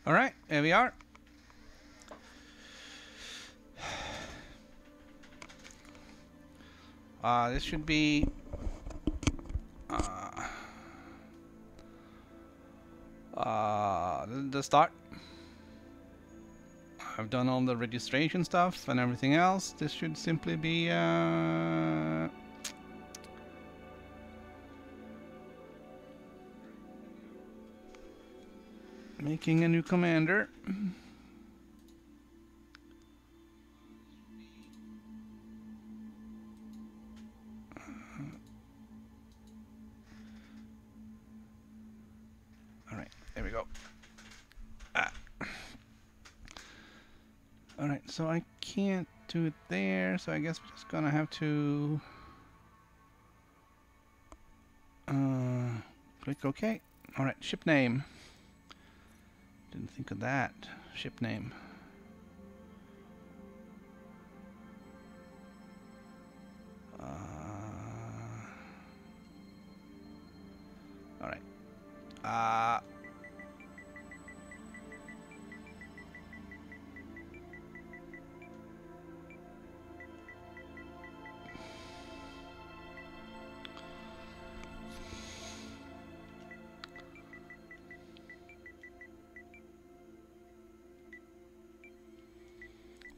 All right, here we are. This should be the start. I've done all the registration stuff and everything else. This should simply be making a new commander. Alright, there we go. Alright, so I can't do it there, so I guess we're just gonna have to click OK. Alright, ship name. Didn't think of that. Ship name. Alright.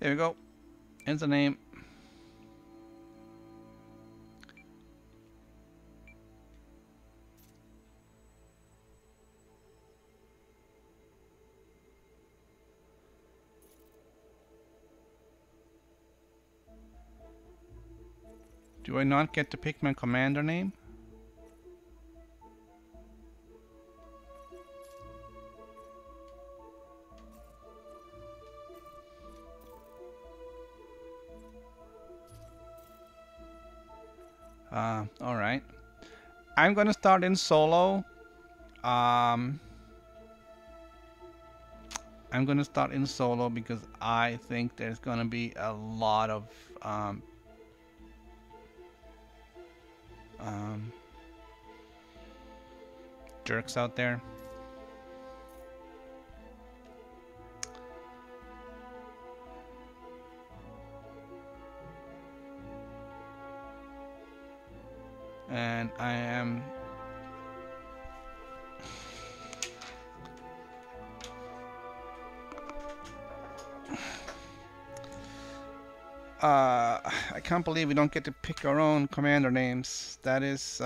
There we go. Enter name. Do I not get to pick my commander name? Alright. I'm gonna start in solo. I'm gonna start in solo because I think there's gonna be a lot of jerks out there. And I am I can't believe we don't get to pick our own commander names. That is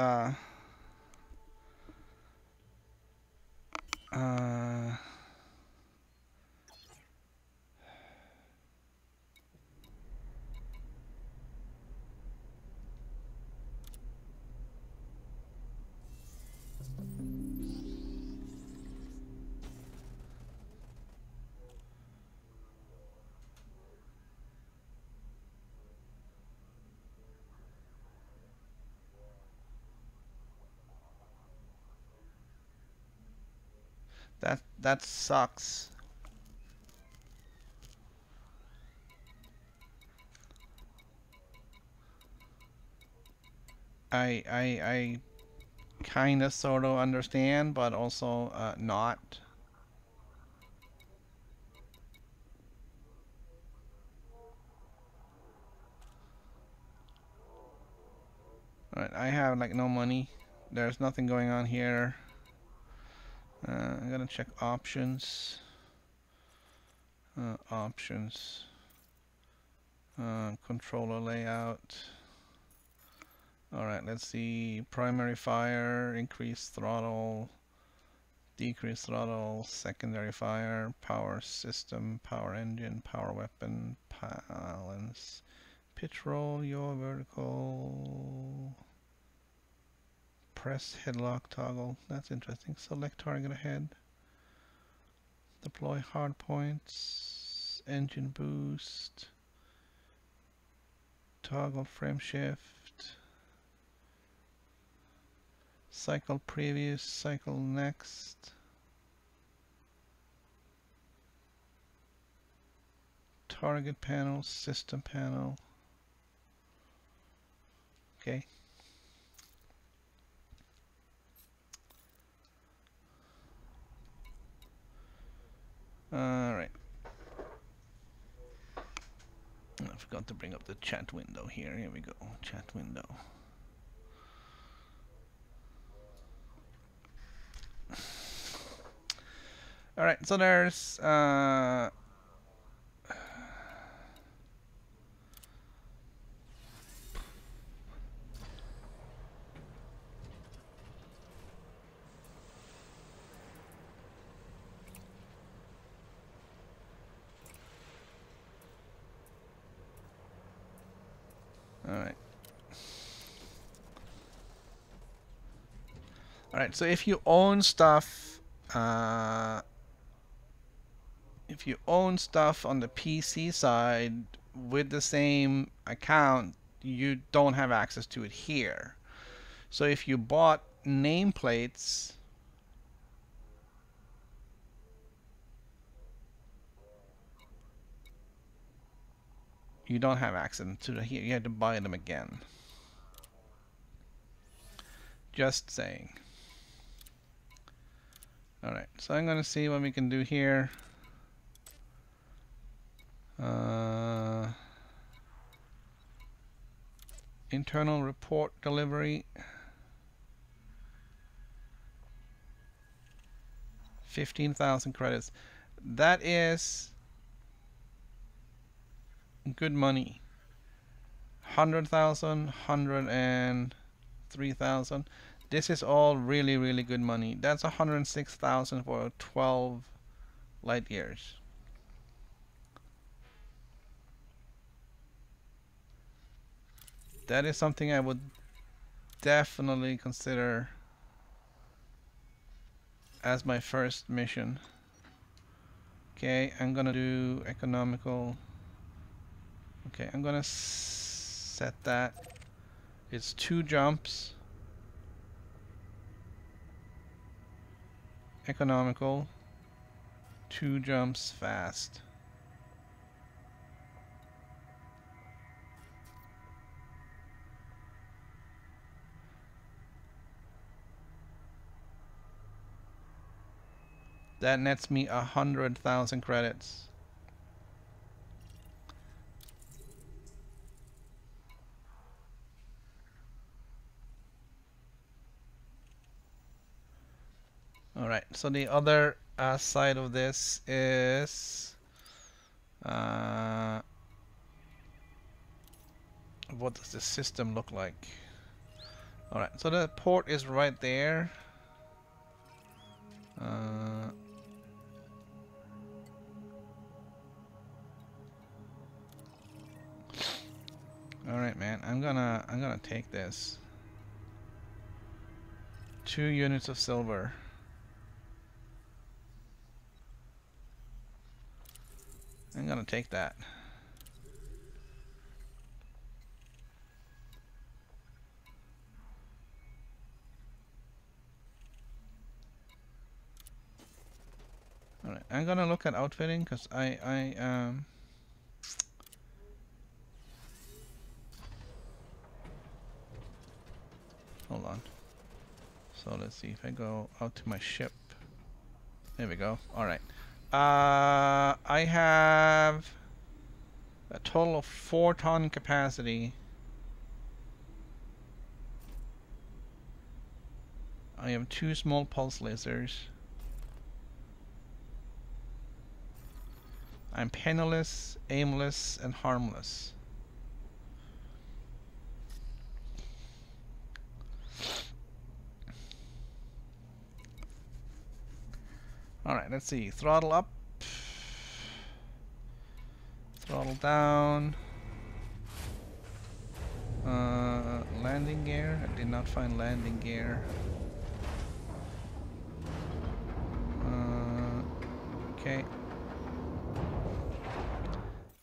that sucks. I kind of sort of understand, but also not. Alright, I have like no money. There's nothing going on here. I'm gonna check options. Options. Controller layout. Alright, let's see. Primary fire, increase throttle, decrease throttle, secondary fire, power system, power engine, power weapon, balance, pitch roll, yaw vertical, press headlock toggle. That's interesting. Select target ahead. Deploy hard points, engine boost, toggle frame shift, cycle previous, cycle next, target panel, system panel. Okay. got to bring up the chat window here. Here we go, chat window. All right, so there's all right, so if you own stuff, on the PC side with the same account, you don't have access to it here. So if you bought nameplates, you don't have access to the here. You have to buy them again. Just saying. Alright, so I'm going to see what we can do here. Internal report delivery. 15,000 credits. That is good money. 100,000, 103,000. This is all really, really good money. That's 106,000 for 12 light years. That is something I would definitely consider as my first mission. Okay, I'm gonna do economical. Okay, I'm gonna set that. It's 2 jumps. Economical. 2 jumps fast. That nets me 100,000 credits. Alright, so the other side of this is what does the system look like? Alright, so the port is right there. Alright, man, I'm gonna take this. 2 units of silver. I'm gonna take that. Alright, I'm gonna look at outfitting because hold on. So let's see if I go out to my ship. There we go. Alright. I have a total of 4-ton capacity. I have 2 small pulse lasers. I'm penniless, aimless, and harmless. Alright, let's see. Throttle up. Throttle down. Landing gear. I did not find landing gear. Okay.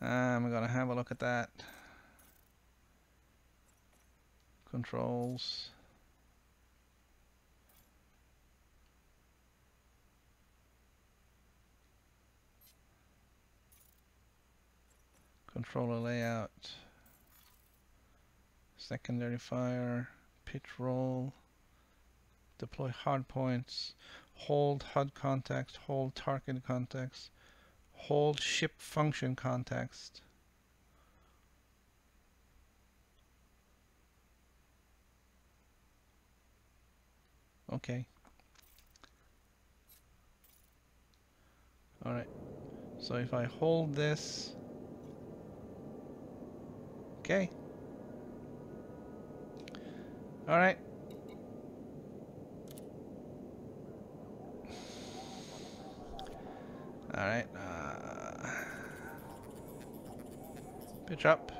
I'm gonna have a look at that. Controls. Controller layout. Secondary fire. Pitch roll. Deploy hard points. Hold HUD context. Hold target context. Hold ship function context. Okay. Alright. So if I hold this... Okay. Alright. Alright. Pitch up.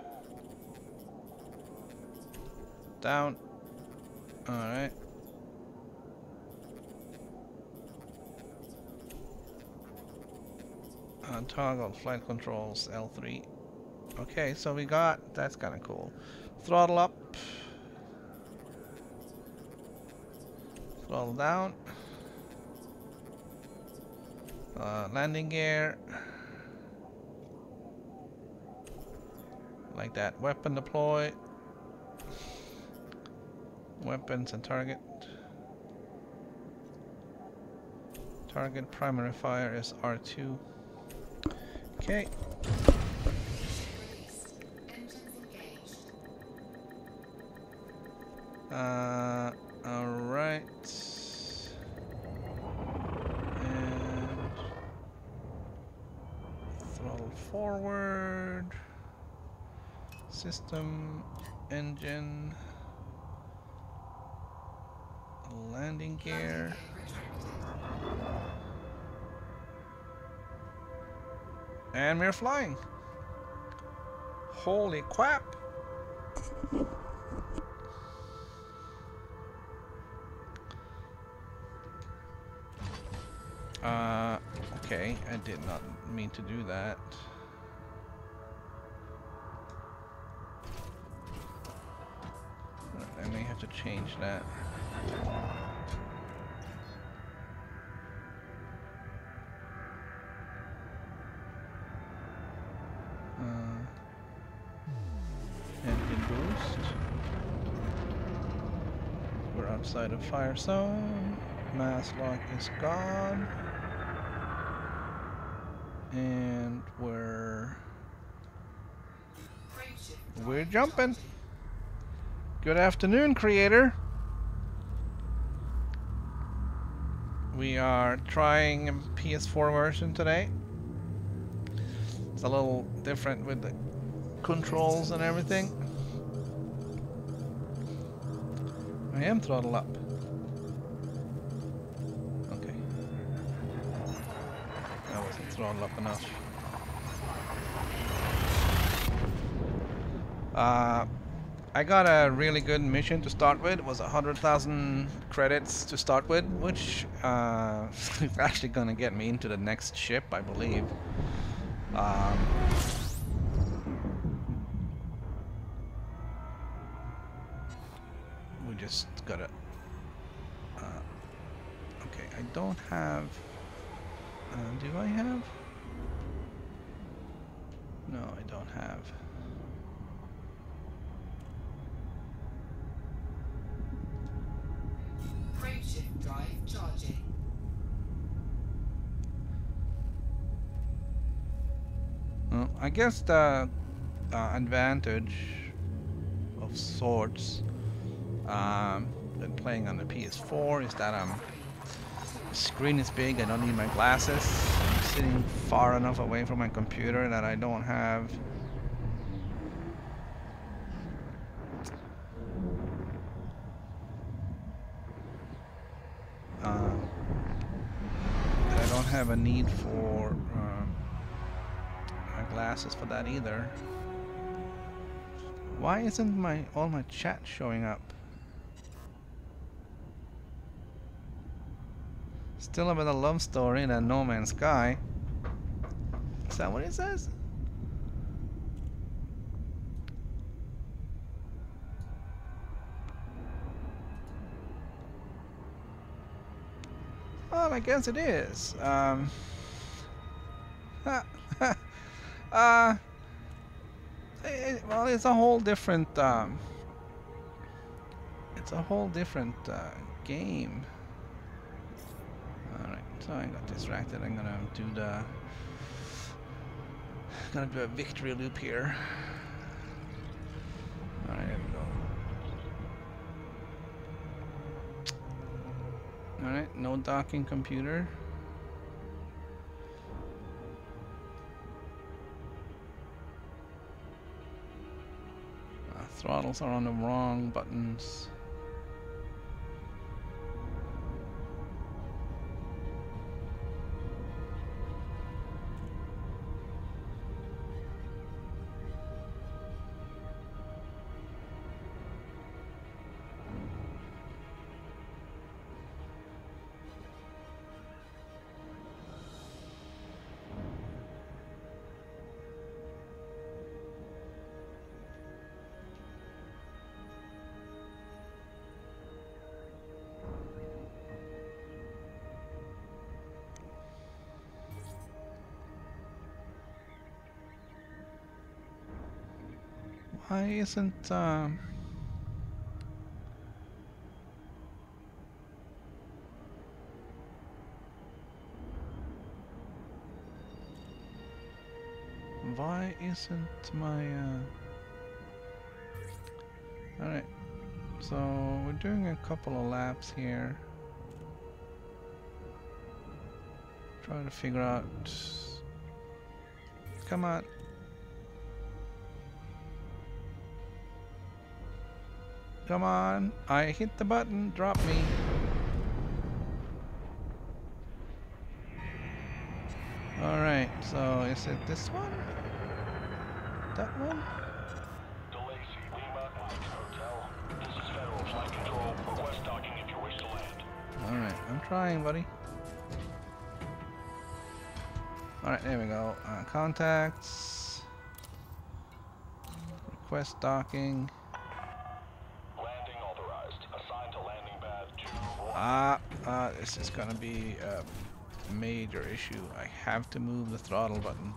Down. Alright. Toggle flight controls L3. Okay, so we got... That's kind of cool. Throttle up. Throttle down. Landing gear. Like that. Weapon deploy. Weapons and target. Target primary fire is R2. Okay. Alright. And throttle forward. System, engine, landing gear. And we're flying. Holy crap. Okay, I did not mean to do that. I may have to change that. Engine boost. We're outside of fire zone. Mass lock is gone. And we're jumping. Good afternoon, creator. We are trying a PS4 version today. It's a little different with the controls and everything. I am throttle up. Okay. That wasn't throttle up enough. I got a really good mission to start with. It was 100,000 credits to start with, which is actually gonna get me into the next ship, I believe. We just gotta... okay, I don't have... do I have? No, I don't have. Frameshift drive charging. Well, I guess the advantage of sorts when playing on the PS4 is that the screen is big. I don't need my glasses. I'm sitting far enough away from my computer that I don't have a need for my glasses for that either. Why isn't all my chat showing up? Still a bit of love story in a No Man's Sky. Is that what it says? Well, I guess it is. Well, it's a whole different. It's a whole different game. All right, so I got distracted. I'm gonna do a victory loop here. All right, there we go. Alright, no docking computer. Throttles are on the wrong buttons. Why isn't why isn't my Alright, so we're doing a couple of laps here. Trying to figure out. Come on. Come on. I hit the button. Drop me. Alright, so is it this one? That one? Alright, I'm trying, buddy. Alright, there we go. Contacts. Request docking. Landing authorized. Assigned to landing pad 2. This is gonna be a major issue. I have to move the throttle button.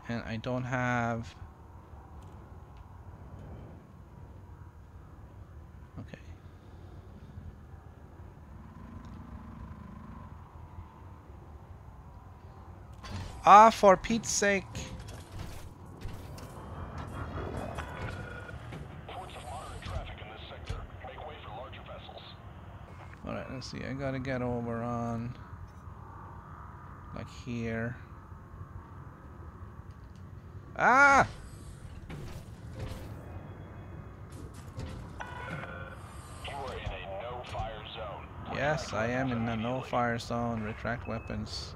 And I don't have... Okay. For Pete's sake. Reports of moderate traffic in this sector. Make way for larger vessels. Alright, let's see. I gotta get over on... like here. Ah! You are in a no-fire zone. Yes, I am in the no-fire zone. Retract weapons.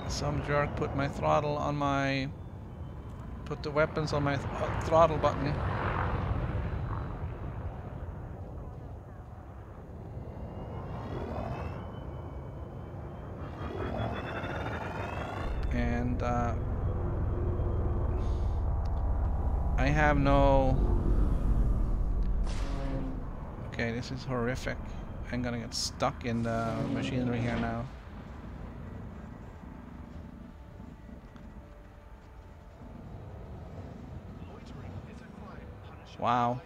Some jerk put my throttle on my... put the weapons on my throttle button. And I have no... Okay, this is horrific. I'm gonna get stuck in the machinery here now. Wow.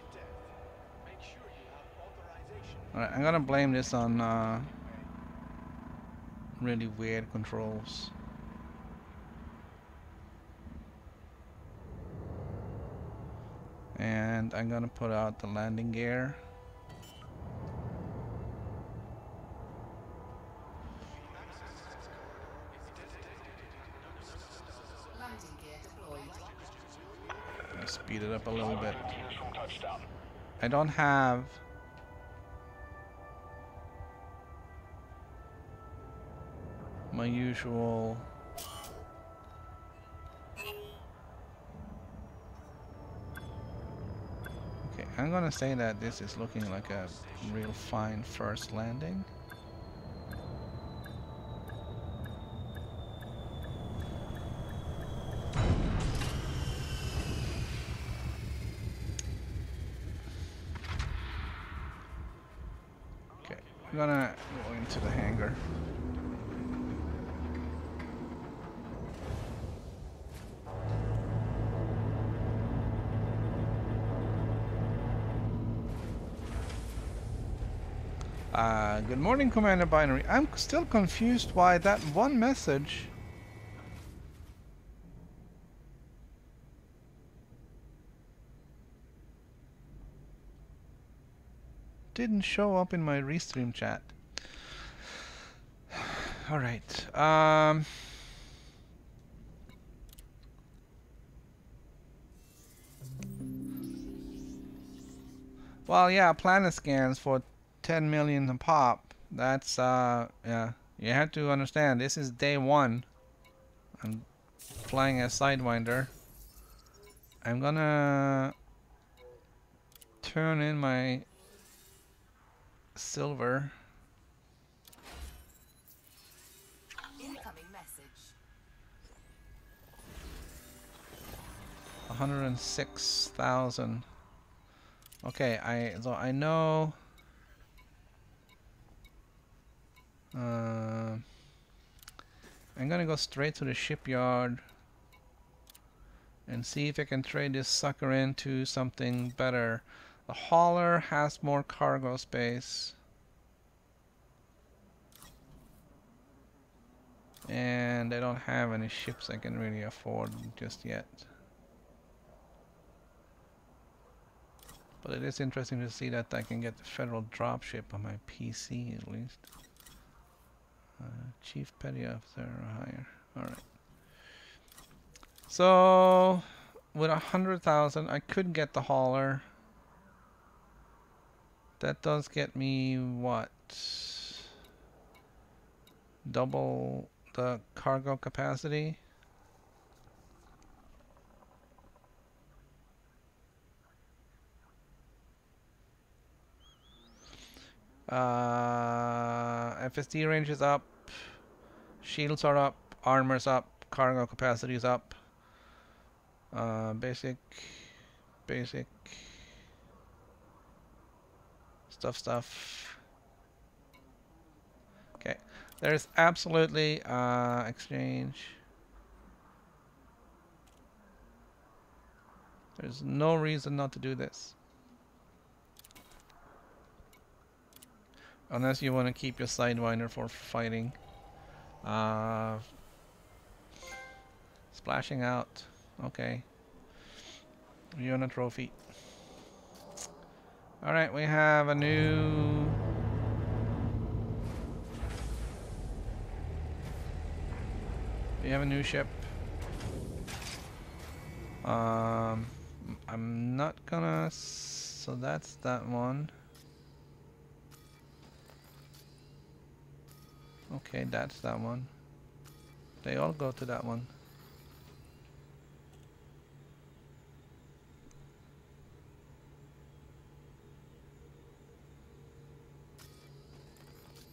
Alright, I'm gonna blame this on really weird controls. And I'm gonna put out the landing gear. Landing gear deployed. Speed it up a little bit. Meters from touchdown. I don't have my usual Okay, I'm gonna say that this is looking like a real fine first landing. I'm gonna go into the hangar. Good morning, Commander Binary. I'm still confused why that one message didn't show up in my restream chat. All right. Well, yeah, planet scans for 10 million a pop. That's yeah. You have to understand. This is day one. I'm flying a Sidewinder. I'm gonna turn in my silver. Incoming message. 106,000. Okay, I know. I'm gonna go straight to the shipyard and see if I can trade this sucker into something better. The hauler has more cargo space. And I don't have any ships I can really afford just yet. But it is interesting to see that I can get the federal dropship on my PC at least. Chief Petty Officer or higher. Alright. So with 100,000 I could get the hauler. That does get me what? Double the cargo capacity. FSD range is up. Shields are up. Armor's up. Cargo capacity is up. Basic. Stuff. Okay. There's absolutely exchange. There's no reason not to do this. Unless you want to keep your Sidewinder for fighting. Splashing out. Okay. You're on a trophy. Alright, we have a new... We have a new ship. I'm not gonna... So that's that one. Okay, that's that one. They all go to that one.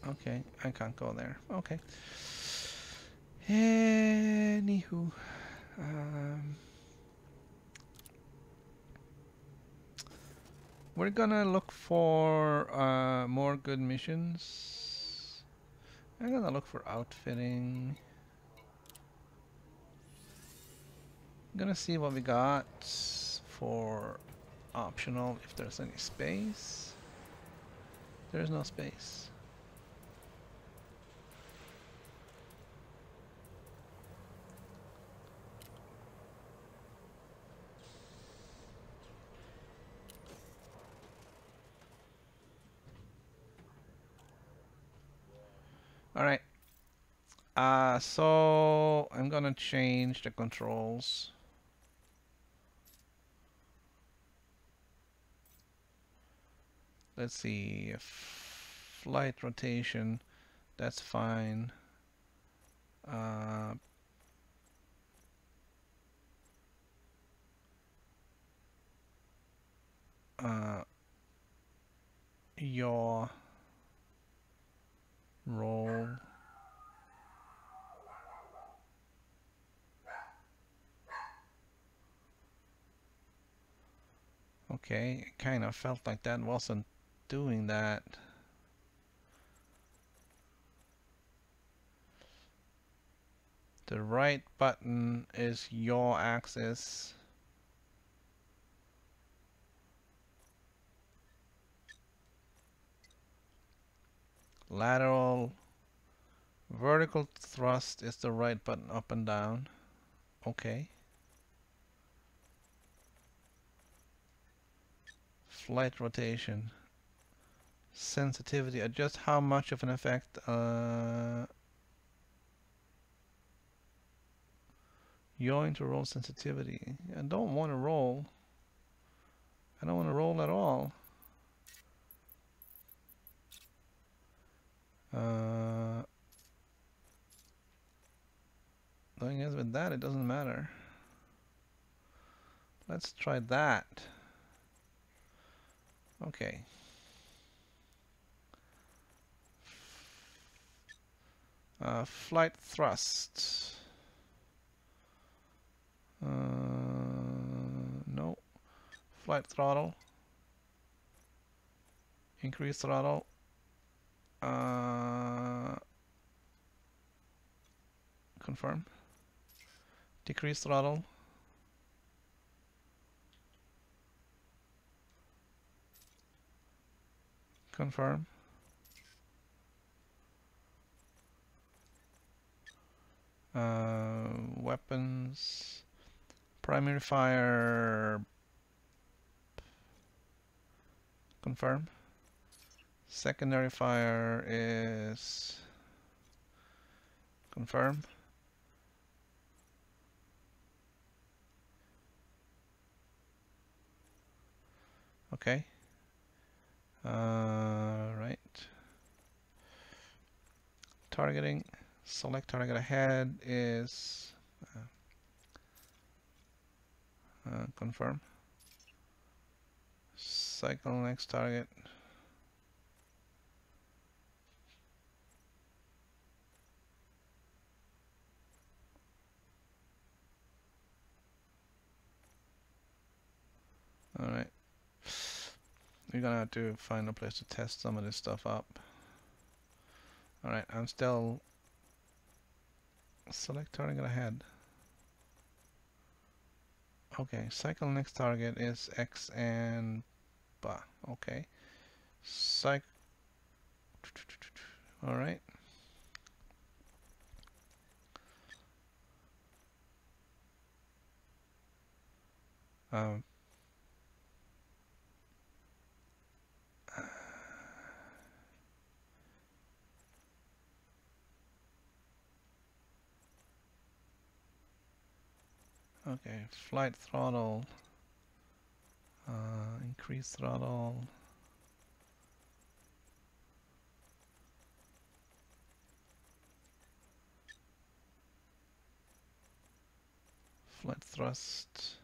Okay, I can't go there. Okay. Anywho. We're gonna look for more good missions. I'm gonna look for outfitting. I'm gonna see what we got for optional if there's any space. There's no space. Alright. So I'm gonna change the controls. Let's see, flight rotation, that's fine. Yaw, roll. Okay, it kind of felt like that wasn't doing that. The right button is yaw axis. Lateral, vertical thrust is the right button up and down. Okay. Flight rotation. sensitivity. Adjust how much of an effect going to roll sensitivity. I don't want to roll. I don't want to roll at all. Thing is, with that, it doesn't matter. Let's try that. Okay. Flight thrust. No. Flight throttle. Increase throttle. Confirm. Decrease throttle. Confirm. Weapons. Primary fire. Confirm. Secondary fire is confirm. Okay. Right. Targeting. Select target ahead is confirm. Cycle next target. Alright. We're gonna have to find a place to test some of this stuff up. Alright, I'm still select target ahead. Okay, cycle next target is X and ba. Okay. Alright. Okay, flight throttle, increase throttle, flight thrust.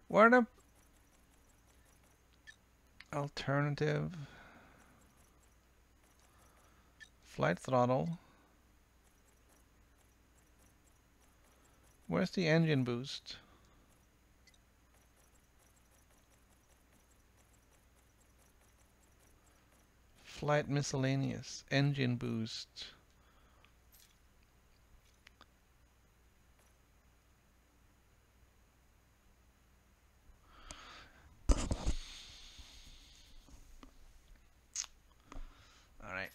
Where the alternative? Flight throttle. Where's the engine boost? Flight miscellaneous, engine boost. Alright.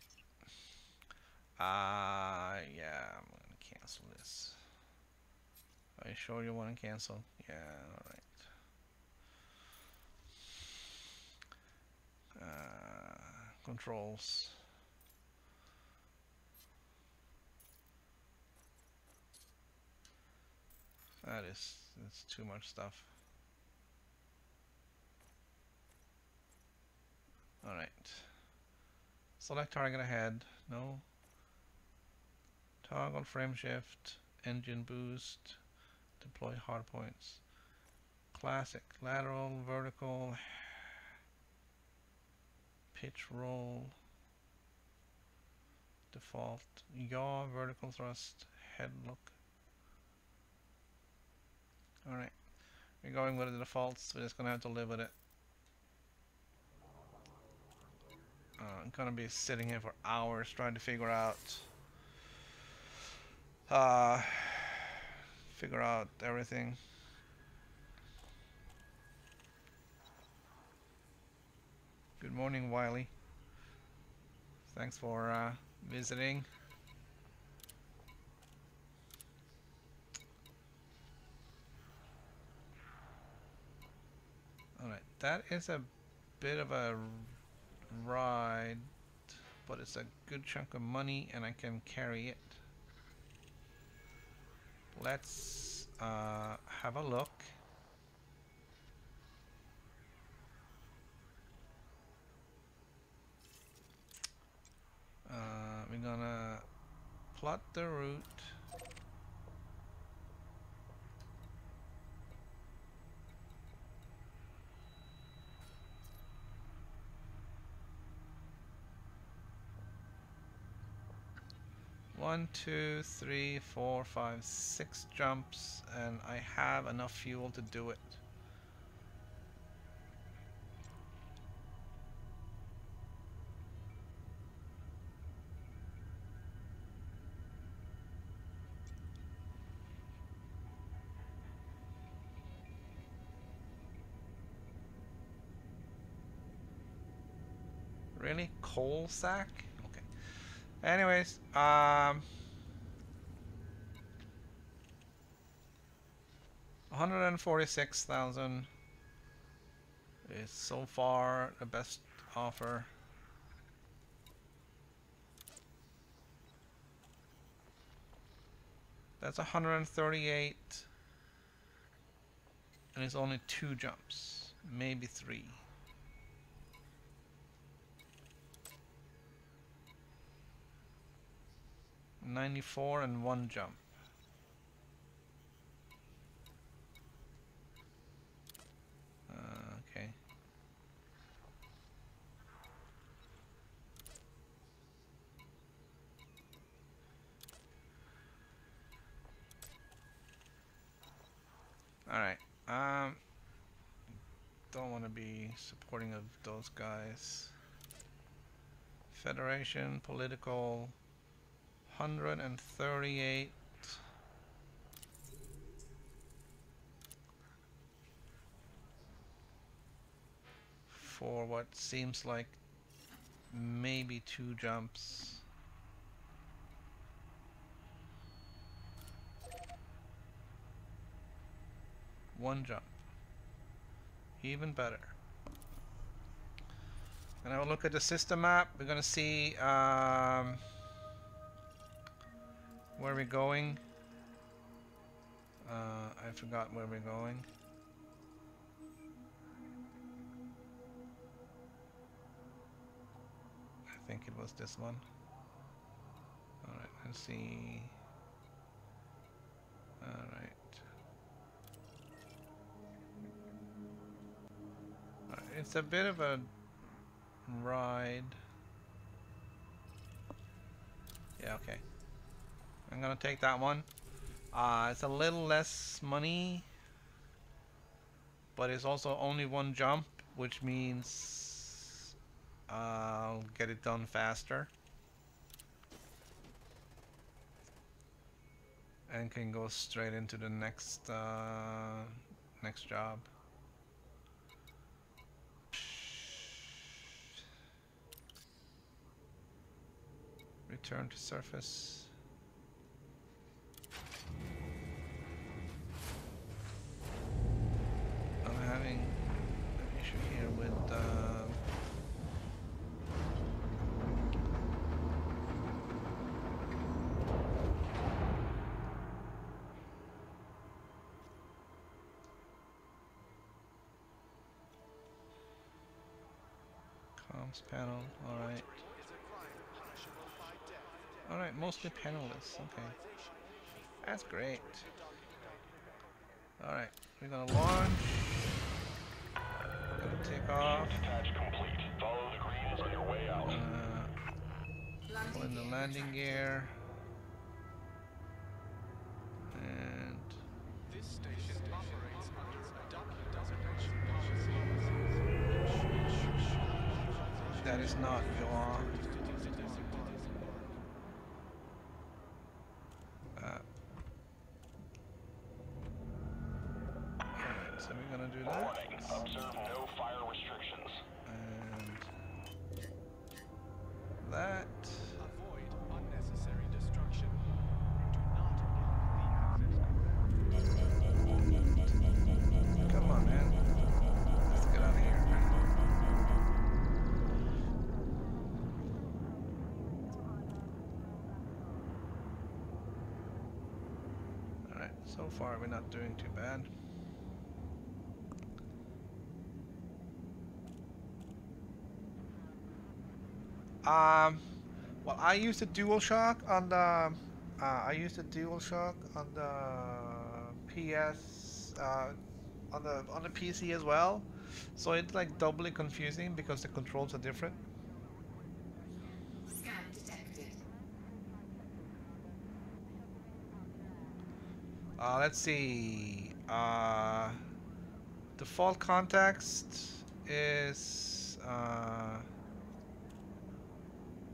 Yeah, I'm gonna cancel this. Are you sure you want to cancel? Yeah, alright. Controls. That's too much stuff. Alright. Select target ahead. No. Toggle frame shift. Engine boost. Deploy hard points. Classic. Lateral, vertical. Pitch roll. Default. Yaw, vertical thrust. Head look. Alright. We're going with the defaults. We're just gonna have to live with it. I'm gonna be sitting here for hours trying to figure out everything. Good morning, Wiley. Thanks for visiting. Alright, that is a bit of a ride, but it's a good chunk of money and I can carry it. Let's have a look. We're gonna plot the route. One, two, three, four, five, 6 jumps, and I have enough fuel to do it. Really? Coal sack? Okay. Anyways, 146,000 is so far the best offer. That's 138, and it's only 2 jumps, maybe 3. $94 and 1 jump. Okay. All right. Don't want to be supporting of those guys. Federation, political, 138. For what seems like maybe 2 jumps. One jump. Even better. And I will look at the system map. We're gonna see where we're going. I forgot where we're going. I think it was this one. Alright, let's see. Alright. It's a bit of a ride. Yeah, okay. I'm gonna take that one. It's a little less money, but it's also only 1 jump, which means I'll get it done faster and can go straight into the next job. Return to surface. I'm having an issue here with comms panel. All right. Alright, mostly panelists, okay. That's great. Alright, we're gonna launch. We're gonna take off. Follow the greens on your way out. Pull in the landing gear. And This station operates under a docking designation policy. that is not Joan. Alright, so we're gonna do that. Warning. Observe no fire restrictions. And that. Avoid unnecessary destruction. Do not block the access. Come on, man. Let's get out of here. So far, we're not doing too bad. Well, I used a DualShock on the. I used a DualShock on the PS. On the PC as well, so it's like doubly confusing because the controls are different. Scan detected. Let's see. Default context is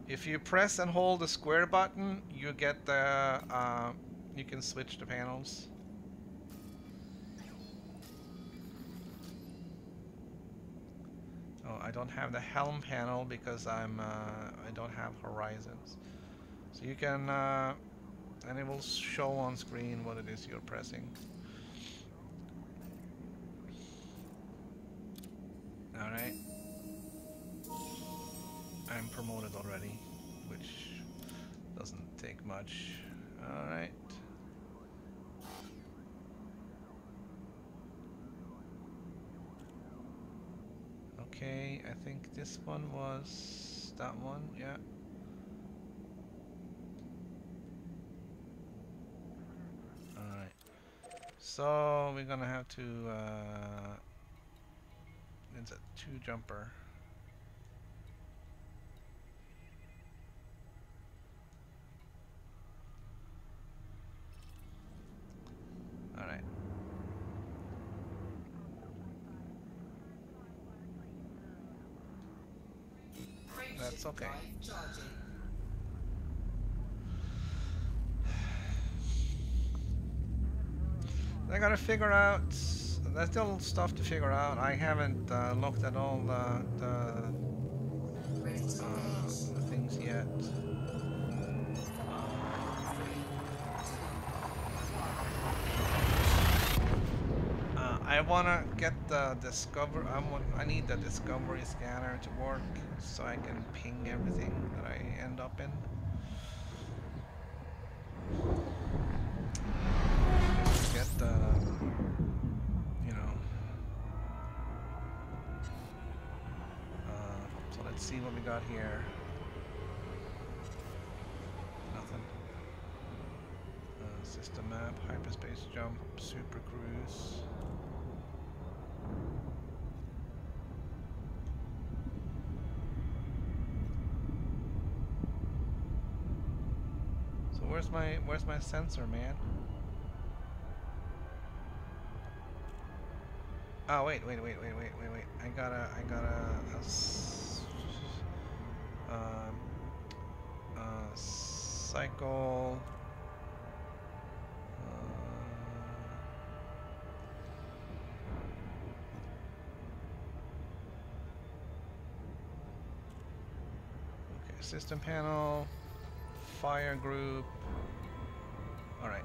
if you press and hold the square button, you get the you can switch the panels. Oh, I don't have the helm panel because I don't have horizons. So you can and it will show on screen what it is you're pressing. All right. I'm promoted already, which doesn't take much. All right. Okay, I think this one was that one, yeah. Alright. So we're gonna have to it's a 2-jumper. Alright. That's okay. I gotta figure out. There's still stuff to figure out. I haven't looked at all the things yet. I wanna get the discover. I need the discovery scanner to work so I can ping everything that I end up in. Get the, you know. So let's see what we got here. Nothing. System map, hyperspace jump, super cruise. So where's my sensor, man? Oh wait. I got a cycle. Okay, system panel, fire group. All right.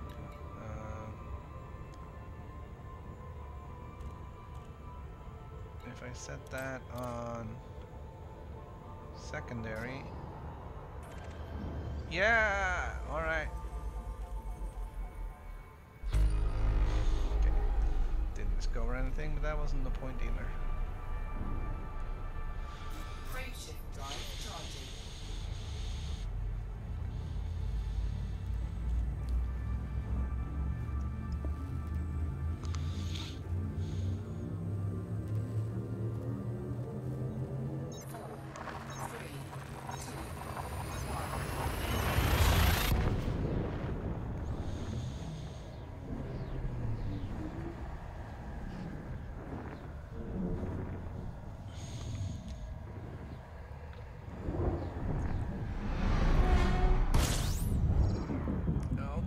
If I set that on secondary, yeah, all right. Okay. Didn't discover anything, but that wasn't the point either. Frameshift drive charging.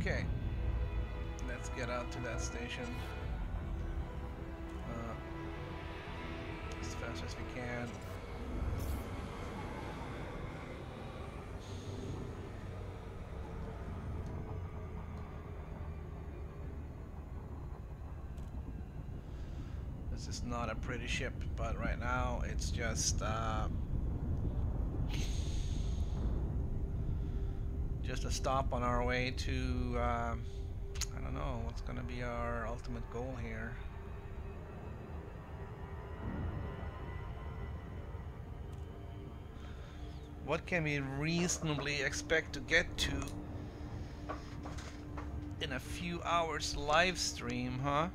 Okay, let's get out to that station as fast as we can. This is not a pretty ship, but right now it's just a stop on our way to I don't know what's gonna be our ultimate goal here. What can we reasonably expect to get to in a few hours live stream, huh?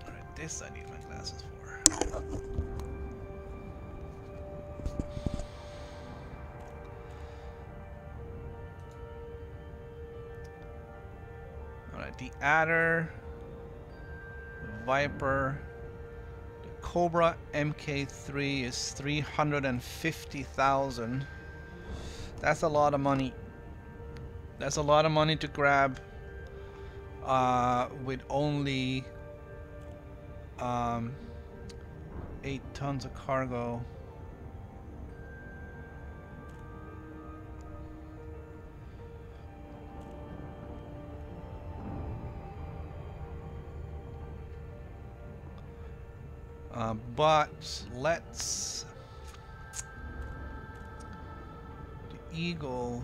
Alright, this I need my glasses for. Alright, the Adder, the Viper, the Cobra MK3 is 350,000. That's a lot of money. That's a lot of money to grab with only 8 tons of cargo. But let's the Eagle.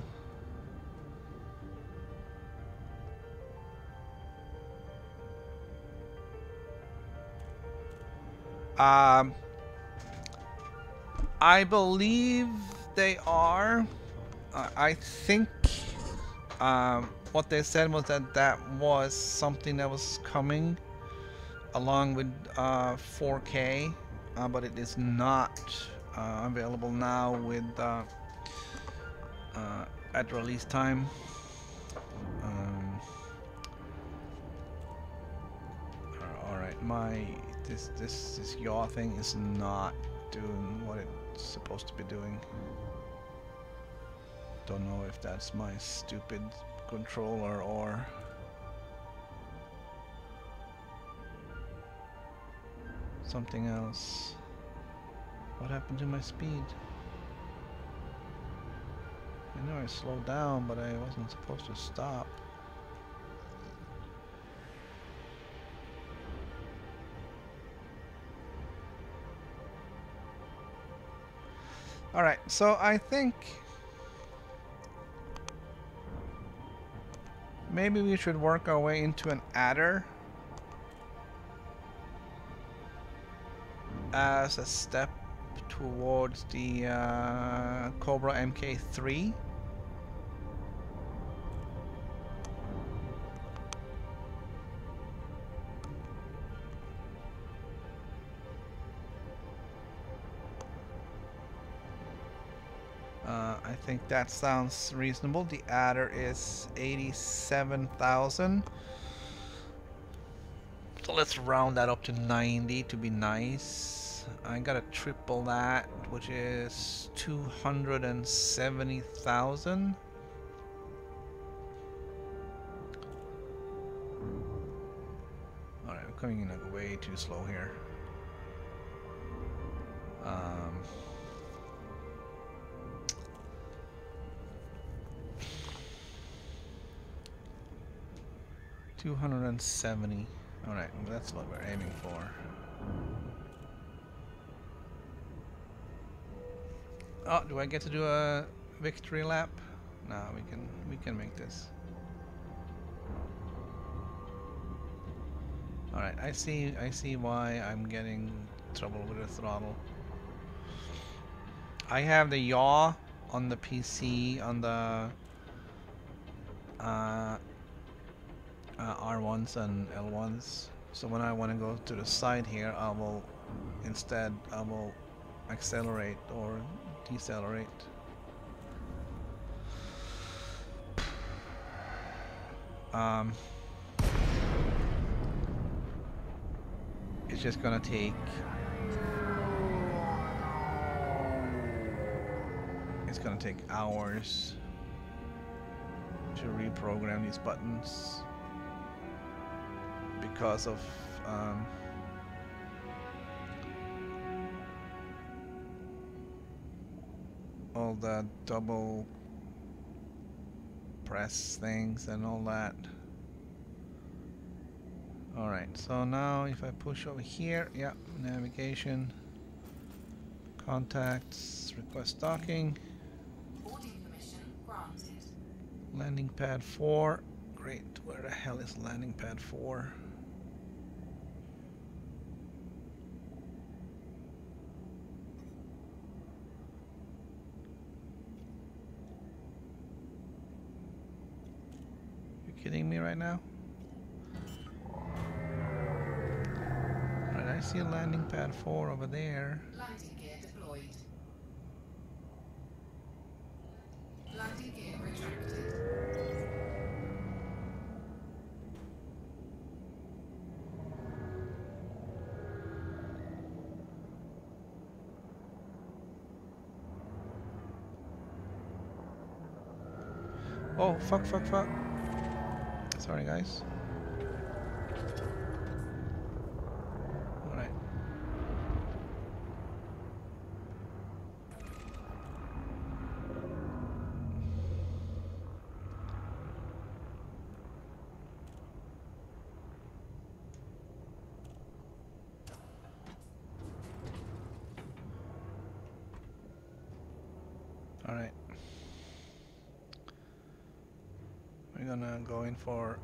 I believe they are. I think what they said was that that was something that was coming along with 4K, but it is not available now with at release time. Alright, this yaw thing is not doing what it's supposed to be doing. Don't know if that's my stupid controller or something else. What happened to my speed? I know I slowed down, but I wasn't supposed to stop. Alright, so I think maybe we should work our way into an Adder as a step towards the Cobra MK3. I think that sounds reasonable. The Adder is 87,000. So let's round that up to 90 to be nice. I gotta triple that, which is 270,000. Alright, I'm coming in like way too slow here. 270. Alright, well, that's what we're aiming for. Oh, do I get to do a victory lap? No, we can make this. Alright, I see why I'm getting trouble with the throttle. I have the yaw on the PC on the R1s and L1s. So when I want to go to the side here, I will accelerate or decelerate. It's just gonna take hours to reprogram these buttons because of all the double press things and all that. Alright, so now if I push over here, yeah, navigation, contacts, request docking, Boarding permission granted. landing pad 4. Great, where the hell is landing pad 4? You kidding me right now? Alright, I see a landing pad 4 over there. Landing gear deployed. Landing gear retracted. Oh, fuck, fuck, fuck. Sorry, guys. Alright. Alright. We're gonna go in for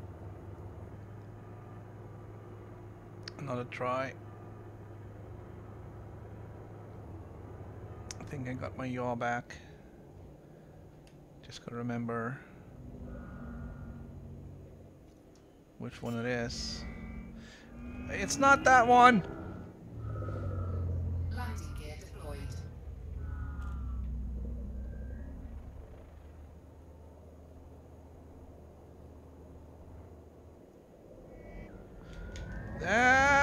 another try. I think I got my yaw back. Just gotta remember which one it is. It's not that one! Landing gear deployed. Ah!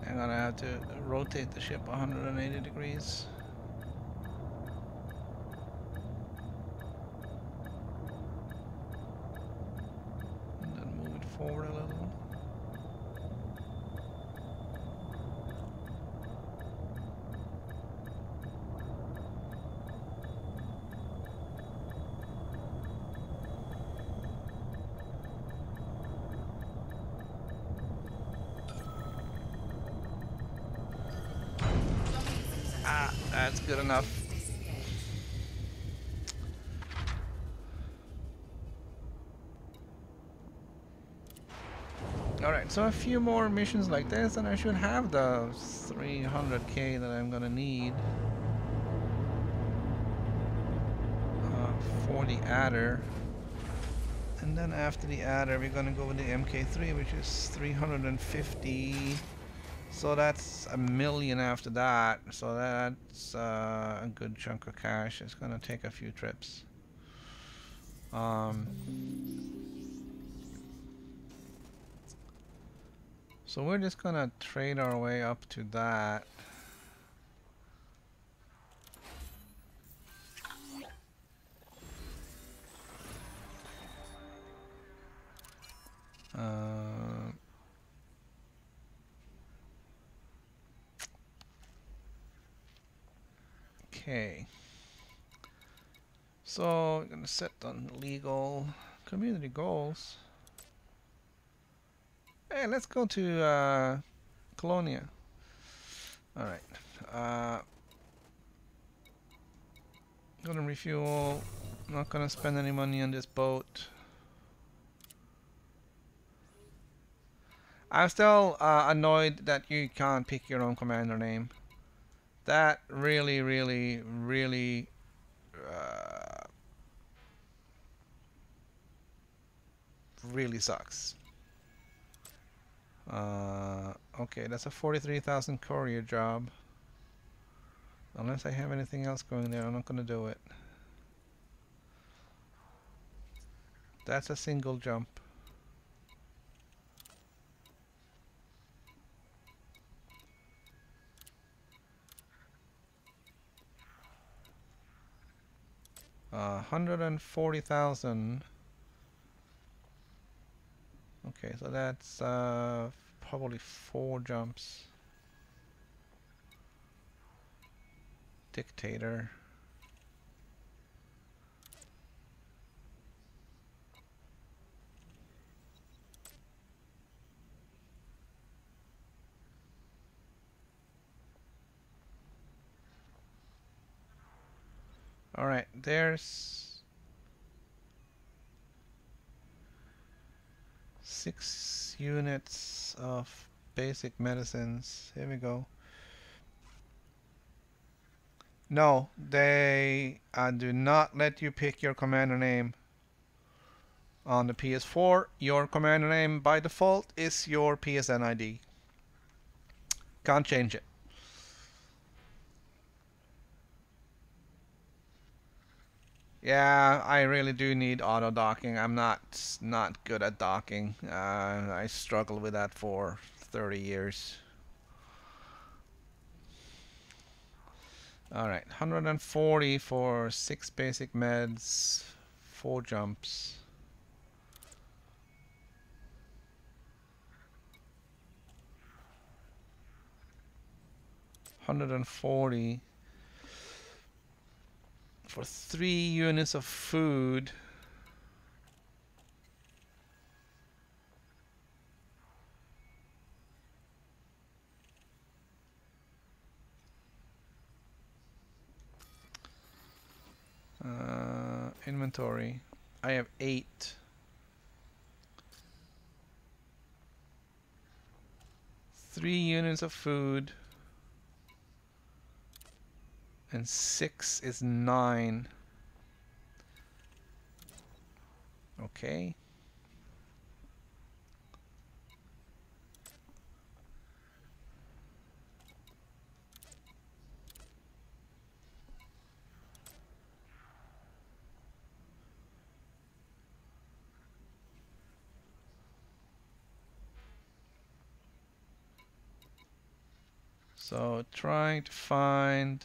I'm gonna have to rotate the ship 180 degrees. And then move it forward a little. Ah, that's good enough. Alright, so a few more missions like this and I should have the 300k that I'm gonna need for the adder. And then after the adder we're gonna go with the MK3, which is 350. So that's a million after that. So that's a good chunk of cash. It's gonna take a few trips. So we're just gonna trade our way up to that. Okay. So we're gonna set on legal community goals. Hey, let's go to Colonia. Alright. Gonna refuel. Not gonna spend any money on this boat. I'm still annoyed that you can't pick your own commander name. That really, really, really uh, really sucks. Okay, that's a 43,000 courier job. Unless I have anything else going there, I'm not gonna do it. That's a single jump. Uh, 140,000. Okay, so that's probably 4 jumps. Dictator. Alright, there's 6 units of basic medicines. Here we go. No, they do not let you pick your commander name. On the PS4, your commander name by default is your PSN ID. Can't change it. Yeah, I really do need auto docking. I'm not good at docking. I struggled with that for 30 years. Alright, 140 for 6 basic meds, 4 jumps. $140 for 3 units of food. Inventory. I have 8. 3 units of food. And 6 is 9. Okay. So trying to find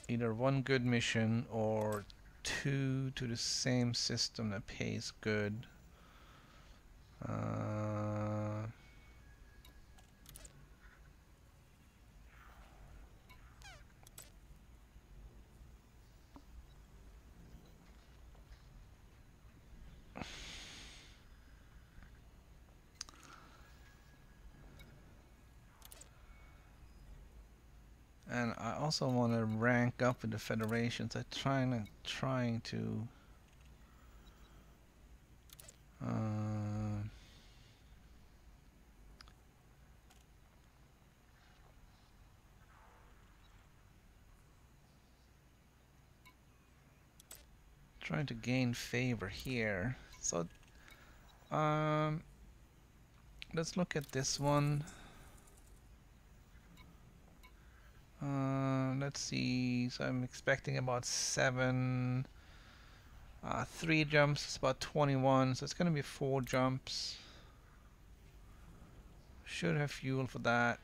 either one good mission or 2 to the same system that pays good. And I also want to rank up with the federations. I'm trying to trying to gain favor here. So let's look at this one. Let's see. So I'm expecting about 7. 3 jumps is about 21. So it's gonna be 4 jumps. Should have fuel for that.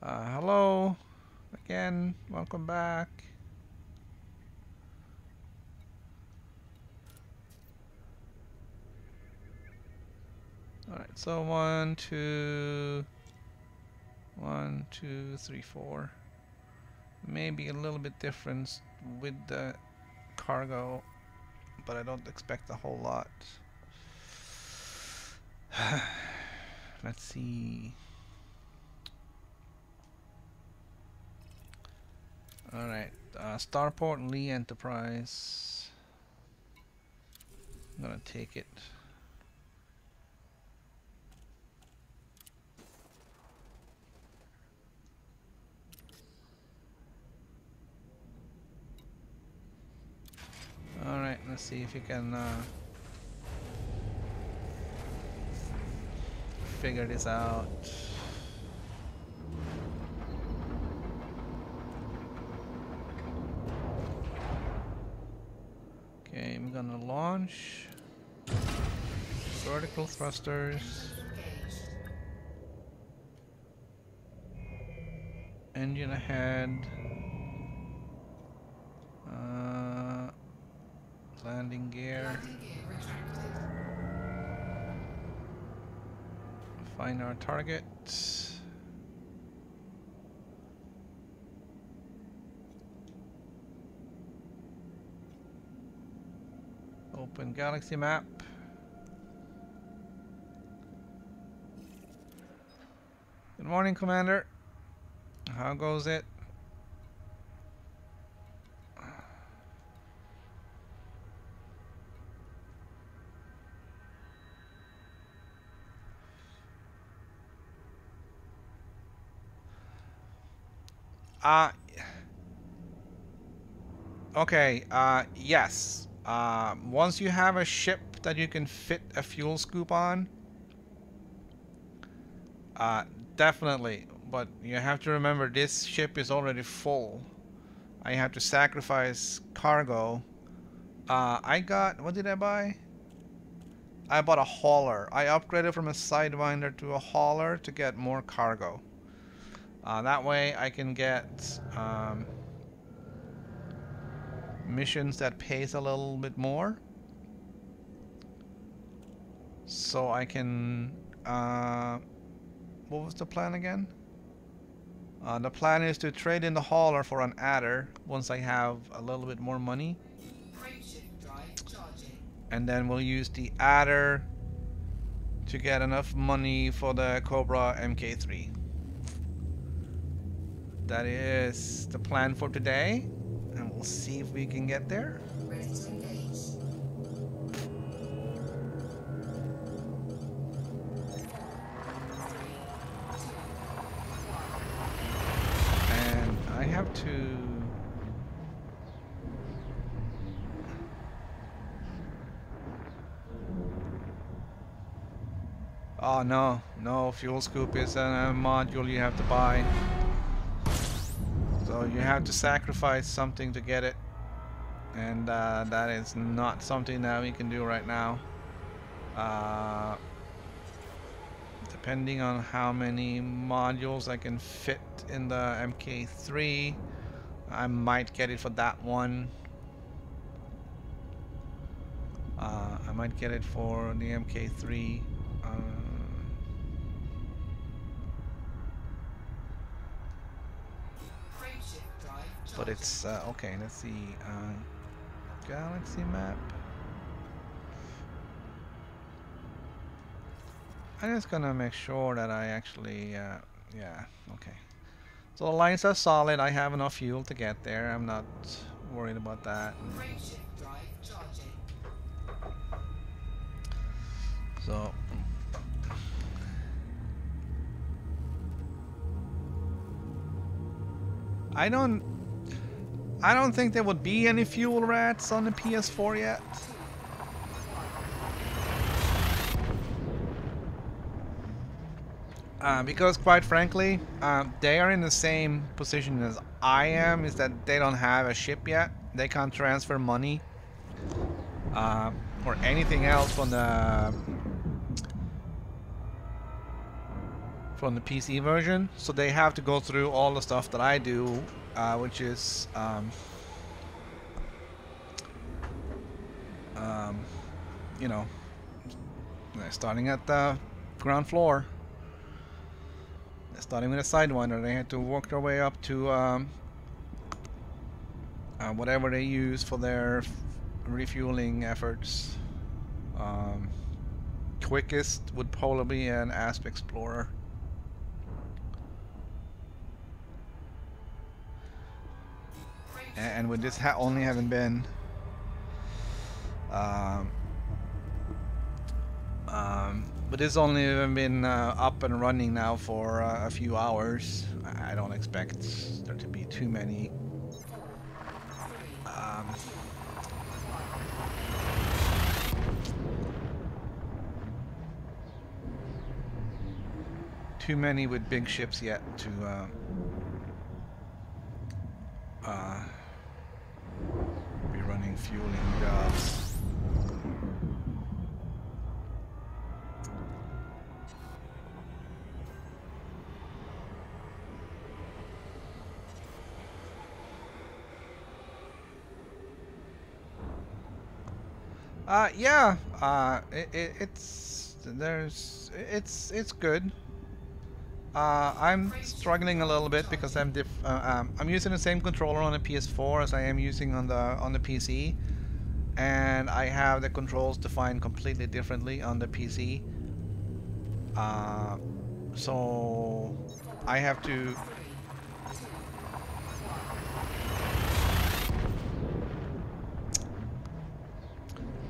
Hello again. Welcome back. Alright, so 1, 2, 1, 2, 3, 4. Maybe a little bit different with the cargo, but I don't expect a whole lot. Let's see. Alright, Starport Lee Enterprise. I'm gonna take it. Alright, let's see if you can figure this out. Okay, I'm gonna launch vertical thrusters, engine ahead, landing gear, Landing gear retracted. find our target. Open galaxy map. Good morning, Commander. How goes it? Okay, yes. Once you have a ship that you can fit a fuel scoop on, definitely. But you have to remember this ship is already full. I have to sacrifice cargo. I got, what did I buy? I bought a hauler. I upgraded from a sidewinder to a hauler to get more cargo. That way I can get missions that pays a little bit more. So I can... what was the plan again? The plan is to trade in the hauler for an adder once I have a little bit more money. Frameshift drive charging. And then we'll use the adder to get enough money for the Cobra MK3. That is the plan for today, and we'll see if we can get there. Ready to engage. 4, 3, 2, 1. And I have to... Oh no, no, fuel scoop is a module you have to buy. So you have to sacrifice something to get it. And that is not something that we can do right now. Depending on how many modules I can fit in the MK3, I might get it for that one. I might get it for the MK3. Frameshift drive charging. But it's okay. Let's see. Galaxy map. I'm just gonna make sure that I actually, yeah, okay. So the lines are solid. I have enough fuel to get there. I'm not worried about that. Frameshift drive charging. So I don't think there would be any fuel rats on the PS4 yet. Because quite frankly, they are in the same position as I am, is that they don't have a ship yet. They can't transfer money or anything else from the PC version. So they have to go through all the stuff that I do, which is you know, starting at the ground floor. Starting with a sidewinder, they had to work their way up to whatever they use for their refueling efforts. Quickest would probably be an Asp Explorer. And with this only having been But it's only been up and running now for a few hours. I don't expect there to be too many with big ships yet to be running fueling jobs. Yeah, it's good. I'm struggling a little bit because I'm using the same controller on the PS4 as I am using on the PC, and I have the controls defined completely differently on the PC. So I have to.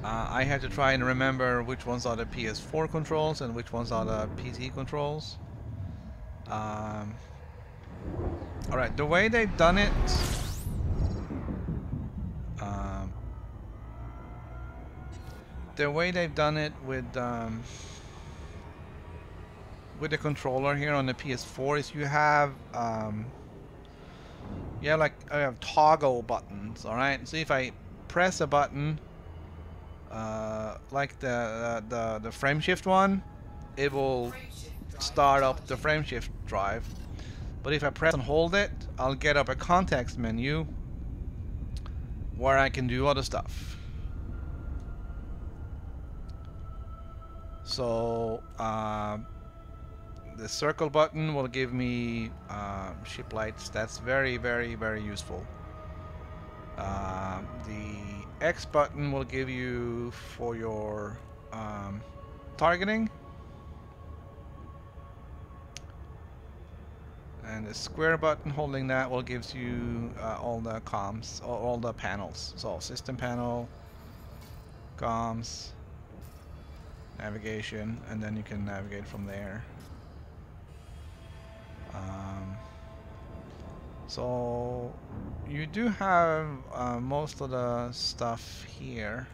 I had to try and remember which ones are the PS4 controls and which ones are the PC controls. Alright, the way they've done it, with the controller here on the PS4 is you have like I have toggle buttons. All right, so if I press a button, like the frame shift one, it will start up the frame shift drive. But if I press and hold it, I'll get up a context menu where I can do other stuff. So the circle button will give me ship lights. That's very, very, very useful. The X button will give you for your targeting. And the square button holding that will gives you all the comms, all the panels. So system panel, comms, navigation, and then you can navigate from there. So you do have most of the stuff here.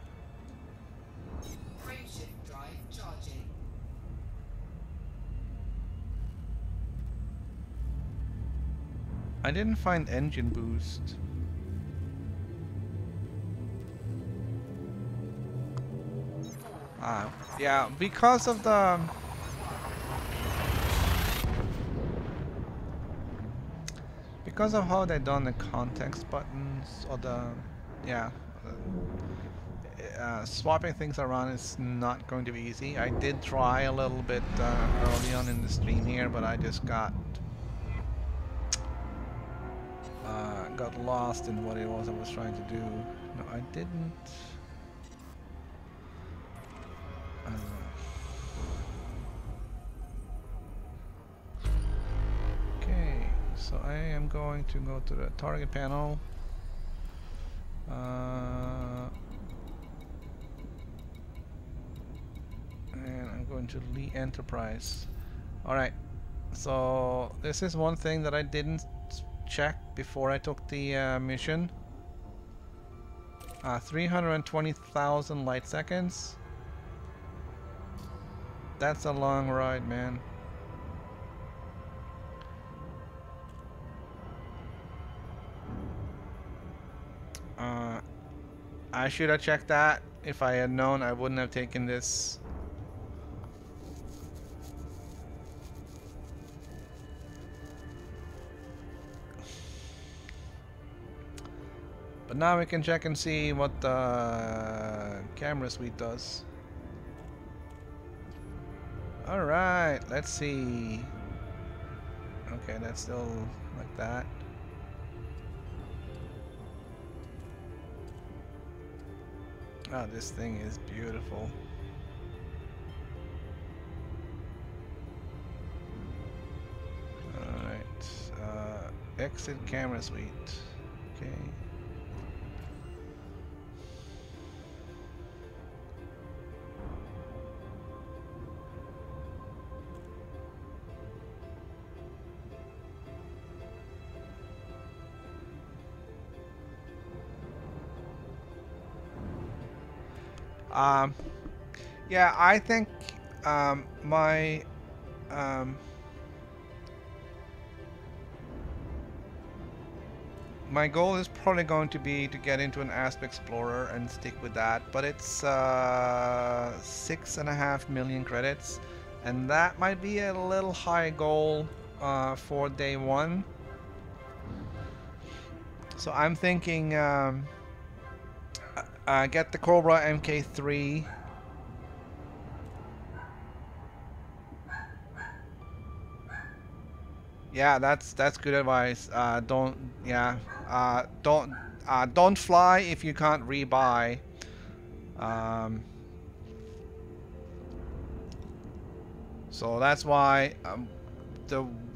Frameshift drive charging. I didn't find engine boost. Yeah, because of the how they done the context buttons or the swapping things around is not going to be easy. I did try a little bit early on in the stream here, but I just got lost in what it was I was trying to do. No, I didn't. Okay, so I am going to go to the target panel. And I'm going to Lee Enterprise. Alright, so this is one thing that I didn't check before I took the mission. 320,000 light seconds. That's a long ride, man. I should have checked that. If I had known, I wouldn't have taken this. But now we can check and see what the camera suite does. Alright, let's see. Okay, that's still like that. Oh, this thing is beautiful. Alright, exit camera suite. Okay. Um, yeah, I think my um, my goal is probably going to be to get into an Asp Explorer and stick with that, but it's 6.5 million credits, and that might be a little high goal for day one. So I'm thinking get the Cobra MK3. Yeah, that's good advice. Don't fly if you can't rebuy. Um, so that's why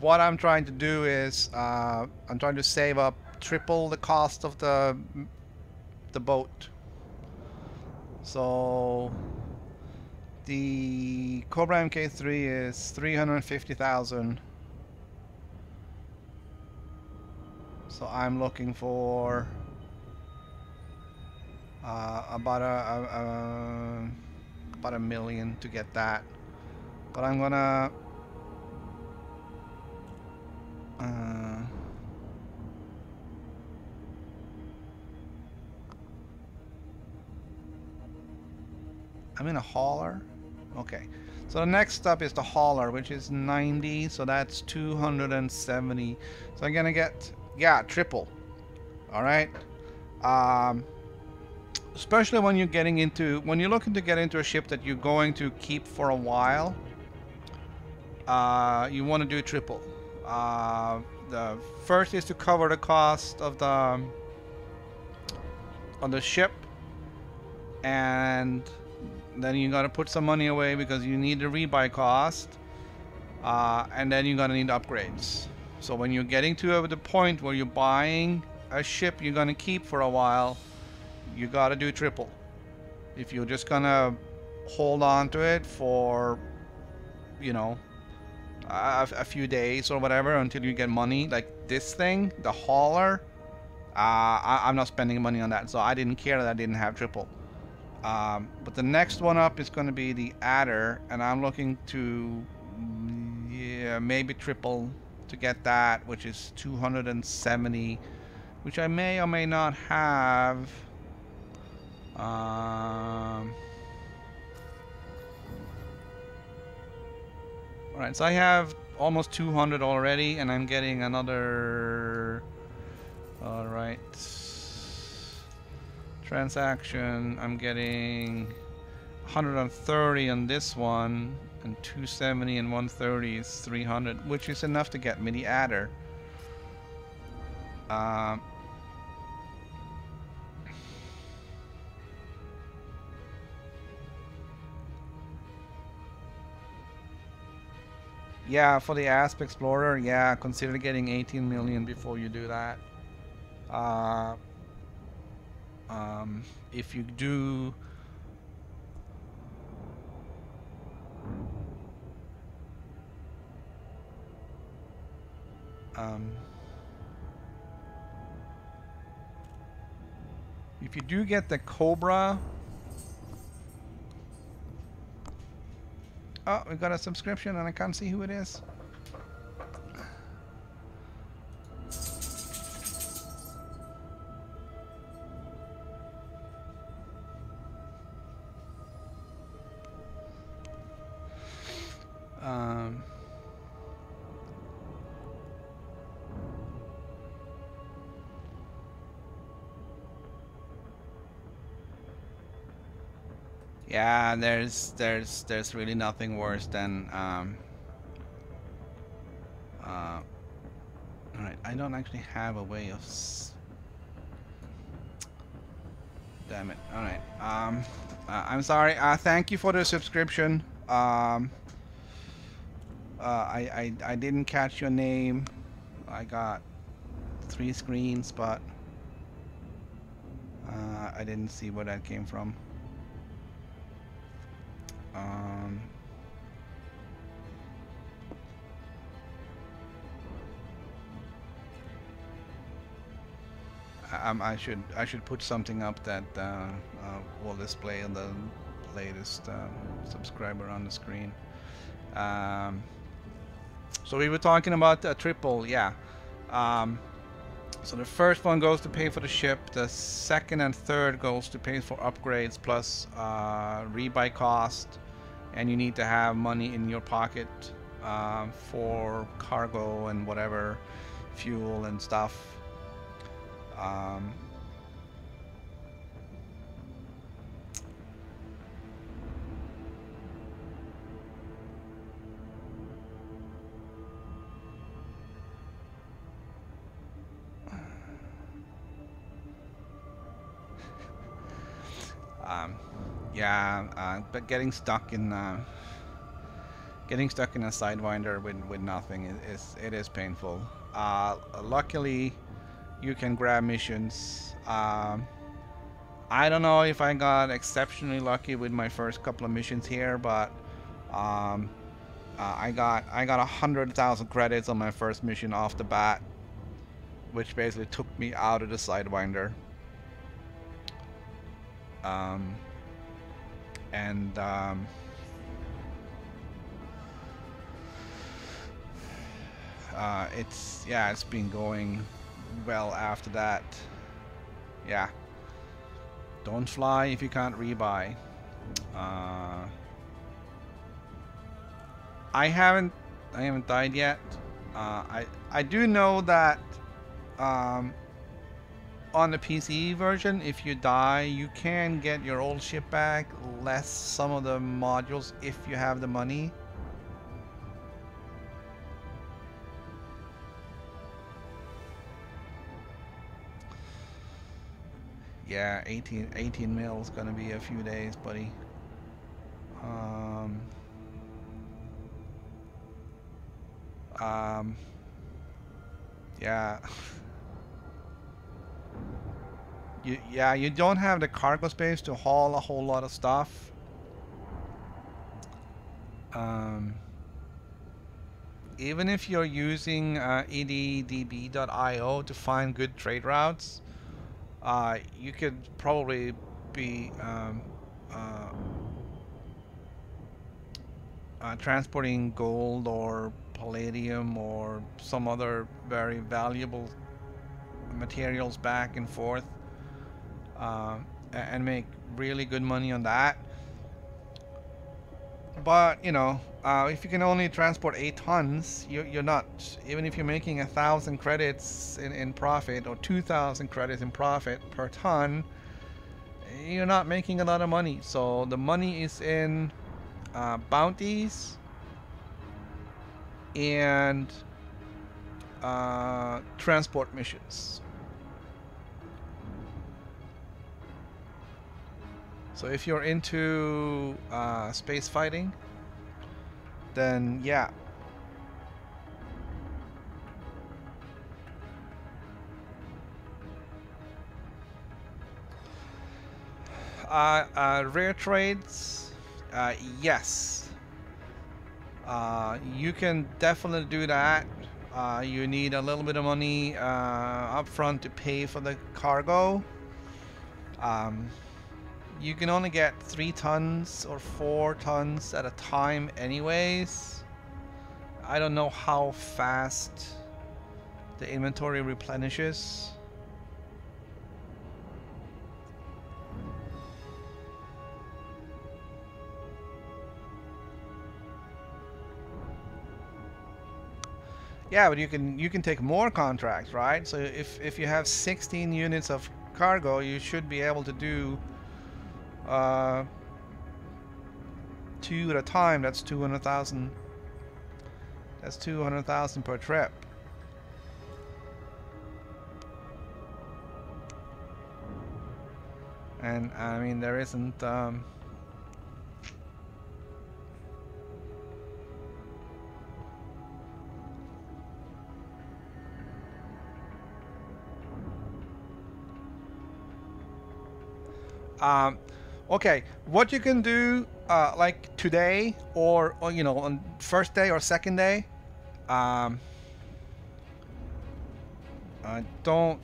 what I'm trying to do is I'm trying to save up triple the cost of the boat. So the Cobra MK3 is 350,000. So I'm looking for about a million to get that. But I'm gonna I'm in a hauler. Okay. So the next step is the hauler, which is 90, so that's 270. So I'm gonna get, yeah, triple. Alright. Especially when you're looking to get into a ship that you're going to keep for a while, you want to do triple. The first is to cover the cost of the on the ship, and then you gotta put some money away because you need the rebuy cost, and then you're gonna need upgrades. So when you're getting to the point where you're buying a ship you're gonna keep for a while, you gotta do triple. If you're just gonna hold on to it for, you know, a few days or whatever until you get money, like this thing, the hauler, I'm not spending money on that, so I didn't care that I didn't have triple. But the next one up is going to be the adder, and I'm looking to, yeah, maybe triple to get that, which is 270, which I may or may not have. Alright, so I have almost 200 already, and I'm getting another. Alright. Transaction, I'm getting 130 on this one, and 270 and 130 is 300, which is enough to get me the adder. Yeah, for the Asp Explorer, yeah, consider getting 18 million before you do that. If you do, if you do get the Cobra, oh, we got a subscription and I can't see who it is. Yeah, there's really nothing worse than alright, I don't actually have a way of damn it. Alright. I'm sorry. Thank you for the subscription. I didn't catch your name. I got 3 screens, but I didn't see where that came from. I should put something up that will display the latest subscriber on the screen. So we were talking about the triple, yeah. So the first one goes to pay for the ship. The second and third goes to pay for upgrades plus rebuy cost, and you need to have money in your pocket for cargo and whatever, fuel and stuff. Yeah, but getting stuck in a sidewinder with nothing is painful. Luckily, you can grab missions. I don't know if I got exceptionally lucky with my first couple of missions here, but I got 100,000 credits on my first mission off the bat, which basically took me out of the sidewinder. It's been going well after that. Yeah, don't fly if you can't rebuy. I haven't died yet. I do know that on the PC version, if you die, you can get your old ship back, less some of the modules if you have the money. Yeah, 18 mil is gonna be a few days, buddy. Yeah. You don't have the cargo space to haul a whole lot of stuff. Even if you're using eddb.io to find good trade routes, you could probably be transporting gold or palladium or some other very valuable materials back and forth, and make really good money on that. But you know, if you can only transport 8 tons, you're not, even if you're making 1,000 credits in profit or 2,000 credits in profit per ton, you're not making a lot of money. So the money is in bounties and transport missions. So if you're into space fighting, then yeah. Rare trades, yes. You can definitely do that. You need a little bit of money up front to pay for the cargo. You can only get 3 tons or 4 tons at a time anyways. I don't know how fast the inventory replenishes. Yeah, but you can take more contracts, right? So if you have 16 units of cargo, you should be able to do 2 at a time. That's 200,000. That's 200,000 per trip. And I mean, there isn't okay, what you can do like today or you know, on first day or second day, I don't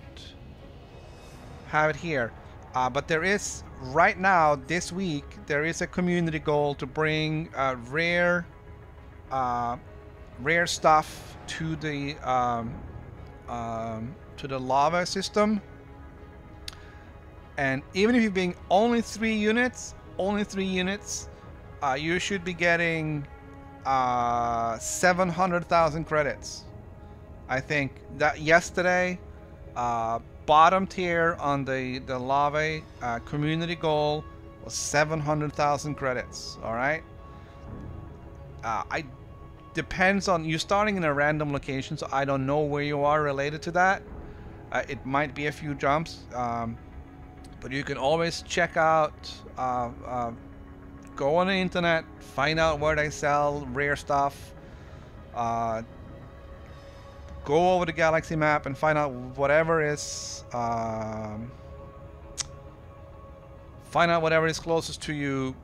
have it here, but there is right now, this week, there is a community goal to bring uh, rare stuff to the lava system. And even if you bring only 3 units, you should be getting 700,000 credits. I think that yesterday, bottom tier on the lava community goal was 700,000 credits. All right. I depends on you starting in a random location, so I don't know where you are related to that. It might be a few jumps, but you can always check out. Go on the internet, find out where they sell rare stuff. Go over the galaxy map and find out whatever is closest to you.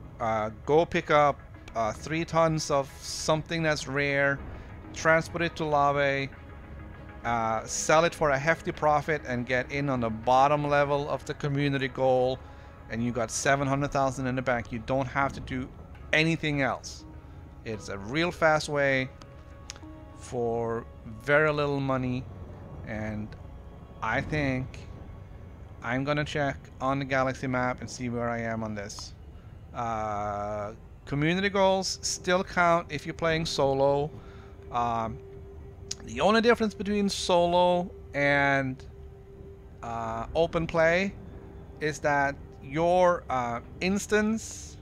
Go pick up 3 tons of something that's rare, transport it to lava, sell it for a hefty profit, and get in on the bottom level of the community goal, and you got 700,000 in the bank. You don't have to do anything else. It's a real fast way for very little money, and I think I'm gonna check on the galaxy map and see where I am on this. Community goals still count if you're playing solo. The only difference between solo and open play is that your instance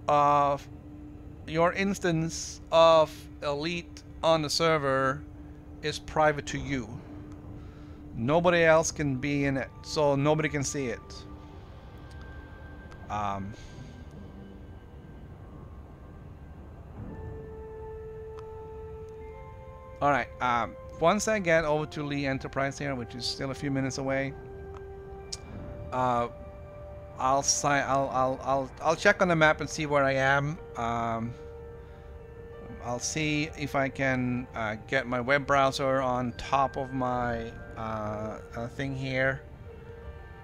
of elite on the server is private to you. Nobody else can be in it, so nobody can see it. Alright, once I get over to Lee Enterprise here, which is still a few minutes away, I'll check on the map and see where I am. I'll see if I can get my web browser on top of my thing here,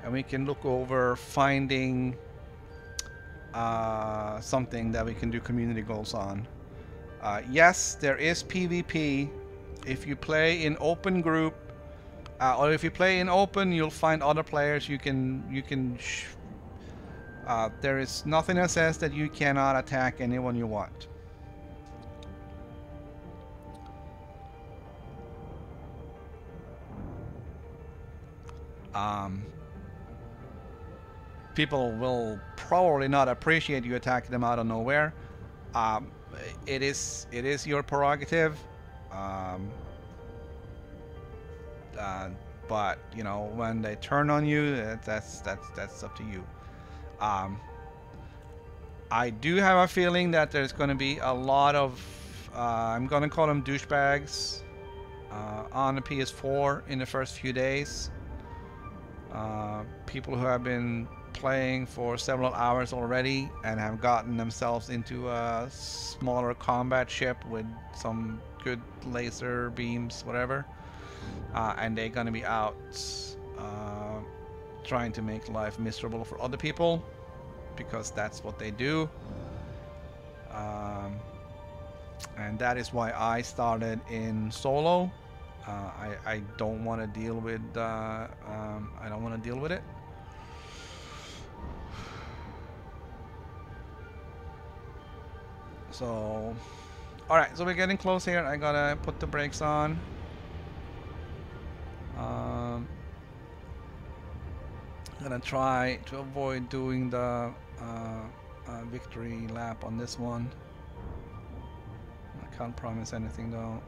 and we can look over finding something that we can do community goals on. Yes, there is PvP. If you play in open group, or if you play in open, you'll find other players. There is nothing that says that you cannot attack anyone you want. People will probably not appreciate you attacking them out of nowhere. It is your prerogative. But you know, when they turn on you, that's up to you. I do have a feeling that there's going to be a lot of I'm going to call them douchebags on the PS4 in the first few days. People who have been playing for several hours already and have gotten themselves into a smaller combat ship with some good laser beams, whatever, and they're gonna be out trying to make life miserable for other people, because that's what they do. And that is why I started in solo. I don't want to deal with I don't want to deal with it. So, alright, so we're getting close here. I gotta put the brakes on. I'm gonna try to avoid doing the victory lap on this one. I can't promise anything though.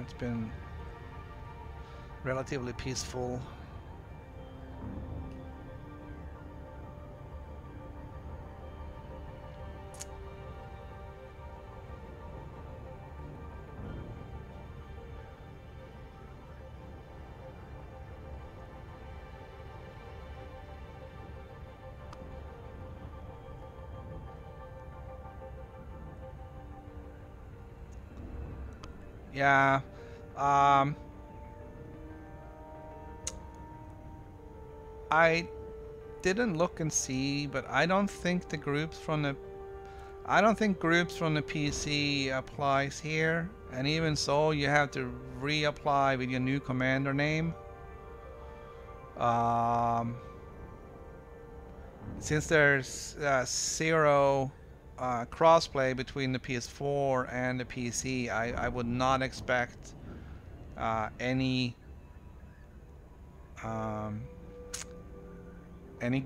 It's been relatively peaceful. Yeah, I didn't look and see, but I don't think the groups from the PC applies here, and even so, you have to reapply with your new commander name. Since there's zero crossplay between the PS4 and the PC, I would not expect any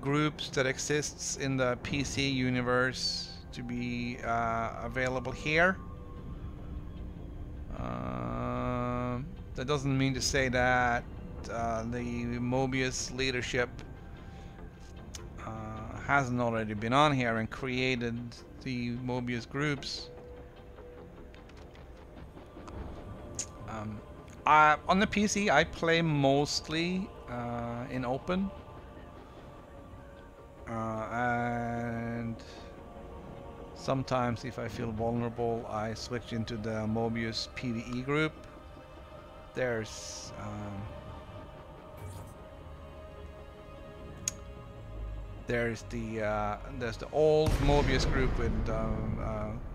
groups that exists in the PC universe to be available here. That doesn't mean to say that the Mobius leadership hasn't already been on here and created the Mobius groups. On the PC, I play mostly in open, and sometimes if I feel vulnerable, I switch into the Mobius PvE group. There's the old Mobius group with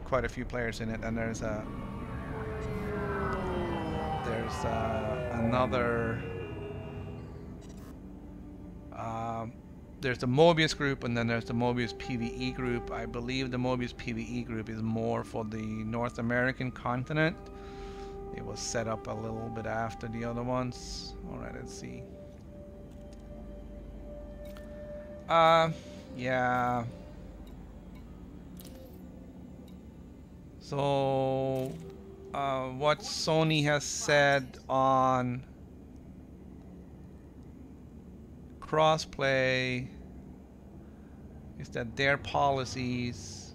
quite a few players in it, and there's another there's the Mobius group, and then there's the Mobius PvE group. I believe the Mobius PvE group is more for the North American continent. It was set up a little bit after the other ones. Alright, let's see. Yeah. So, what Sony has said on crossplay is that their policies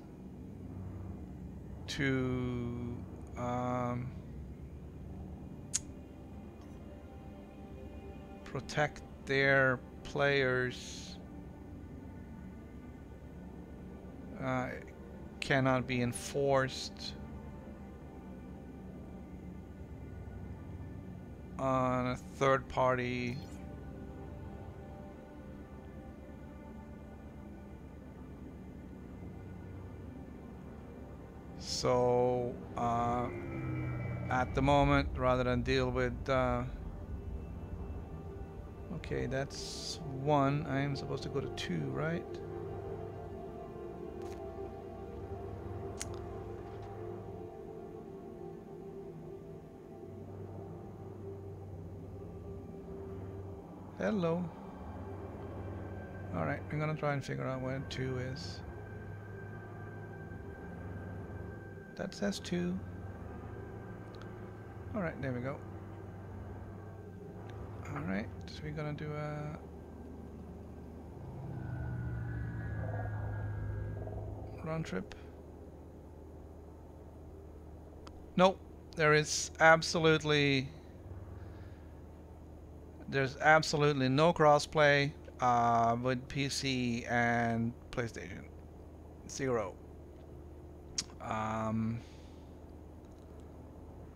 to protect their players cannot be enforced on a third party. So at the moment, rather than deal with okay, that's 1. I am supposed to go to 2, right? Hello. Alright, I'm gonna try and figure out where 2 is. That says 2. Alright, there we go. Alright, so we're gonna do a round trip. Nope, there's absolutely no crossplay with PC and PlayStation. 0.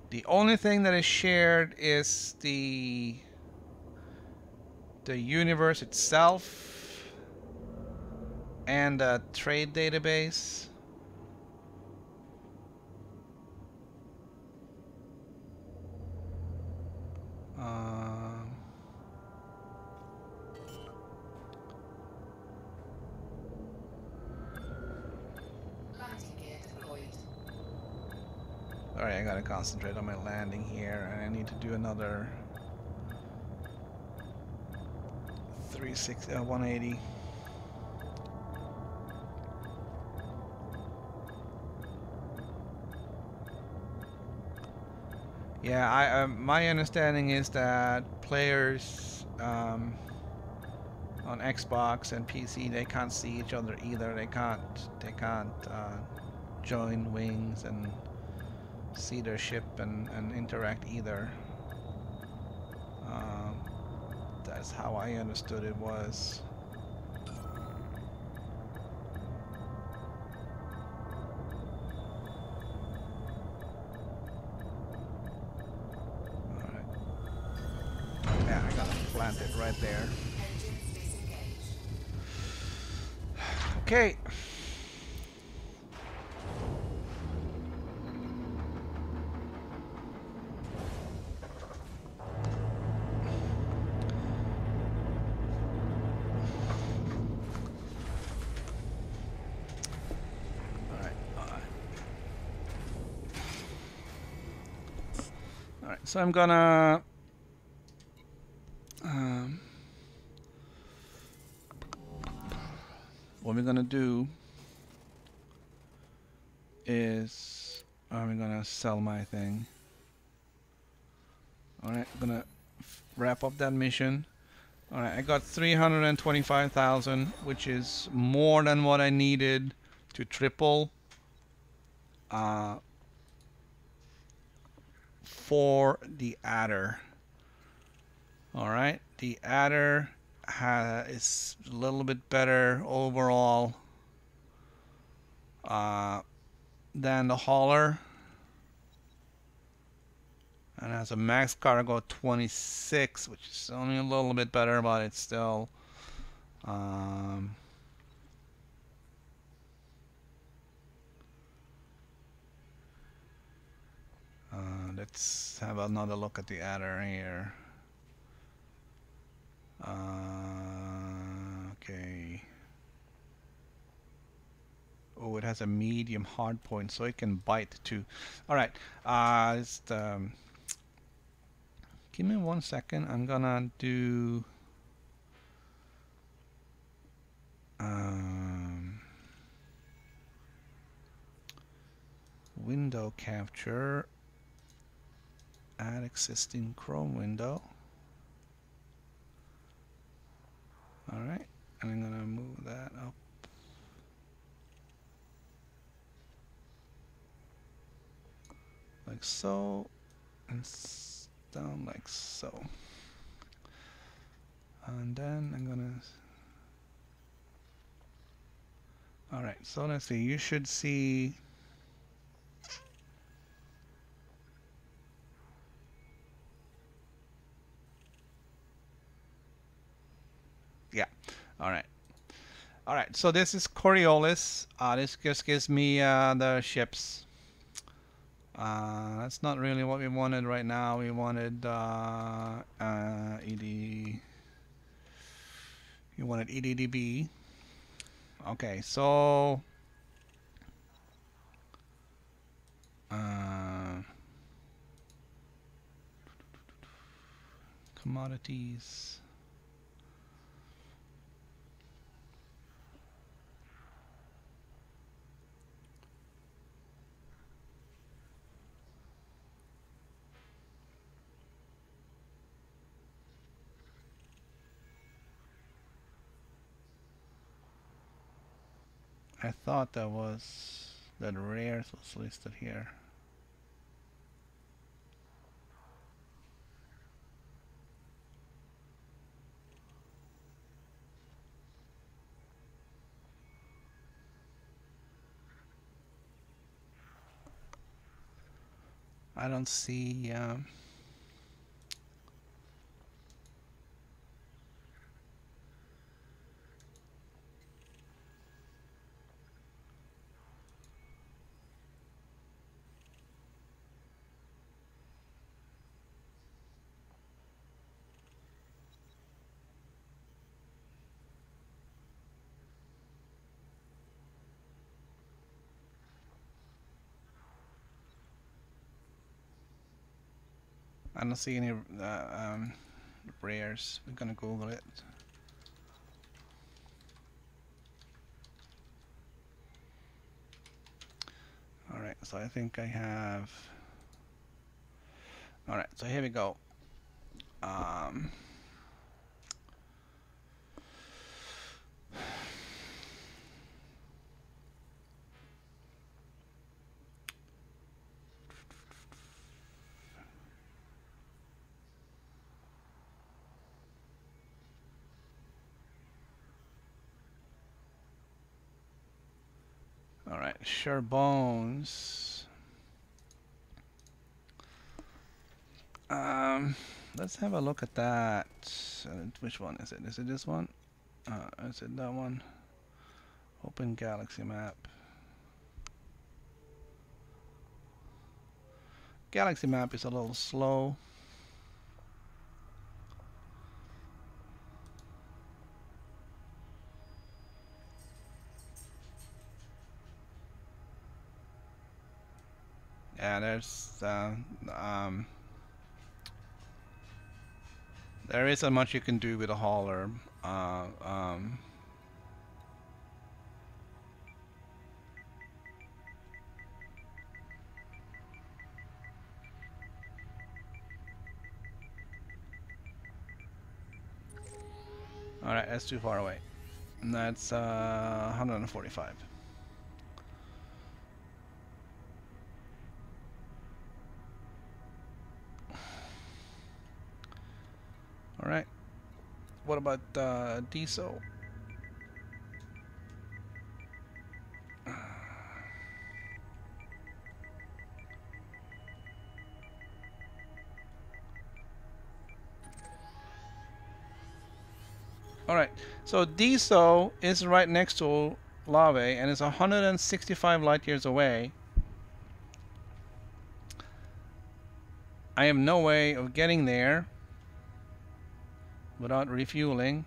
The only thing that is shared is the universe itself and a trade database. Alright, I gotta concentrate on my landing here, and I need to do another 180. Yeah, my understanding is that players on Xbox and PC, they can't see each other either. They can't join wings and see their ship and interact either. That's how I understood it was. Alright. Yeah, I gotta plant it right there. Engines disengaged. Okay. All right, so I'm gonna what we're gonna do is I'm gonna sell my thing. All right, I'm gonna wrap up that mission. All right, I got 325,000, which is more than what I needed to triple for the adder. All right, the adder is a little bit better overall than the hauler, and has a max cargo 26, which is only a little bit better, but it's still let's have another look at the adder here. Okay. Oh, it has a medium hard point, so it can bite too. All right. Just give me 1 second. I'm gonna do window capture. Add existing Chrome window. All right, and I'm gonna move that up. Like so, and down like so. And then I'm gonna... Alright, so let's see, you should see... Yeah, alright. Alright, so this is Coriolis. This just gives me the ships. That's not really what we wanted right now. We wanted ED... You wanted EDDB. Okay, so... commodities. I thought that rares was listed here. I don't see any rares. We're gonna Google it. Alright, so I think I have... Alright, so here we go. Alright, sure bones. Let's have a look at that. Which one is it? Is it this one? Is it that one? Open galaxy map. Galaxy map is a little slow. Yeah, there isn't much you can do with a hauler. Alright, that's too far away. And that's 145. Alright. What about diesel? Alright, so DSO is right next to Lave and is 165 light years away. I have no way of getting there without refueling.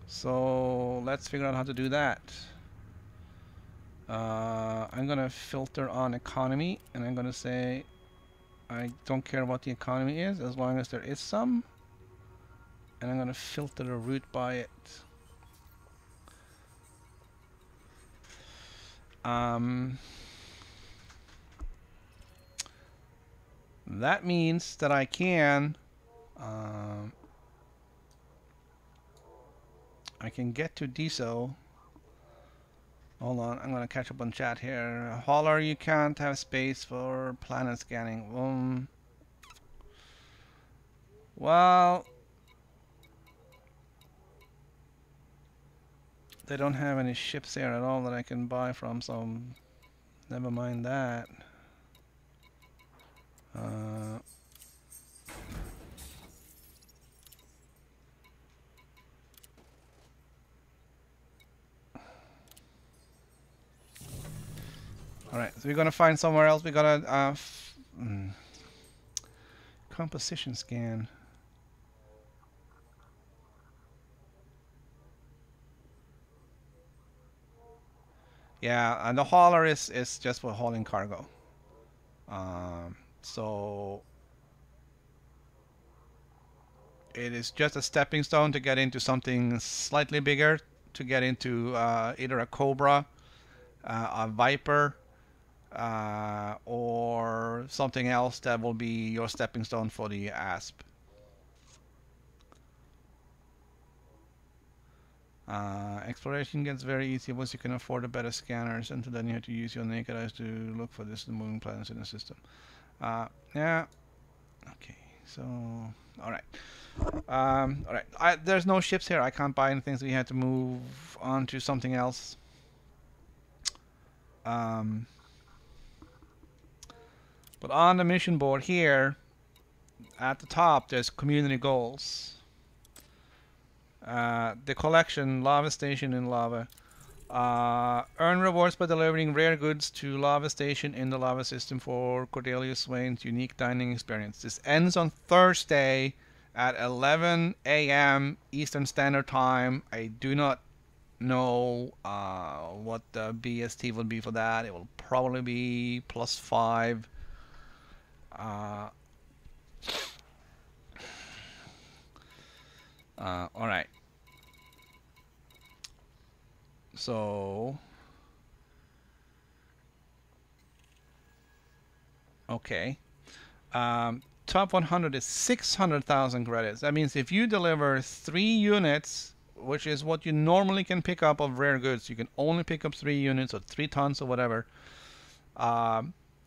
So let's figure out how to do that. I'm gonna filter on economy and I'm gonna say I don't care what the economy is as long as there is some, and I'm gonna filter the route by it. That means that I can get to DSO. Hold on, I'm gonna catch up on chat here. Hauler, you can't have space for planet scanning. Well, they don't have any ships here at all that I can buy from, so never mind that. Alright, so we're gonna find somewhere else. We gotta composition scan. Yeah, and the hauler is just for hauling cargo. So it is just a stepping stone to get into something slightly bigger, to get into either a cobra, a viper, or something else that will be your stepping stone for the asp. Exploration gets very easy once you can afford the better scanners, and then you have to use your naked eyes to look for distant moving planets in the system. Yeah. Okay. So, all right. All right. There's no ships here. I can't buy anything, so we had to move on to something else. But on the mission board here, at the top, there's community goals. The collection, Lava Station in Lava. Earn rewards by delivering rare goods to Lava Station in the Lava System for Cordelia Swain's unique dining experience. This ends on Thursday at 11 a.m. Eastern Standard Time. I do not know what the BST will be for that. It will probably be +5. Alright. So, okay. Top 100 is 600,000 credits. That means if you deliver 3 units, which is what you normally can pick up of rare goods, you can only pick up 3 units or 3 tons or whatever.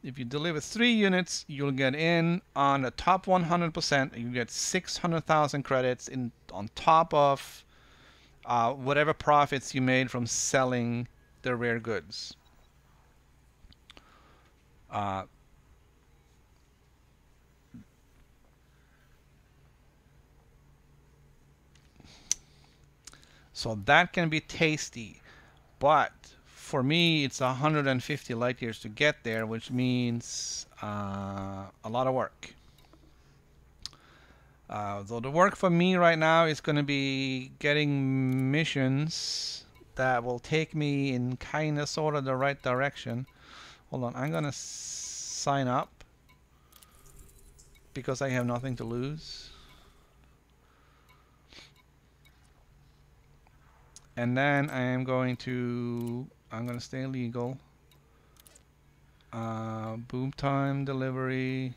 If you deliver 3 units, you'll get in on the top 100%. You get 600,000 credits on top of whatever profits you made from selling the rare goods. So that can be tasty. But for me, it's 150 light years to get there, which means a lot of work. So the work for me right now is going to be getting missions that will take me in kind of sort of the right direction. Hold on, I'm going to sign up because I have nothing to lose. And then I'm going to stay legal. Boom time delivery.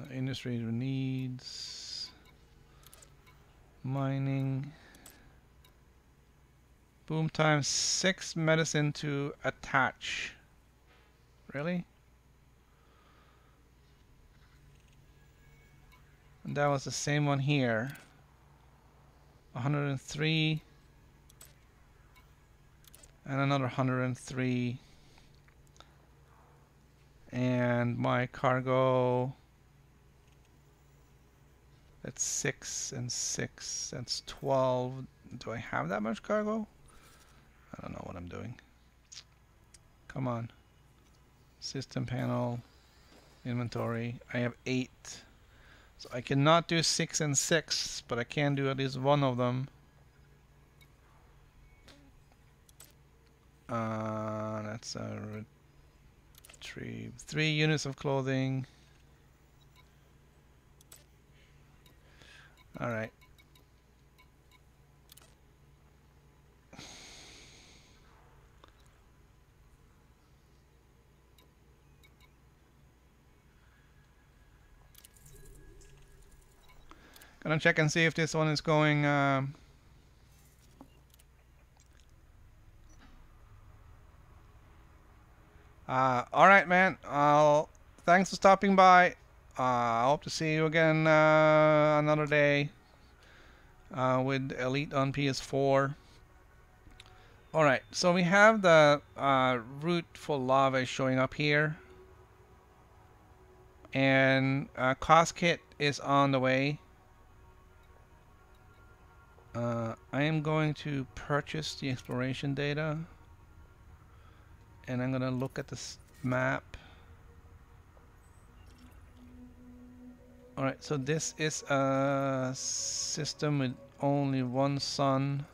Industry needs mining. Boom time 6 medicine to attach. Really? And that was the same one here. 103 and another 103. And my cargo, that's 6 and 6, that's 12. Do I have that much cargo? I don't know what I'm doing. Come on. System panel, inventory. I have 8. So I cannot do 6 and 6, but I can do at least one of them. That's a retrieve. 3 units of clothing. Alright. Gonna check and see if this one is going alright, man. Thanks for stopping by. I hope to see you again another day with Elite on PS4. Alright, so we have the route for lava showing up here. And cost kit is on the way. I am going to purchase the exploration data. And I'm going to look at this map. Alright, so this is a system with only one sun.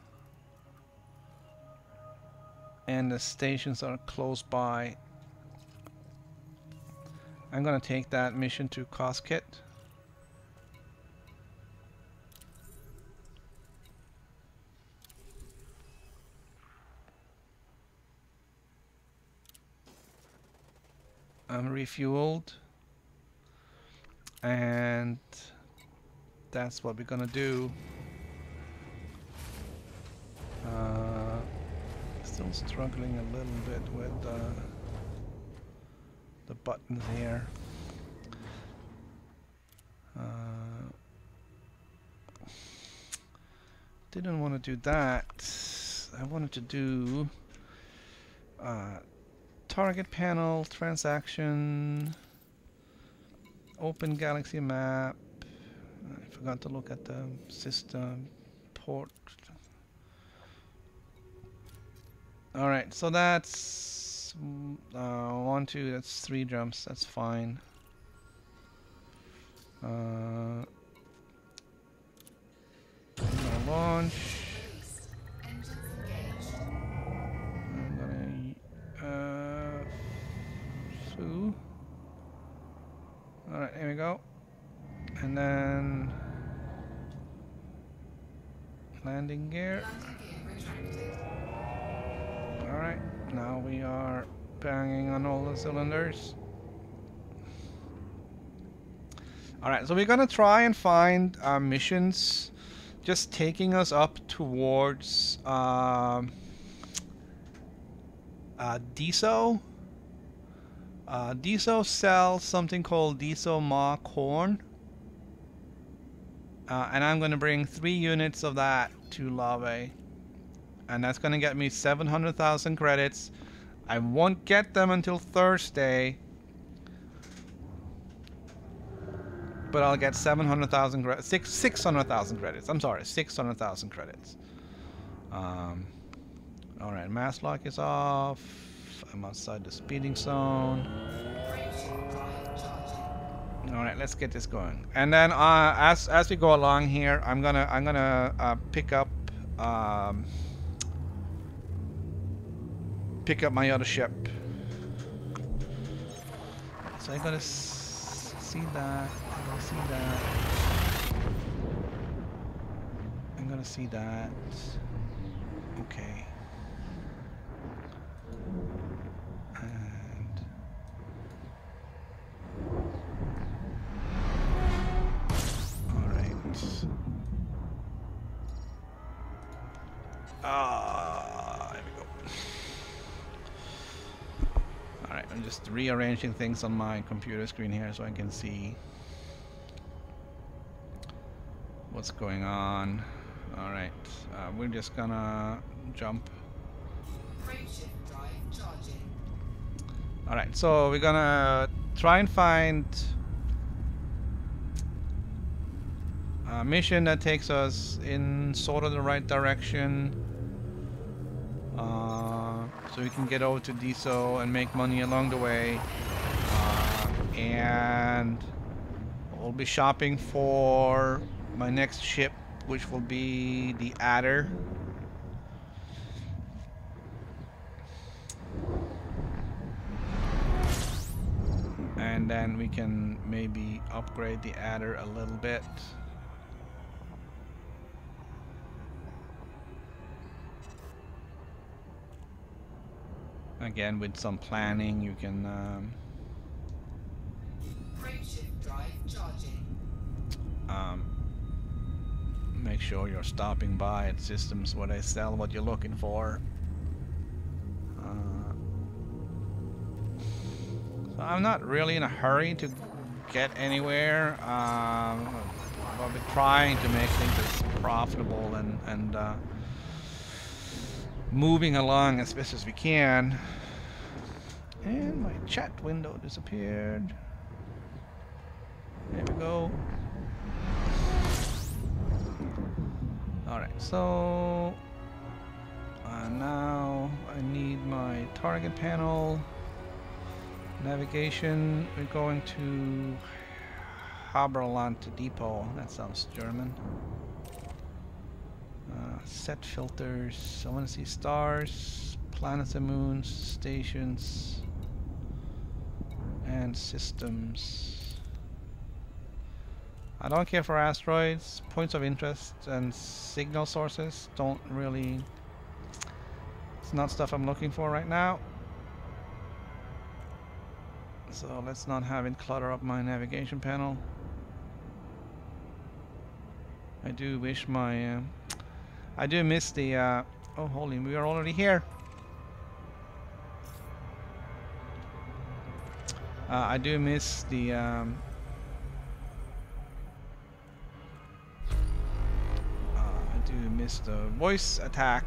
And the stations are close by. I'm going to take that mission to cost kit. I'm refueled, and that's what we're gonna do. Still struggling a little bit with the buttons here. Didn't want to do that. I wanted to do target panel, transaction, open galaxy map. I forgot to look at the system port. Alright, so that's 1, 2, that's 3 jumps, that's fine. I'm gonna launch. Alright, here we go. And then landing gear. Alright, now we are banging on all the cylinders. Alright, so we're gonna try and find missions just taking us up towards DSO. DSO sells something called DSO Ma corn. And I'm going to bring 3 units of that to Lave. And that's going to get me 700,000 credits. I won't get them until Thursday. but I'll get 700,000 credits. 600,000 credits. I'm sorry, 600,000 credits. All right, mass lock is off. I'm outside the speeding zone. Frameshift drive charging. All right, let's get this going. And then as we go along here, I'm gonna pick up my other ship. So I gotta see that. I gotta see that. I'm gonna see that. Okay. And all right. There we go. All right, I'm just rearranging things on my computer screen here so I can see what's going on. All right, we're just gonna jump. Frameshift drive charging. All right, so we're gonna try and find a mission that takes us in sort of the right direction, so we can get over to DSO and make money along the way. And we'll be shopping for my next ship, which will be the Adder. And then we can maybe upgrade the Adder a little bit. Again, with some planning, you can Frameshift drive charging. make sure you're stopping by at systems where they sell what you're looking for. So I'm not really in a hurry to get anywhere. I'll be trying to make things as profitable and moving along as best as we can. And my chat window disappeared. There we go. Alright, so now I need my target panel. Navigation, we're going to Haberland Depot. That sounds German. Set filters. I want to see stars, planets and moons, stations, and systems. I don't care for asteroids, points of interest, and signal sources. Don't really. It's not stuff I'm looking for right now. So let's not have it clutter up my navigation panel. I do wish my. I do miss the. Oh, holy! We are already here. I do miss the. I do miss the voice attack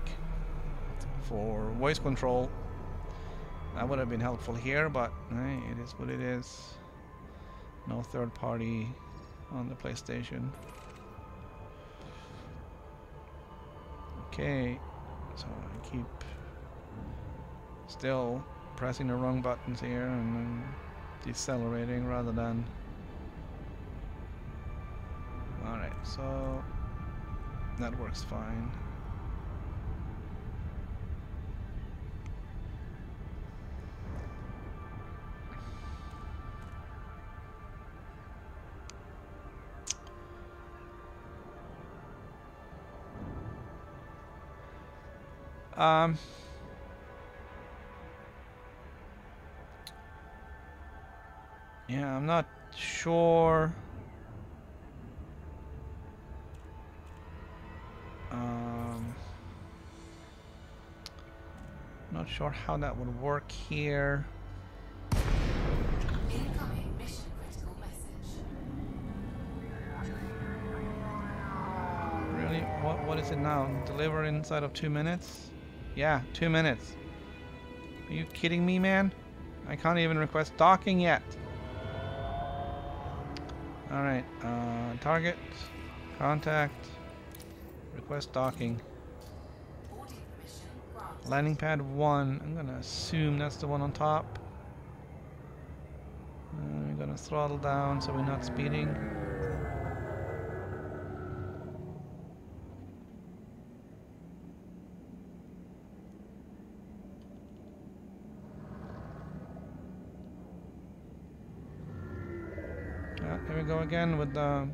for voice control. That would have been helpful here, but hey, it is what it is. No third party on the PlayStation. Okay, so I keep still pressing the wrong buttons here and then decelerating rather than. Alright, so that works fine. Yeah, I'm not sure. Not sure how that would work here. Incoming mission critical message. Really? What is it now? Deliver inside of 2 minutes? Yeah, 2 minutes. Are you kidding me, man? I can't even request docking yet. Alright, target, contact, request docking. Boarding permission granted. Landing pad 1, I'm gonna assume that's the one on top. We're gonna throttle down so we're not speeding. Here we go again with the...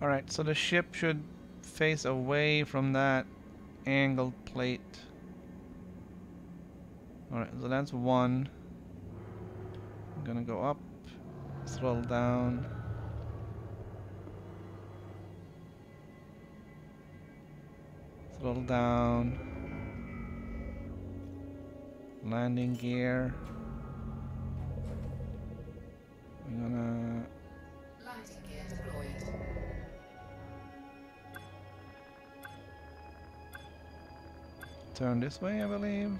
Alright, so the ship should face away from that angled plate. Alright, so that's one. I'm gonna go up, throttle down. Throttle down. Landing gear. I'm gonna... Landing gear deployed. turn this way, I believe.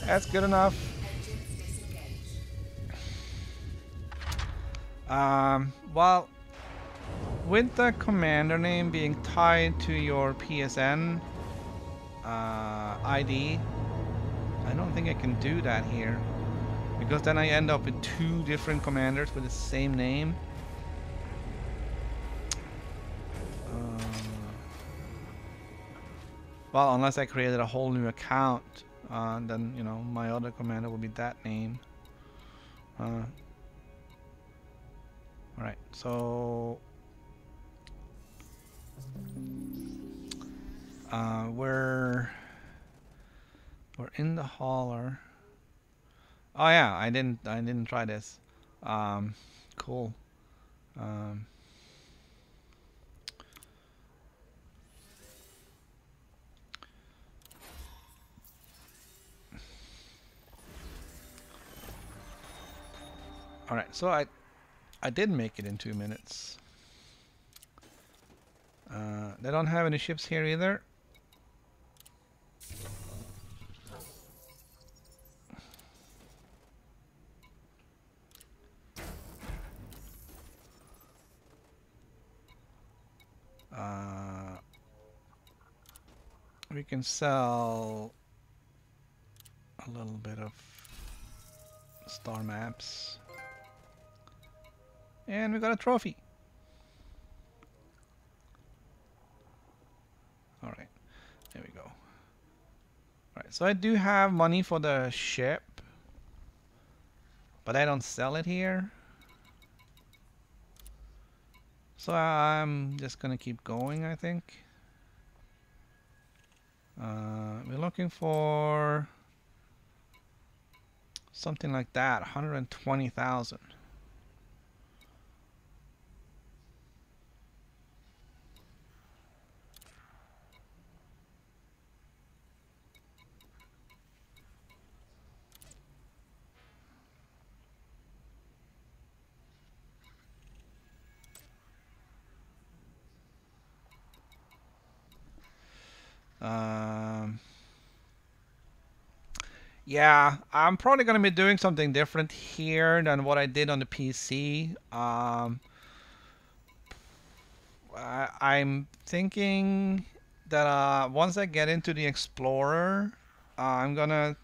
That's good enough. Engines disengaged. Well, with the commander name being tied to your PSN ID, I don't think I can do that here. Because then I end up with two different commanders with the same name. Well, unless I created a whole new account, then, you know, my other commander would be that name. Alright, so... we're in the hauler. Oh yeah, I didn't try this. Cool. Alright, so I did make it in 2 minutes. They don't have any ships here either. We can sell a little bit of star maps. And we got a trophy. Alright, there we go. Alright, so I do have money for the ship, but I don't sell it here. So I'm just gonna keep going, I think. We're looking for something like that, 120,000. Yeah, I'm probably going to be doing something different here than what I did on the PC. I'm thinking that once I get into the Explorer, I'm going to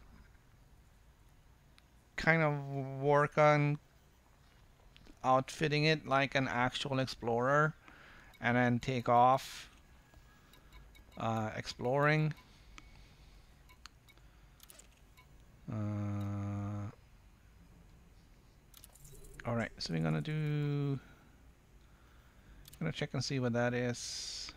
kind of work on outfitting it like an actual Explorer and then take off exploring. Alright, so we're gonna check and see what that is.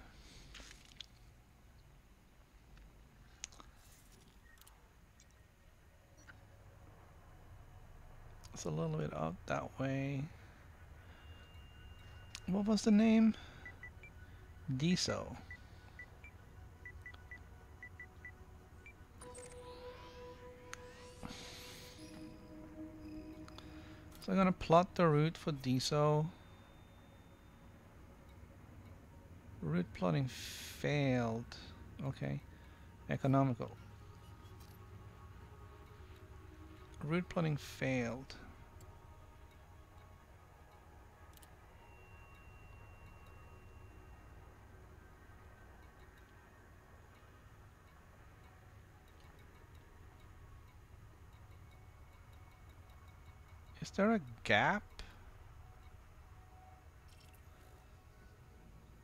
It's a little bit out that way. What was the name? Diso. So I'm gonna plot the route for Diso. Route plotting failed. Okay. Economical. Route plotting failed. Is there a gap?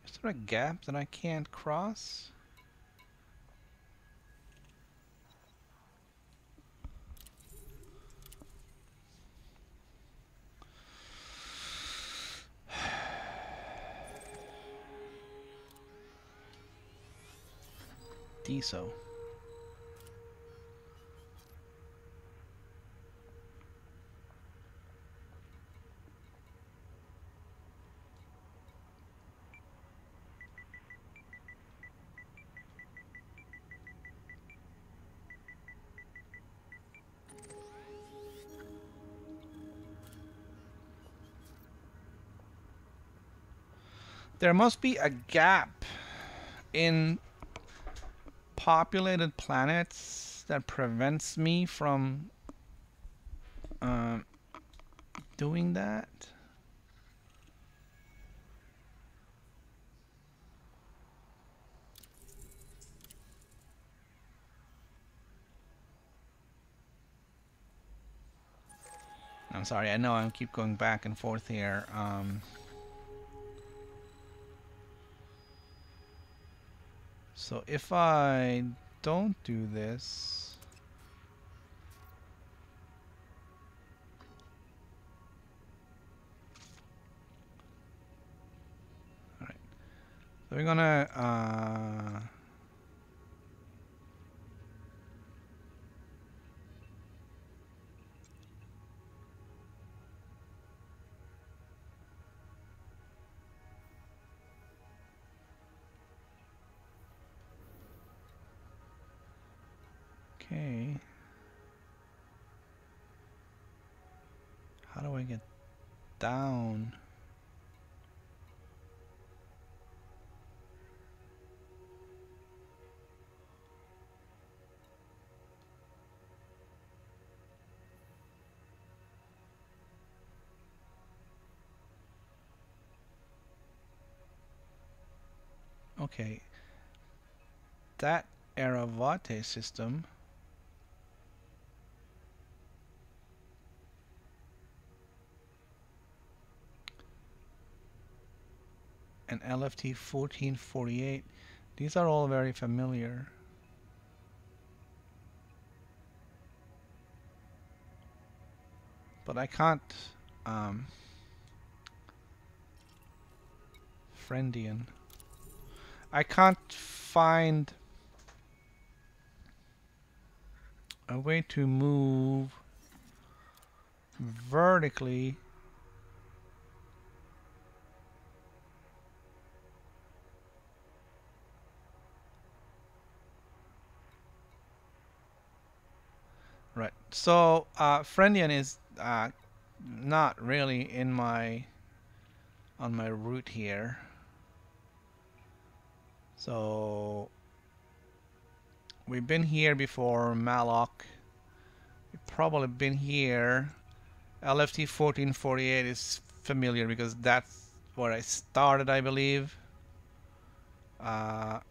Is there a gap that I can't cross? Diso. There must be a gap in populated planets that prevents me from doing that. I'm sorry, I know I keep going back and forth here. So if I don't do this, all right. So we're gonna okay. How do I get down? Okay. That Eravate system and LFT 1448, these are all very familiar. But I can't Friendian. I can't find a way to move vertically right. So Friendian is not really in my on my route here. So we've been here before, Malok. We've probably been here. LFT 1448 is familiar because that's where I started, I believe. Either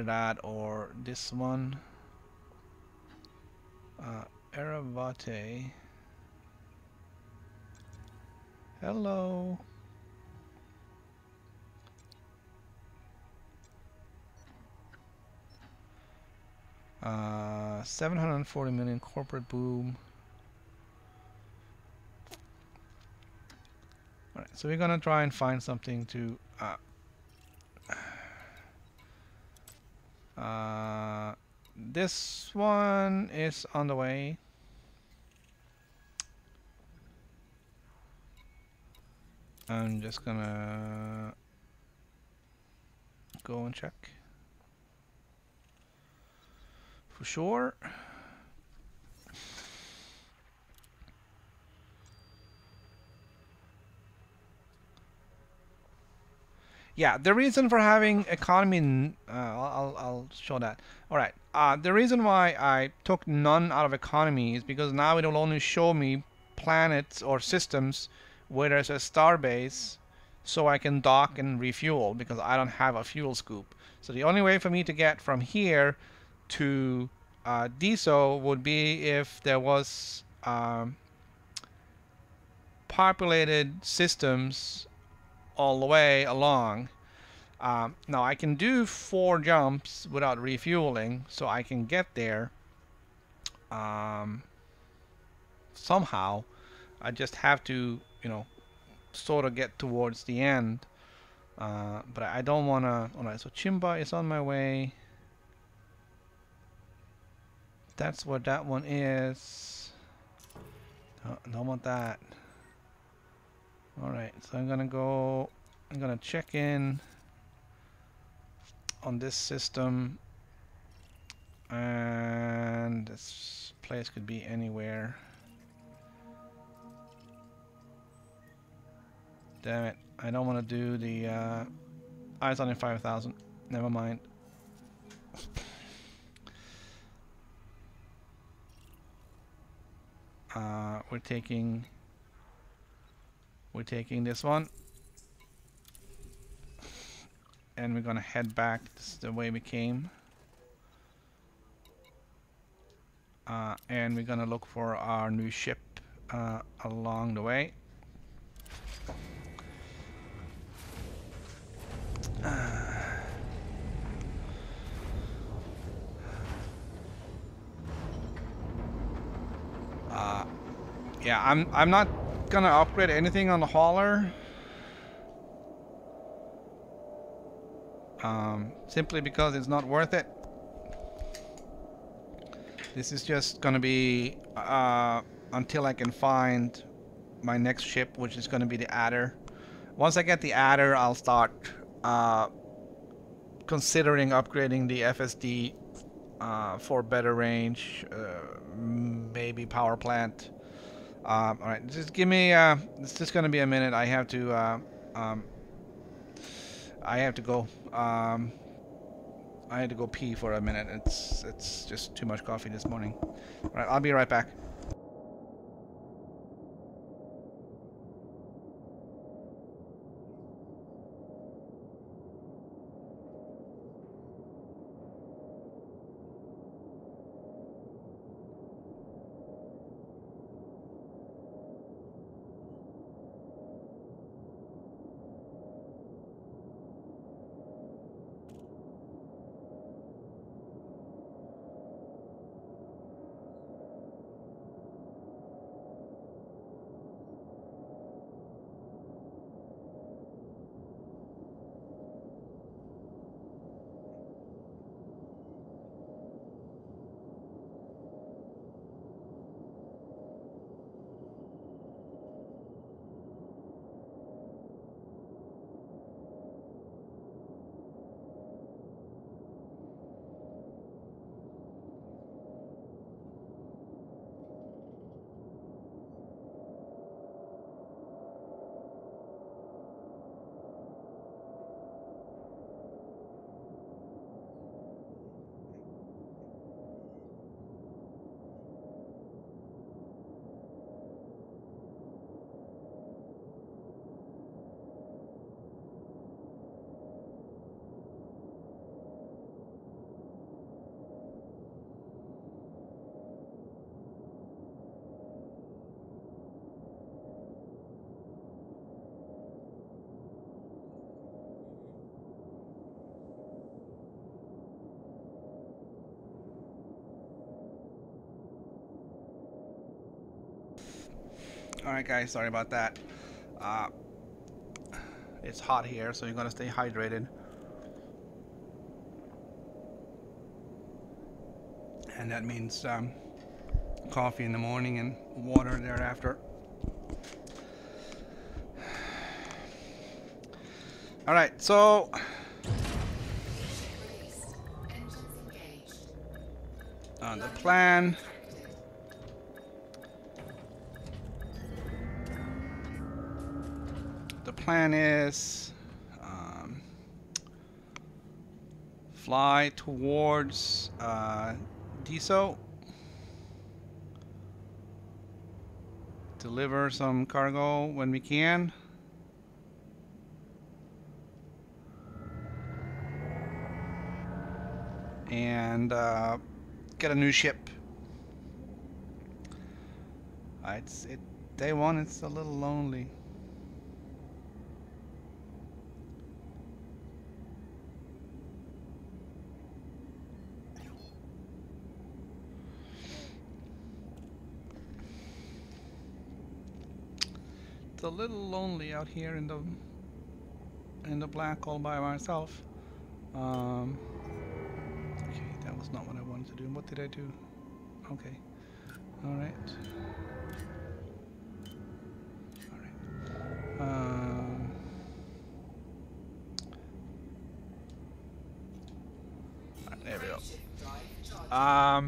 that or this one. Eravate. Hello. 740 million corporate boom. Alright, so we're gonna try and find something to this one is on the way. I'm just gonna go and check for sure. Yeah, the reason for having economy, I'll show that. All right, the reason why I took none out of economy is because now it will only show me planets or systems where there's a star base, so I can dock and refuel because I don't have a fuel scoop. So the only way for me to get from here to DSO would be if there was populated systems all the way along. Now I can do 4 jumps without refueling, so I can get there somehow. I just have to, you know, sort of get towards the end. But I don't want to. Alright, so Chimba is on my way. That's what that one is. Don't want that. Alright, so I'm gonna check in on this system, and this place could be anywhere. Damn it, I don't want to do the eyes on in 5,000. Never mind. We're taking this one, and we're gonna head back. This is the way we came, and we're gonna look for our new ship along the way. Yeah, I'm not gonna upgrade anything on the hauler. Simply because it's not worth it. This is just gonna be until I can find my next ship, which is gonna be the Adder. Once I get the Adder, I'll start considering upgrading the FSD for better range, maybe power plant. All right, just give me. It's just gonna be a minute. I have to go. I had to go pee for a minute. It's just too much coffee this morning. All right, I'll be right back. Alright guys, sorry about that. It's hot here, so you're gonna stay hydrated. And that means coffee in the morning and water thereafter. Alright, so Released. Engines engaged. on the plan, the plan is fly towards Diso, deliver some cargo when we can, and get a new ship. Day one, it's a little lonely. It's a little lonely out here in the black hole by myself. Okay, that was not what I wanted to do. What did I do? Okay. All right. All right, there we go. All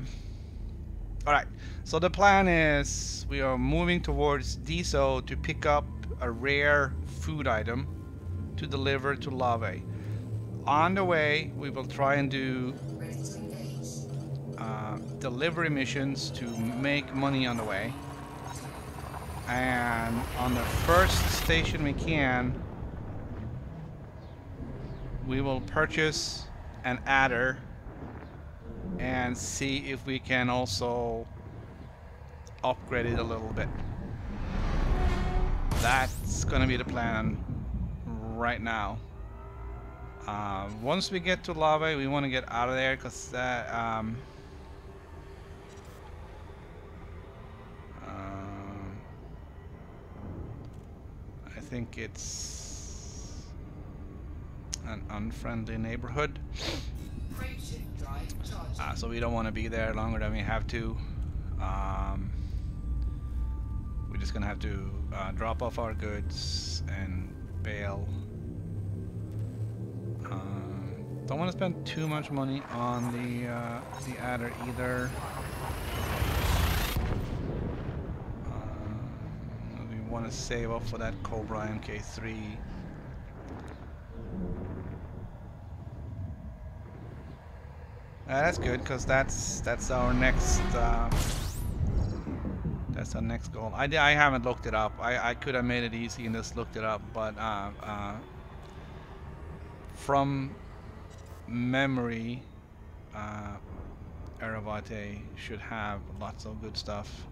right. So the plan is we are moving towards Diso to pick up a rare food item to deliver to Lave. On the way, we will try and do delivery missions to make money on the way. And on the first station we can, we will purchase an adder and see if we can also upgrade it a little bit. That's gonna be the plan right now. Once we get to Lava, we want to get out of there because I think it's an unfriendly neighborhood. So we don't want to be there longer than we have to. We're just gonna have to drop off our goods and bail. Don't want to spend too much money on the adder either. We want to save up for that Cobra MK3. That's good because that's our next goal. I haven't looked it up. I could have made it easy and just looked it up, but from memory, Eravate should have lots of good stuff.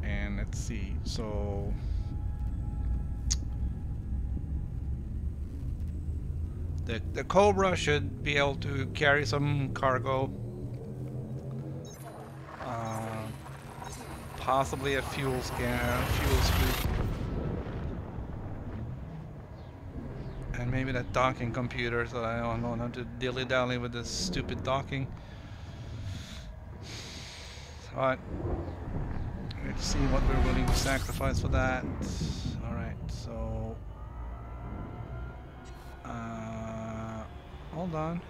And let's see, so the Cobra should be able to carry some cargo, possibly a fuel scoop. And maybe that docking computer, so I don't know how to dilly-dally with this stupid docking. Alright. Let's see what we're willing to sacrifice for that. Alright, so... hold on.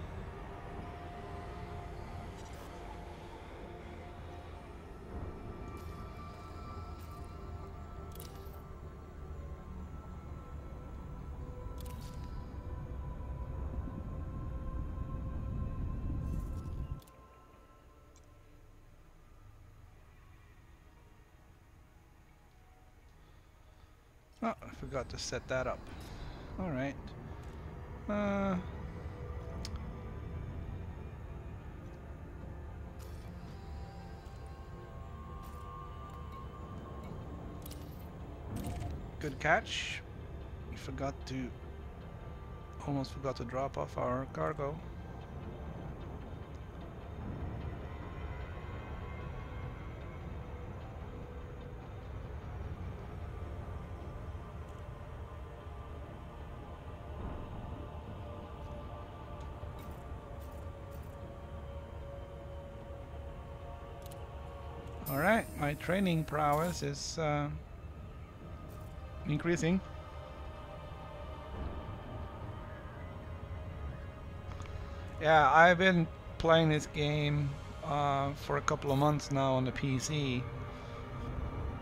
Oh, I forgot to set that up. Alright. Good catch. We almost forgot to drop off our cargo. Alright, my training prowess is increasing. Yeah, I've been playing this game for a couple of months now on the PC,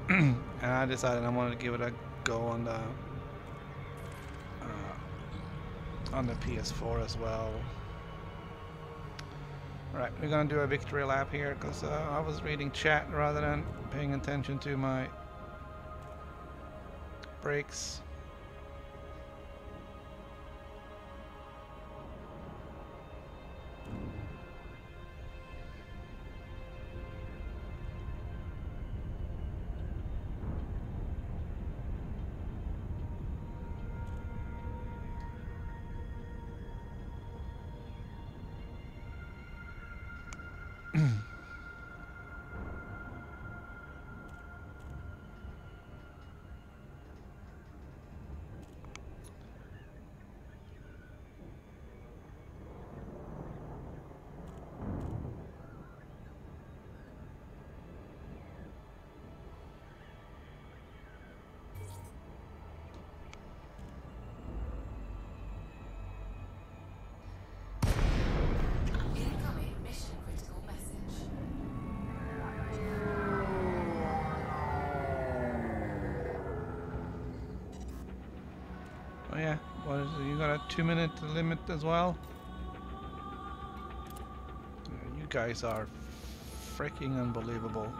and I decided I wanted to give it a go on the PS4 as well. Right, we're gonna do a victory lap here because I was reading chat rather than paying attention to my breaks. Incoming mission critical message. Oh yeah, what is it? You got a 2-minute limit as well? You guys are freaking unbelievable.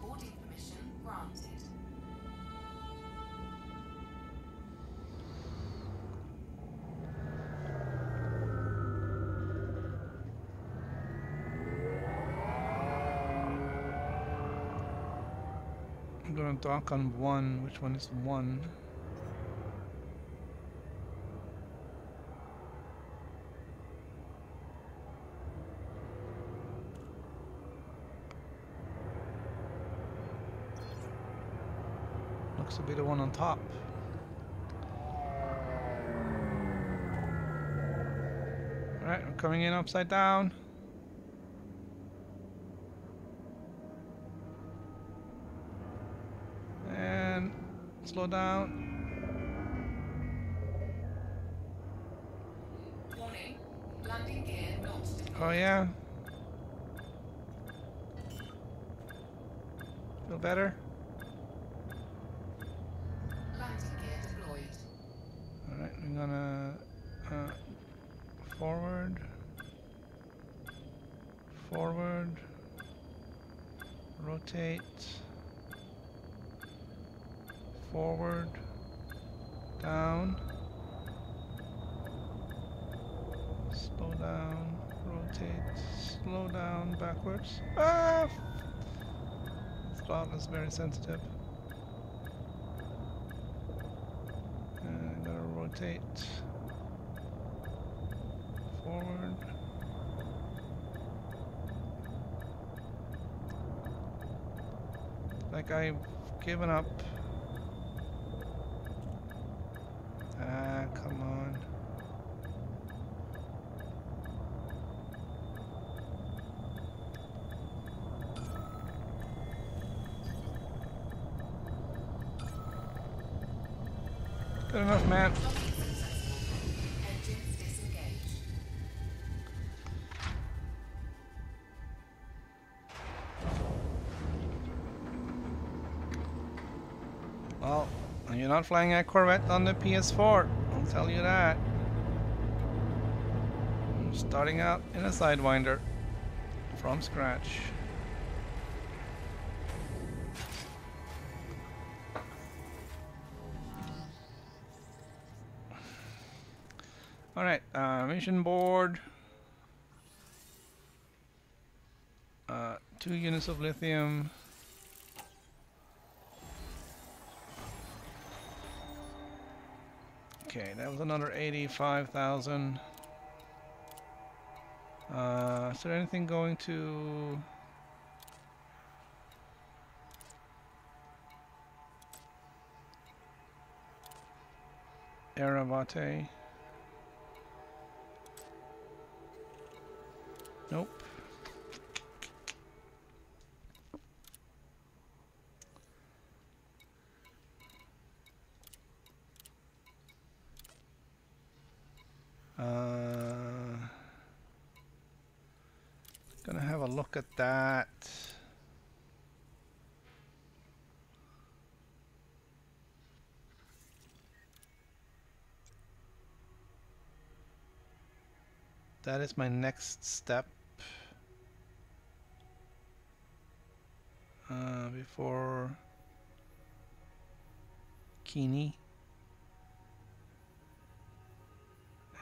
Boarding permission granted. I'm gonna dock on 1. Which one is 1? Looks to be the one on top. Alright, we're coming in upside down. And slow down. Warning. Landing gear not deployed. Oh yeah. Feel better? Landing gear deployed. Alright, we're gonna forward, forward, rotate, forward, down, slow down, rotate, slow down, backwards. Ah! Throttle is very sensitive. And gotta rotate forward. Like I've given up. Ah, come on. Good enough, man. Docking successful. Engines disengaged. Well, you're not flying a Corvette on the PS4, I'll tell you that. I'm starting out in a Sidewinder from scratch. Alright, mission board. 2 units of lithium. Okay, that was another 85,000. Is there anything going to... Eravate. Nope. Gonna have a look at that. That is my next step. Before Kini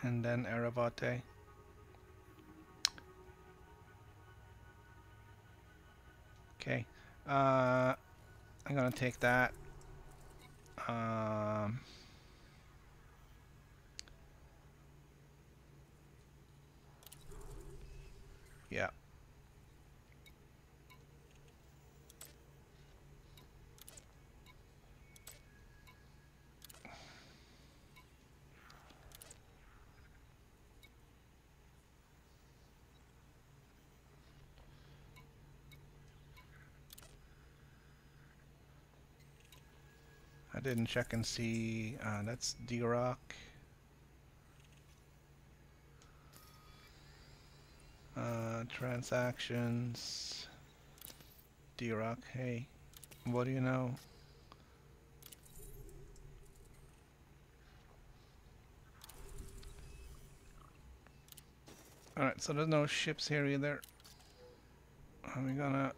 and then Eravate. Okay, I'm gonna take that. Yeah. I didn't check and see. That's D-Rock. Transactions. D-Rock. Hey, what do you know? Alright, so there's no ships here either. Are we gonna...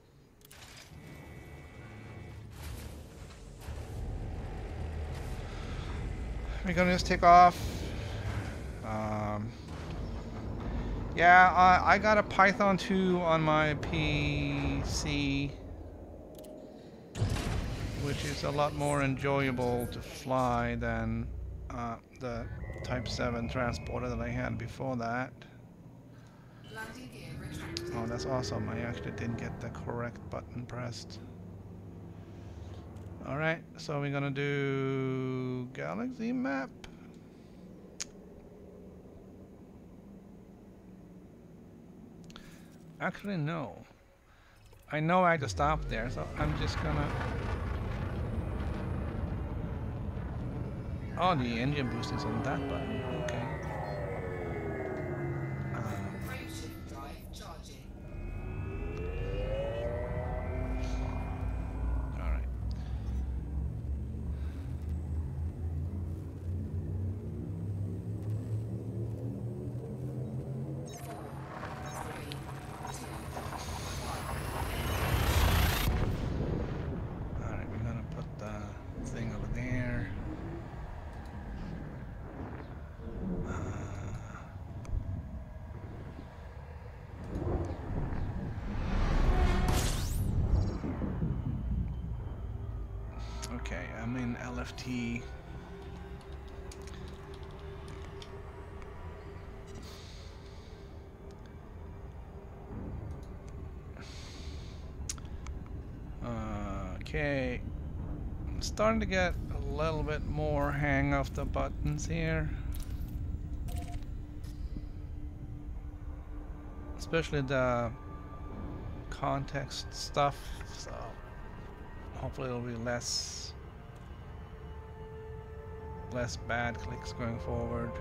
We're gonna just take off. Yeah, I got a Python 2 on my PC, which is a lot more enjoyable to fly than the Type 7 transporter that I had before that. Landing gear retracted. Oh, that's awesome. I actually didn't get the correct button pressed. Alright, so we're gonna do galaxy map. Actually, no. I know I had to stop there, so I'm just gonna... Oh, the engine boost is on that button. Okay. Frameshift drive charging. Alright. Alright, we're gonna put the thing over there. Okay, I'm in LFT. Okay, I'm starting to get a little bit more hang of the buttons here. Especially the context stuff, so hopefully it'll be less bad clicks going forward.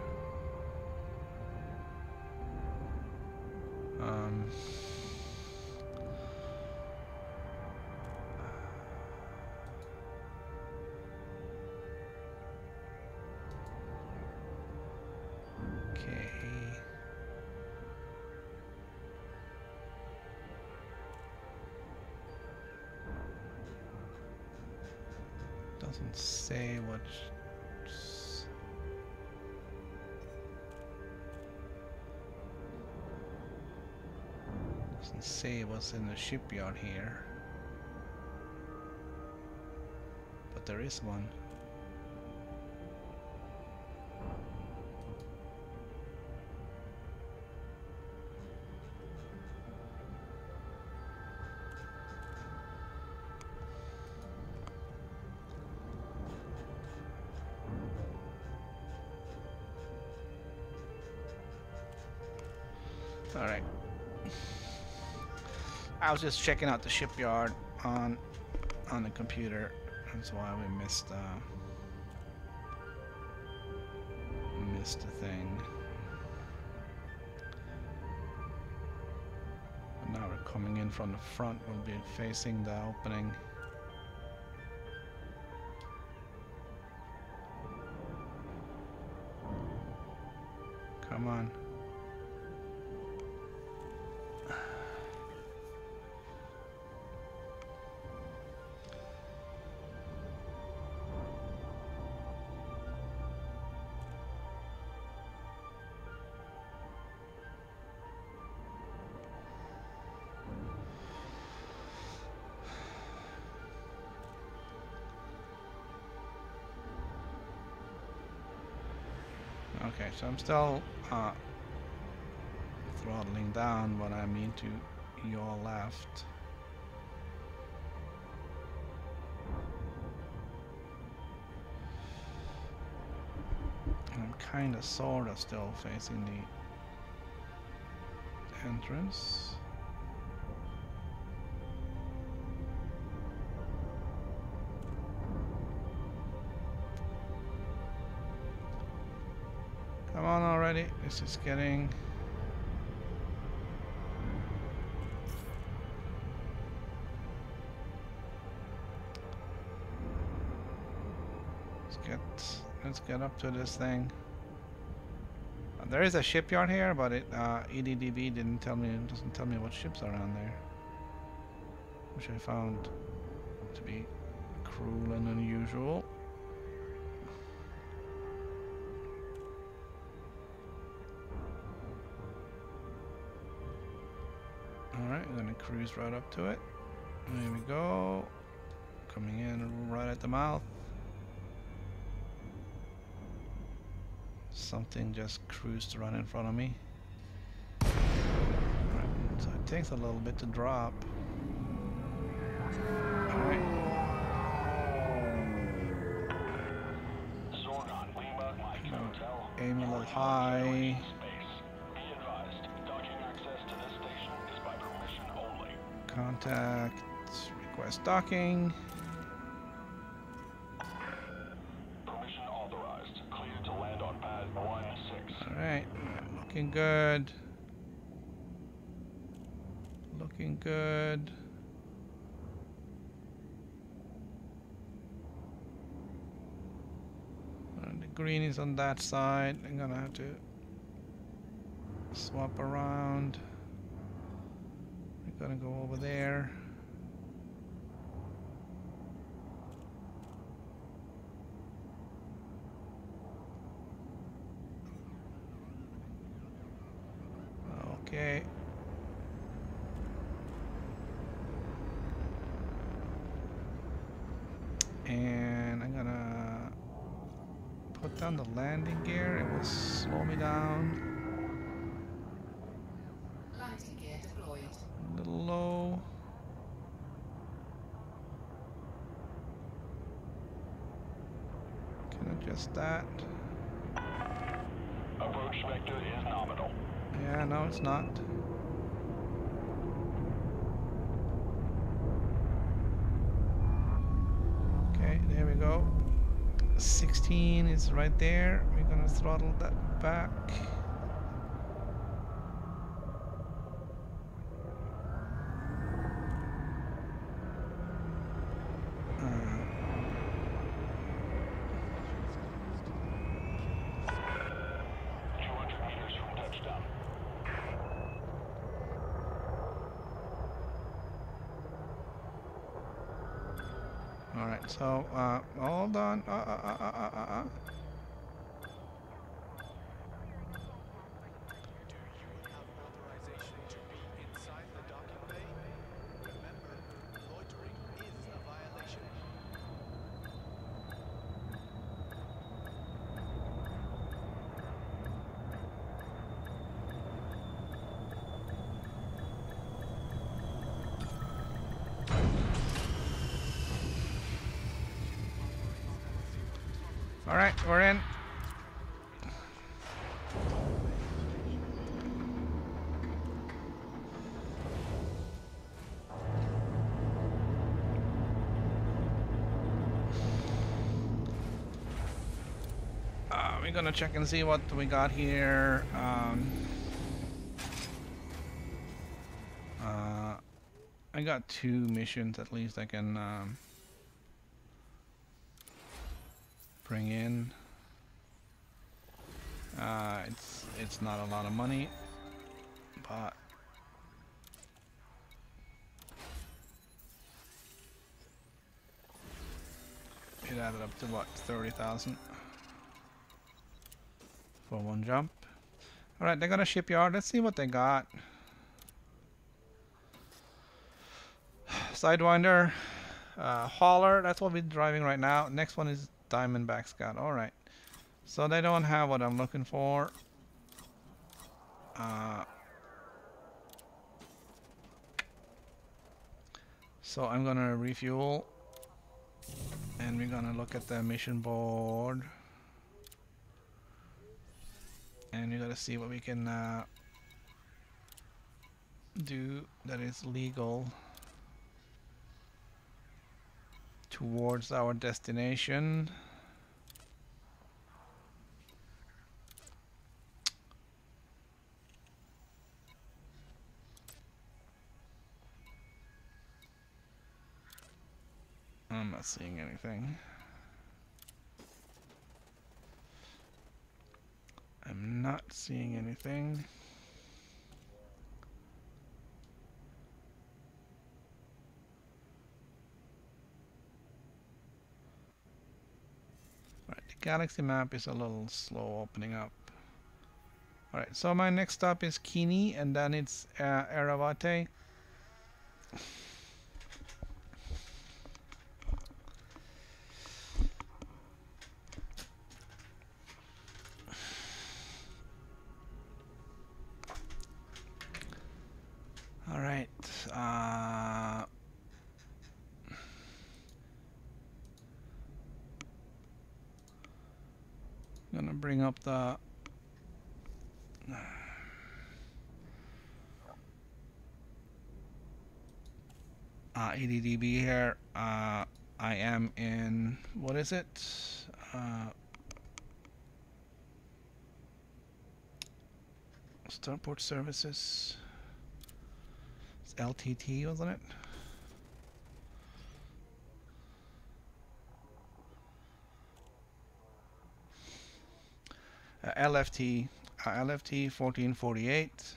Okay. Doesn't say what. Doesn't say what's in the shipyard here. But there is one. All right. I was just checking out the shipyard on the computer. That's why we missed the thing. But now we're coming in from the front. We'll be facing the opening. Come on. Okay, so I'm still throttling down what I mean to your left. And I'm kind of sort of still facing the entrance. Come on already, this is getting... Let's get up to this thing. There is a shipyard here, but EDDB doesn't tell me what ships are around there. Which I found to be cruel and unusual. Alright, we're gonna cruise right up to it. There we go. Coming in right at the mouth. Something just cruised right in front of me. Alright, so it takes a little bit to drop. Alright. Aim a little high. Contact, request docking. Permission authorized. Clear to land on pad 1-6. Alright, looking good. Looking good. And the green is on that side. I'm gonna have to swap around. We're gonna go over there. Okay. And I'm gonna put down the landing gear. It will slow me down. Landing gear deployed. A little low. Can adjust that. Approach vector is nominal. Yeah, no, it's not. Okay, there we go. 16 is right there. We're gonna throttle that back. Alright, so, hold on. Do you have authorization to be inside the docking bay? Remember, loitering is a violation. Alright, we're in. we're gonna check and see what we got here. I got 2 missions at least I can bring in. It's not a lot of money, but it added up to what, 30,000 for one jump. All right, they got a shipyard. Let's see what they got. Sidewinder, hauler. That's what we're driving right now. Next one is Diamondback Scout. All right. So they don't have what I'm looking for. So I'm gonna refuel, and we're gonna look at the mission board, and we gotta see what we can do that is legal towards our destination. I'm not seeing anything. I'm not seeing anything. Right, the galaxy map is a little slow opening up. Alright, so my next stop is Kini, and then it's Eravate. Alright, gonna bring up the ADDB here. I am in, what is it? Starport Services. It's LTT, wasn't it? LFT 1448.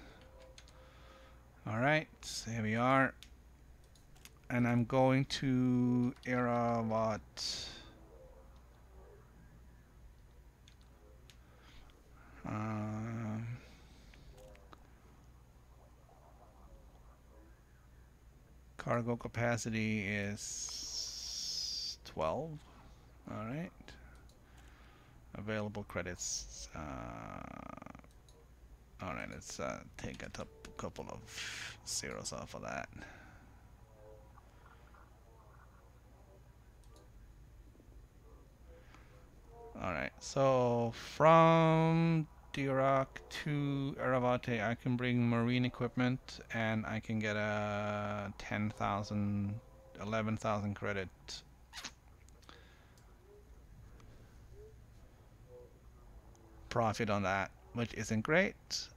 All right, here we are, and I'm going to Eravat. Cargo capacity is 12. All right. Available credits. All right, let's take a couple of zeros off of that. All right, so from Dirac to Eravate, I can bring marine equipment, and I can get a 10,000, 11,000 credit. Profit on that, which isn't great,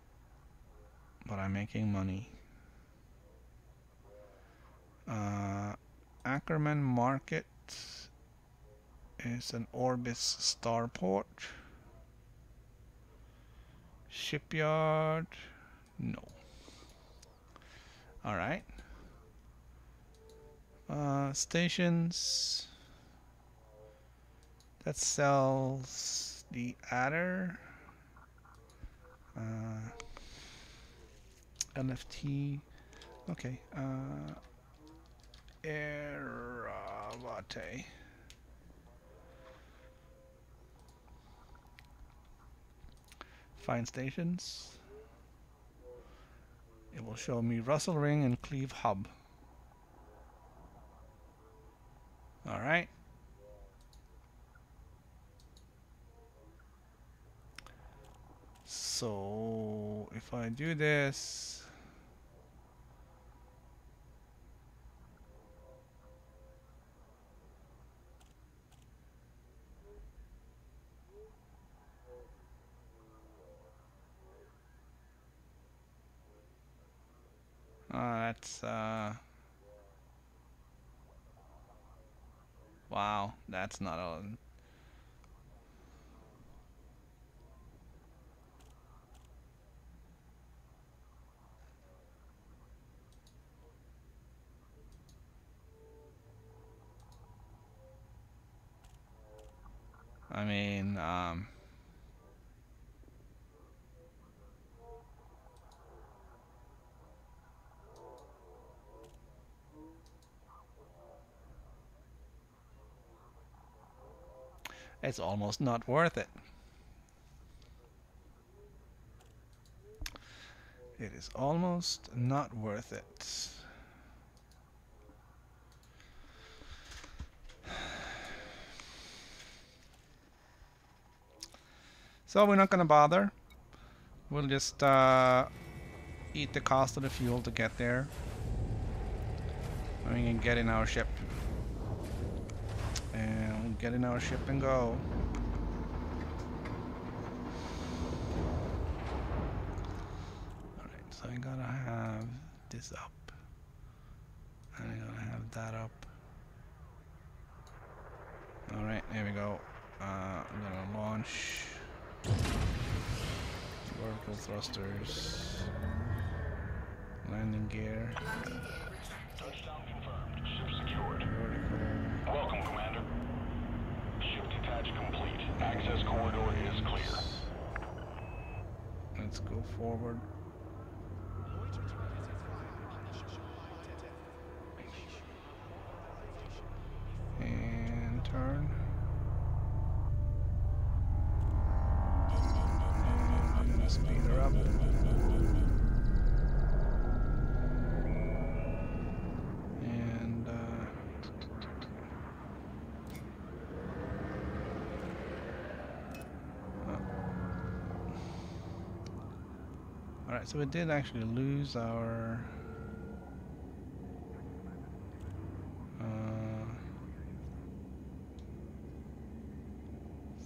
but I'm making money. Ackerman Market is an Orbis starport. Shipyard, no. All right. Stations, that sells the adder. LFT, okay. Eravate. Find stations. It will show me Russell Ring and Cleve Hub. All right. So if I do this, That's wow, that's not a. I mean, it's almost not worth it. It is almost not worth it. So we're not gonna bother. We'll just eat the cost of the fuel to get there. And we can get in our ship. And we'll get in our ship and go. Alright, so I gotta have this up. And I gotta have that up. Alright, there we go. I'm gonna launch vertical thrusters. Landing gear. Touchdown confirmed. Ship secured. Vertical. Welcome, Commander. Ship detach complete. Access corridor is clear. Let's go forward. Loitering is a violation. And turn. And I'm gonna speed her up. And alright, so we did actually lose our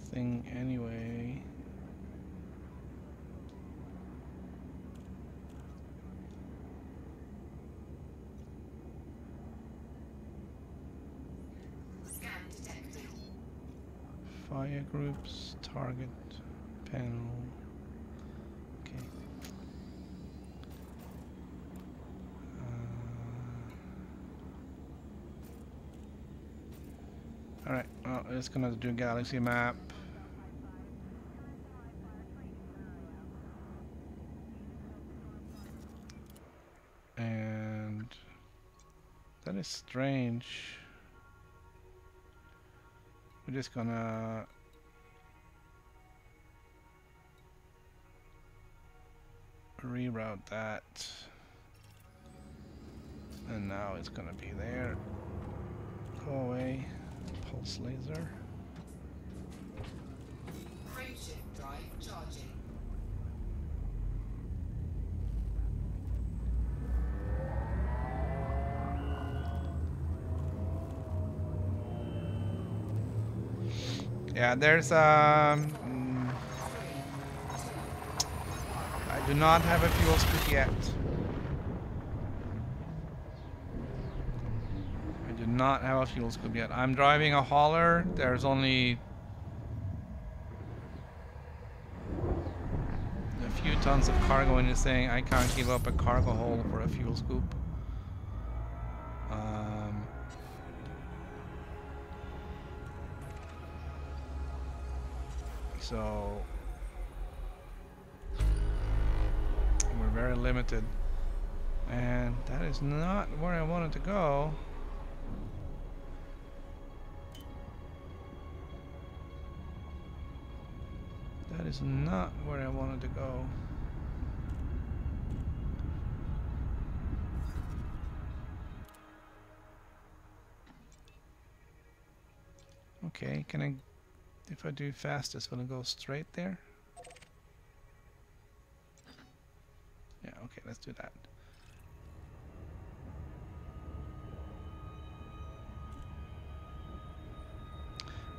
thing anyway. Scan detected. Fire groups, target, panel. Okay. Alright, well, it's gonna do galaxy map. And that is strange. We're just gonna reroute that. And now it's gonna be there. Go away. Pulse laser. Frameshift drive charging. Yeah, there's I do not have a fuel scoop yet. I do not have a fuel scoop yet. I'm driving a hauler. There's only a few tons of cargo in this thing. I can't give up a cargo hold for a fuel scoop. So we're very limited, and that is not where I wanted to go. That is not where I wanted to go. Okay, can I, if I do fastest, will it go straight there? Yeah, okay, let's do that.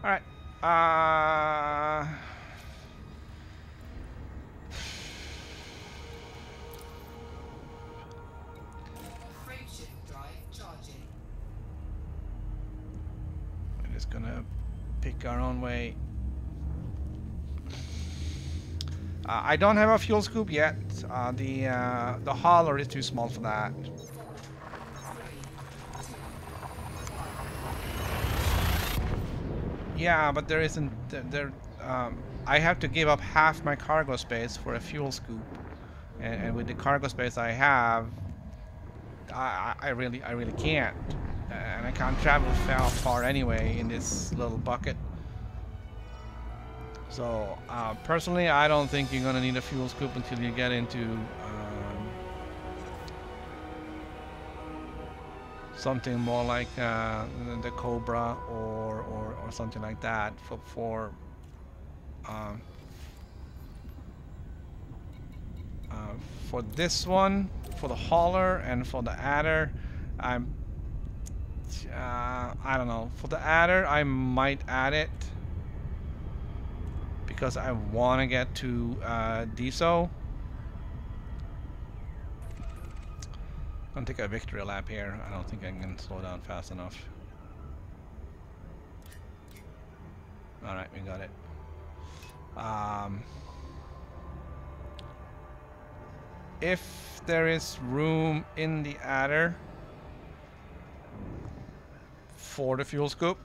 Alright. just gonna pick our own way. I don't have a fuel scoop yet. The hauler is too small for that. Yeah, but there isn't there. I have to give up half my cargo space for a fuel scoop, and with the cargo space I have, I really can't, and I can't travel far anyway in this little bucket. So personally, I don't think you're gonna need a fuel scoop until you get into something more like the Cobra or something like that for this one, for the hauler and for the adder. I don't know. For the adder, I might add it because I want to get to DSO. I'm gonna take a victory lap here. I don't think I can slow down fast enough. Alright, we got it. If there is room in the adder for the fuel scoop,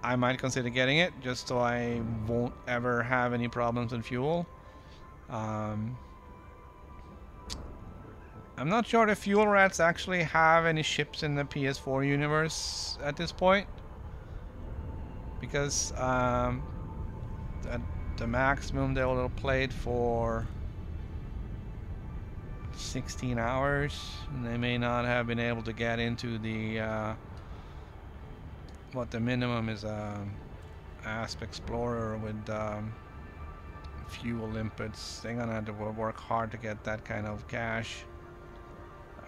I might consider getting it just so I won't ever have any problems with fuel. I'm not sure if fuel rats actually have any ships in the PS4 universe at this point, because at the maximum they will play it for 16 hours, and they may not have been able to get into the what the minimum is, Asp Explorer with fuel limpets. They're gonna have to work hard to get that kind of cash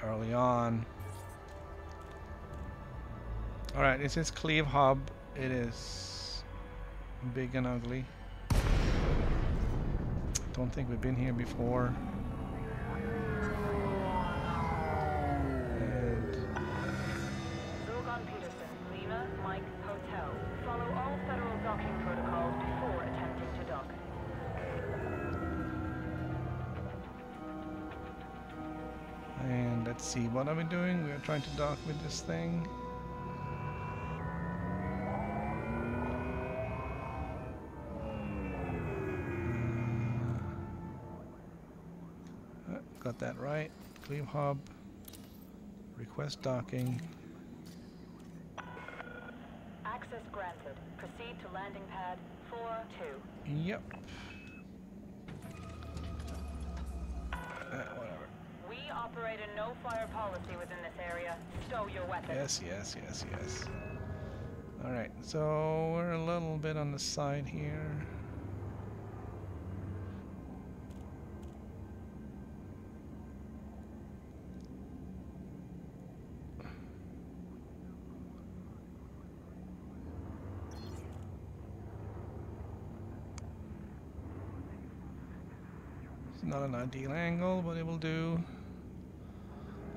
early on. Alright, this is Cleve Hub. It is big and ugly. Don't think we've been here before. And let's see, what are we doing? We are trying to dock with this thing. Got that right. Cleve Hub. Request docking. Access granted. Proceed to landing pad 4-2. Yep. Whatever. We operate a no-fire policy within this area. Stow your weapons. Yes. Alright, so we're a little bit on the side here. It's not an ideal angle, but it will do.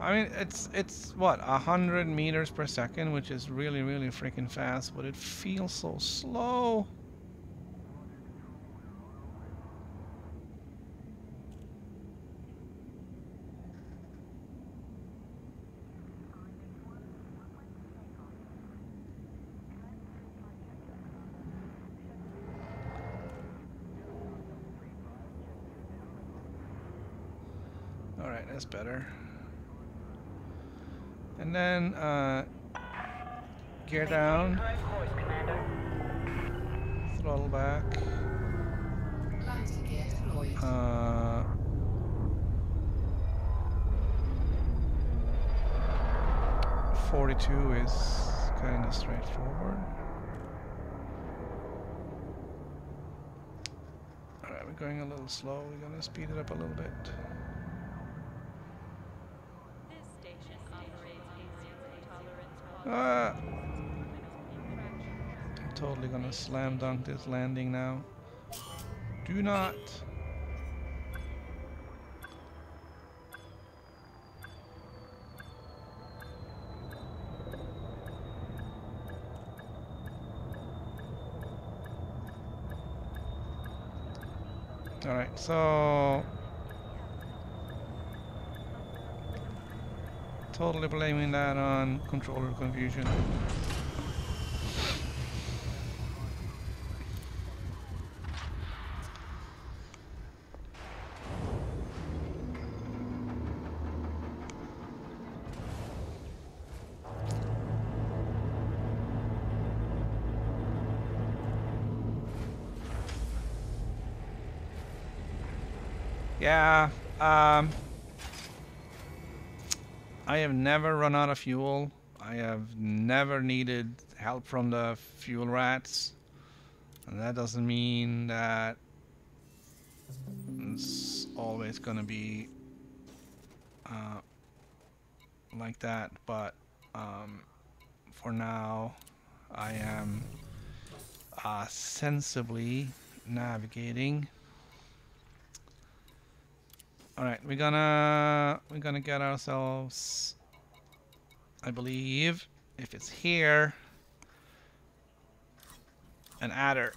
I mean, it's what, 100 meters per second, which is really freaking fast, but it feels so slow. All right, that's better. And then gear down, throttle back. Landing gear deployed. 42 is kind of straightforward. Alright, we're going a little slow. We're gonna speed it up a little bit. I'm totally gonna slam dunk this landing now. Do not. Alright, so totally blaming that on controller confusion. Yeah, I have never run out of fuel. I have never needed help from the fuel rats. And that doesn't mean that it's always gonna be like that, but for now I am sensibly navigating. All right, we're gonna get ourselves, I believe, if it's here, an adder.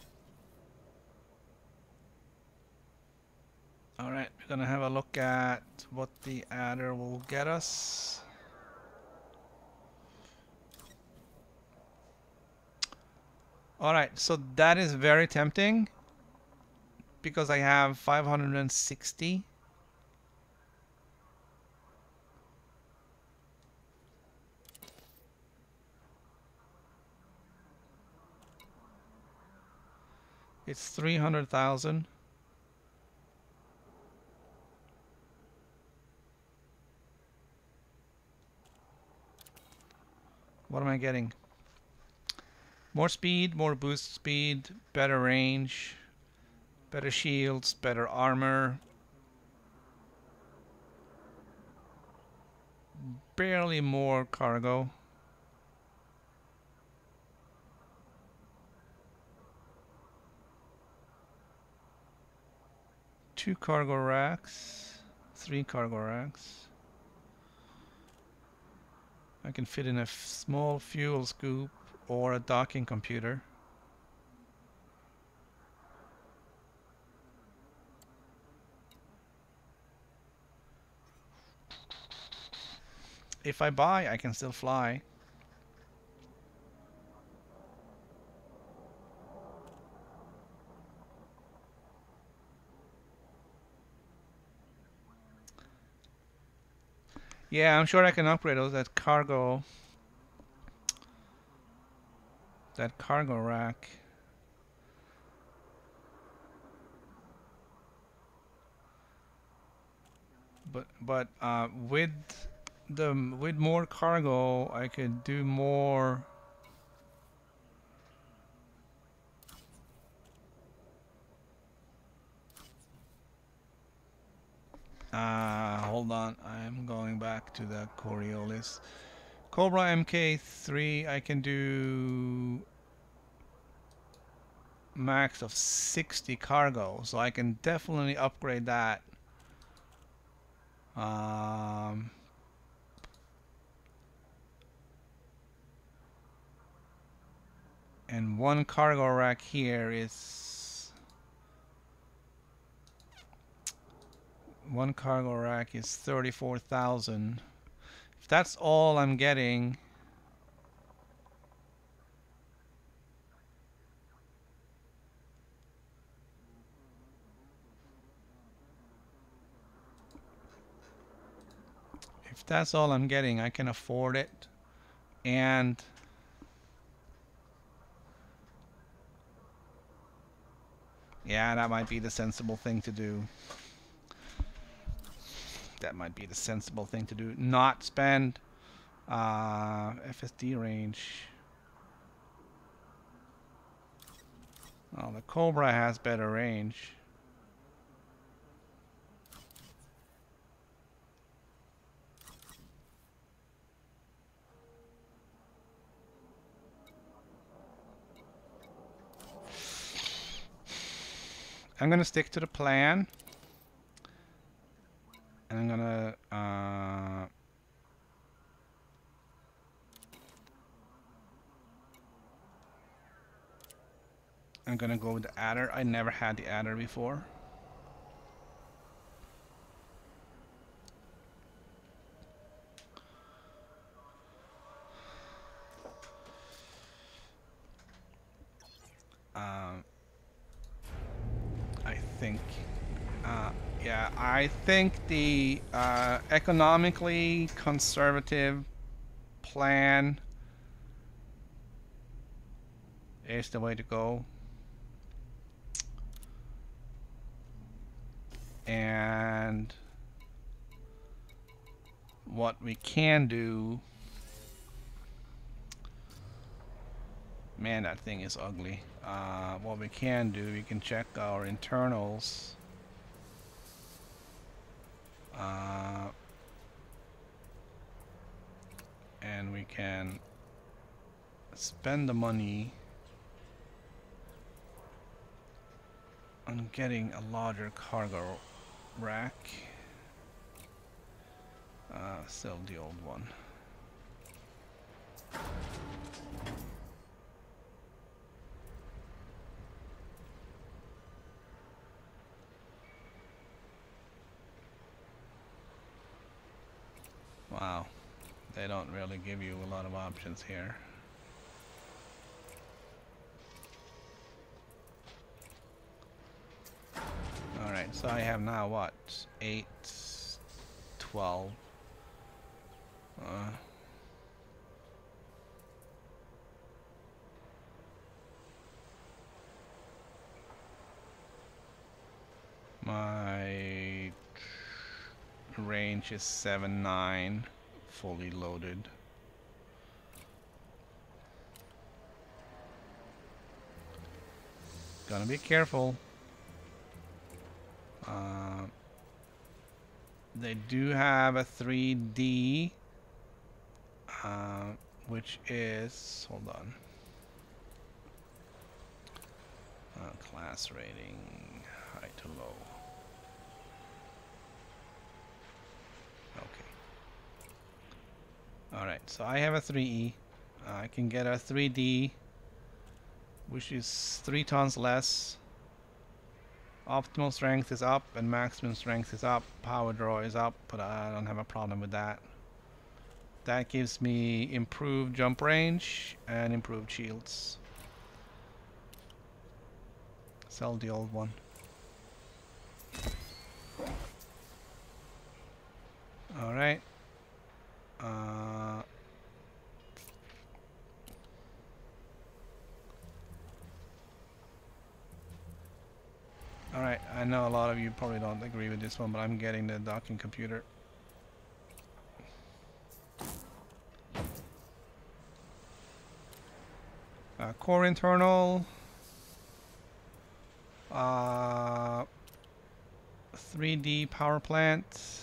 All right, we're gonna have a look at what the adder will get us. All right, so that is very tempting because I have 560. It's 300,000. What am I getting? More speed, more boost speed, better range, better shields, better armor. Barely more cargo. Two cargo racks, three cargo racks. I can fit in a small fuel scoop or a docking computer. If I buy, I can still fly. Yeah, I'm sure I can upgrade those. That cargo rack. But with more cargo, I could do more. Hold on, I'm going back to the Coriolis. Cobra MK3, I can do max of 60 cargo, so I can definitely upgrade that. And one cargo rack here is 34,000. If that's all I'm getting, I can afford it. And yeah, that might be the sensible thing to do. Not spend FSD range. Oh, the Cobra has better range. I'm gonna stick to the plan, and I'm gonna go with the adder. I never had the adder before. think. Yeah, I think the economically conservative plan is the way to go. And what we can do, man, that thing is ugly. What we can do, we can check our internals. And we can spend the money on getting a larger cargo rack. Sell the old one. Wow, they don't really give you a lot of options here. Alright, so I have now what? 8, 12. My range is 7-9, fully loaded. Gonna be careful. They do have a 3D, which is, hold on, class rating, high to low. Okay. Alright, so I have a 3E. I can get a 3D, which is 3 tons less. Optimal strength is up and maximum strength is up. Power draw is up, but I don't have a problem with that. That gives me improved jump range and improved shields. Sell the old one. Alright. Alright, I know a lot of you probably don't agree with this one, but I'm getting the docking computer. Core internal. 3D power plant.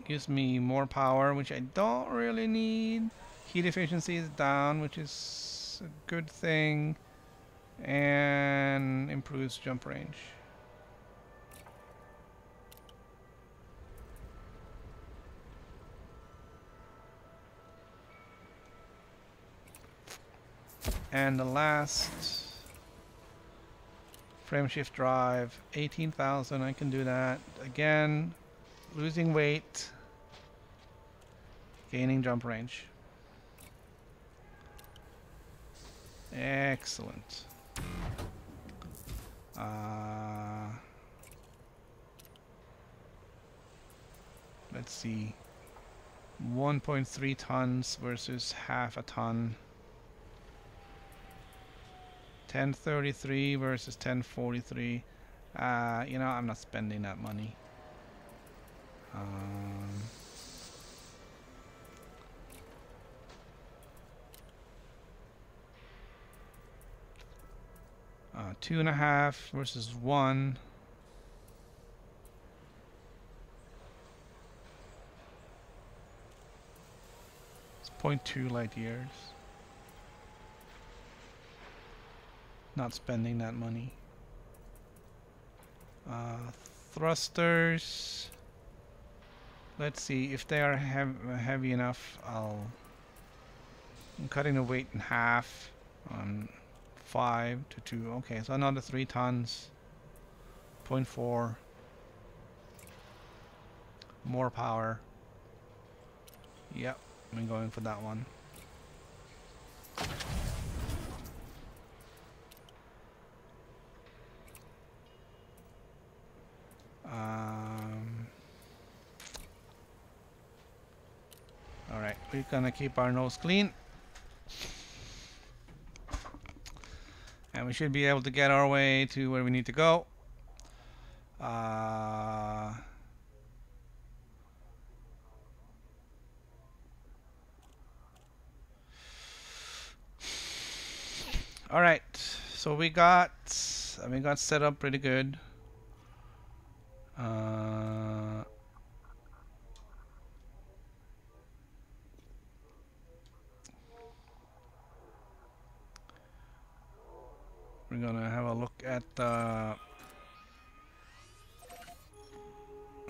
Gives me more power, which I don't really need. Heat efficiency is down, which is a good thing, and improves jump range. And the last frame shift drive, 18,000. I can do that again. Losing weight, gaining jump range. Excellent. Let's see. 1.3 tons versus half a ton. 1033 versus 1043. You know, I'm not spending that money. 2.5 versus 1. It's 0.2 light years. Not spending that money. Thrusters. Let's see if they are heavy enough. I'm cutting the weight in half. 5 to 2. Okay, so another 3 tons. 0.4. More power. Yep, I'm going for that one. we're gonna keep our nose clean. And we should be able to get our way to where we need to go. All right, so we got set up pretty good. We're gonna have a look at the.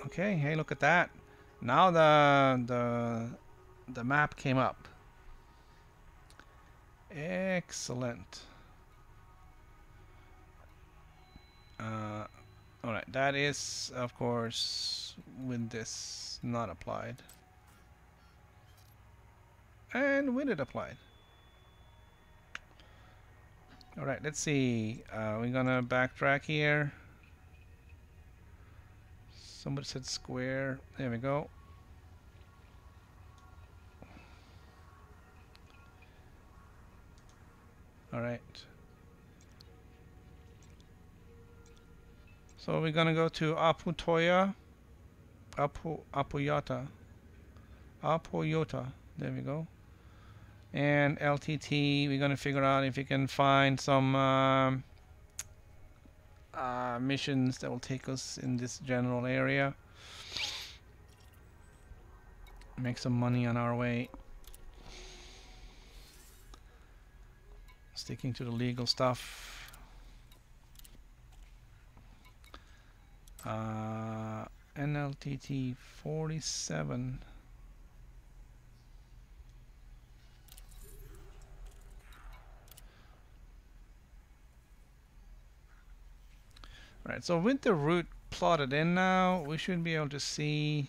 Okay, hey, look at that. Now the map came up. Excellent. All right, that is of course with this not applied, and with it applied. All right, let's see. We're gonna backtrack here. Somebody said square. There we go. All right. So we're gonna go to Apoyota. Apoyota. There we go. And LTT. We're gonna figure out if we can find some missions that will take us in this general area. Make some money on our way. Sticking to the legal stuff. NLTT 47. Right, so with the route plotted in now, we should be able to see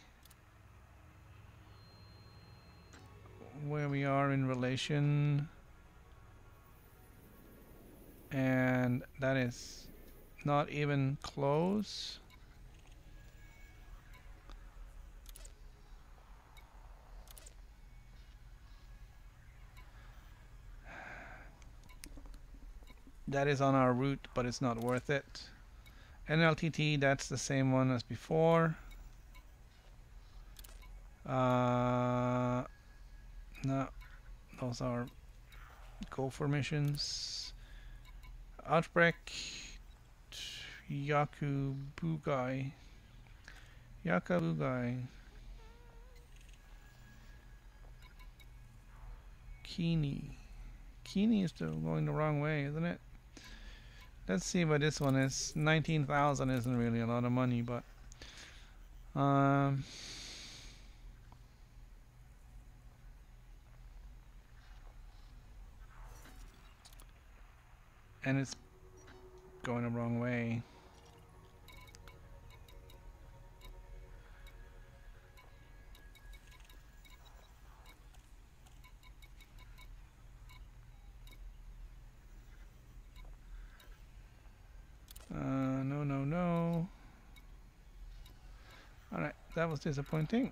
where we are in relation, and that is not even close. That is on our route, but it's not worth it. NLTT, that's the same one as before. No, those are gopher missions. Outbreak, Yakubugai. Kini. Kini is still going the wrong way, isn't it? Let's see what this one is. 19,000 isn't really a lot of money, but and it's going the wrong way. No. Alright, that was disappointing.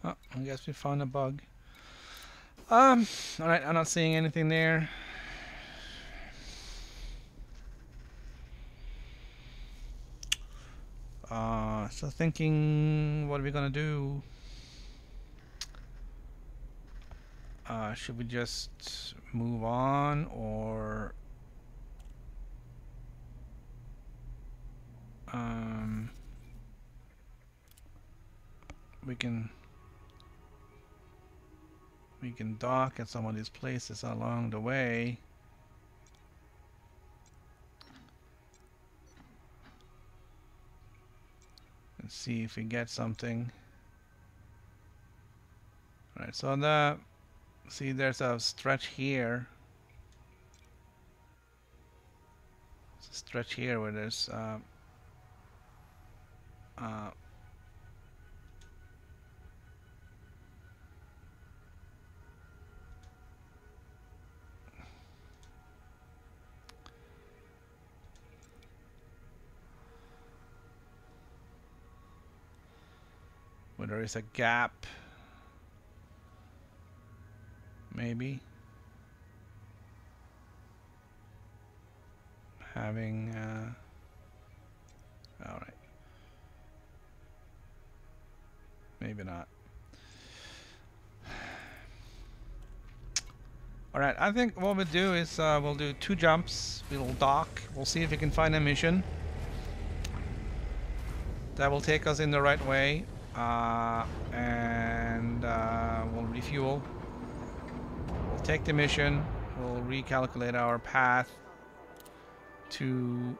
Oh, I guess we found a bug. Alright, I'm not seeing anything there. So thinking, what are we gonna do? Should we just move on, or We can dock at some of these places along the way. And see if we get something. Alright, so see there's a stretch here. There's a stretch here where there's where there is a gap, maybe having all right, maybe not. All right, I think what we'll do is we'll do 2 jumps. We'll dock. We'll see if we can find a mission that will take us in the right way. And we'll refuel. We'll take the mission. We'll recalculate our path to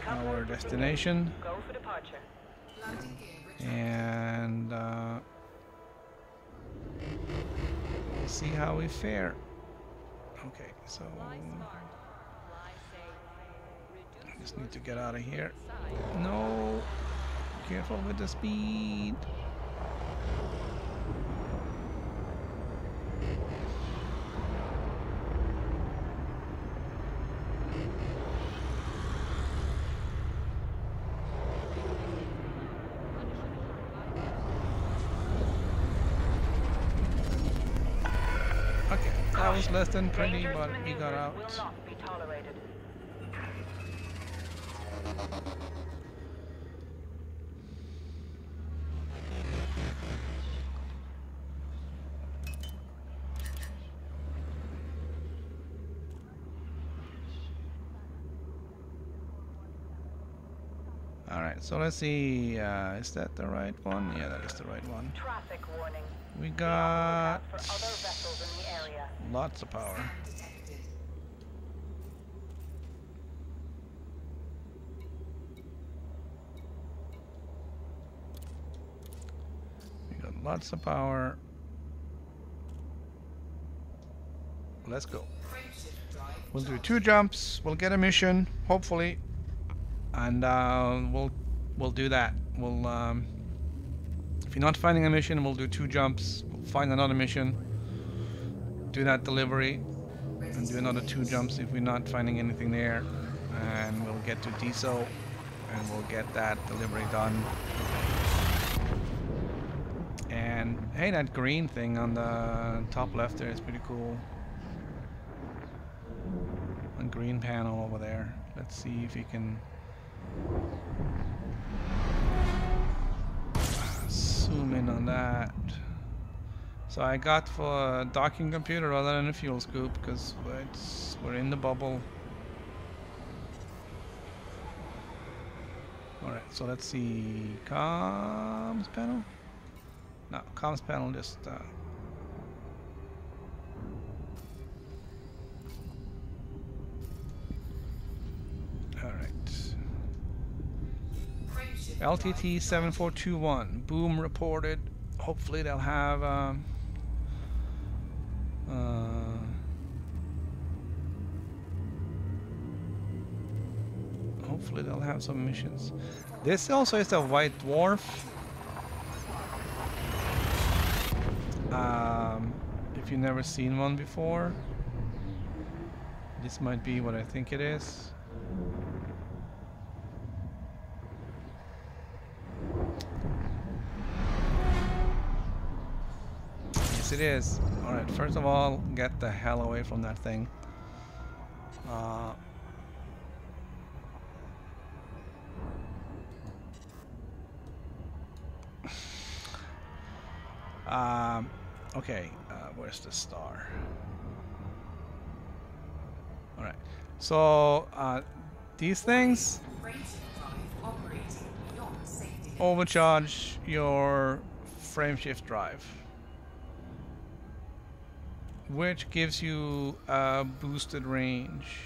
our destination. Go for departure. Landing gear retracted. And we'll see how we fare. Okay, so I just need to get out of here. No, careful with the speed. Okay, that was less than 20, but we got out. Will not be tolerated. Alright, so let's see, is that the right one? Yeah, that is the right one. Traffic warning. We Be on the got lookout for other vessels in the area. lots of power. Scan detected. We got lots of power. Let's go. Frameshift drive We'll do charged. 2 jumps. We'll get a mission, hopefully, and we'll do that. We'll if you're not finding a mission, we'll do 2 jumps. We'll find another mission, do that delivery, and do another 2 jumps if we're not finding anything there, and we'll get to Diesel, and we'll get that delivery done. And hey, that green thing on the top left there is pretty cool. A green panel over there. Let's see if we can zoom in on that. So I got for a docking computer rather than a fuel scoop because we're in the bubble. Alright, so let's see. Comms panel? No, comms panel just alright. Frameshift LTT drive 7421. Boom reported. Hopefully they'll have hopefully they'll have some missions. This also is a white dwarf. If you've never seen one before, this might be what I think it is. Yes, it is. Alright, first of all, get the hell away from that thing. Okay, where's the star? Alright, so these things, Frameshift drive operating beyond safety overcharge your frame shift drive, which gives you a boosted range.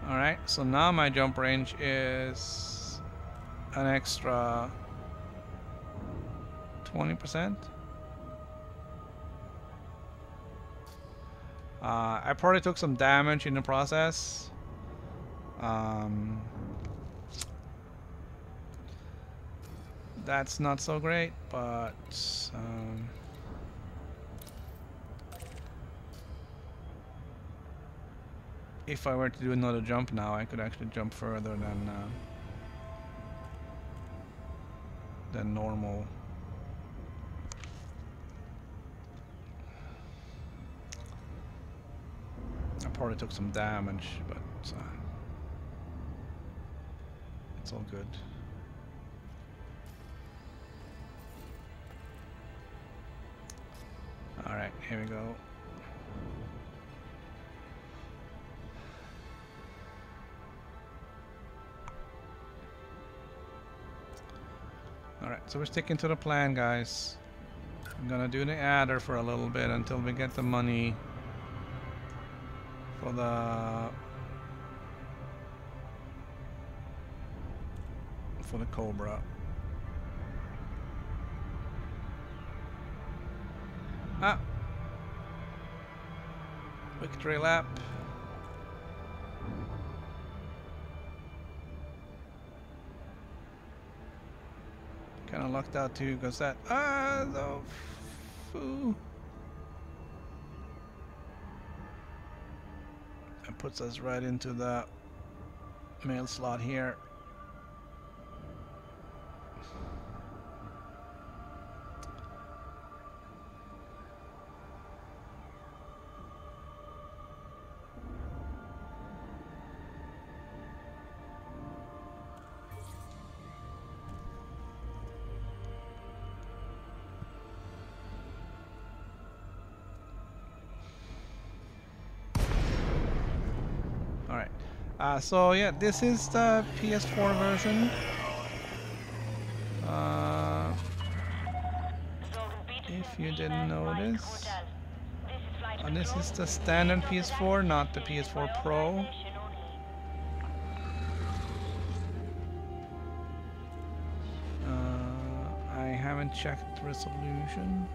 Alright, so now my jump range is an extra 20%. I probably took some damage in the process. That's not so great, but if I were to do another jump now, I could actually jump further than normal. I probably took some damage, but it's all good. Alright, here we go. Alright, so we're sticking to the plan, guys. I'm gonna do the adder for a little bit until we get the money for the cobra. Ah! Victory lap. Kinda lucked out too, because that the foo. That puts us right into the mail slot here. So yeah, this is the PS4 version. If you didn't notice, this is the standard PS4, not the PS4 Pro. I haven't checked resolution.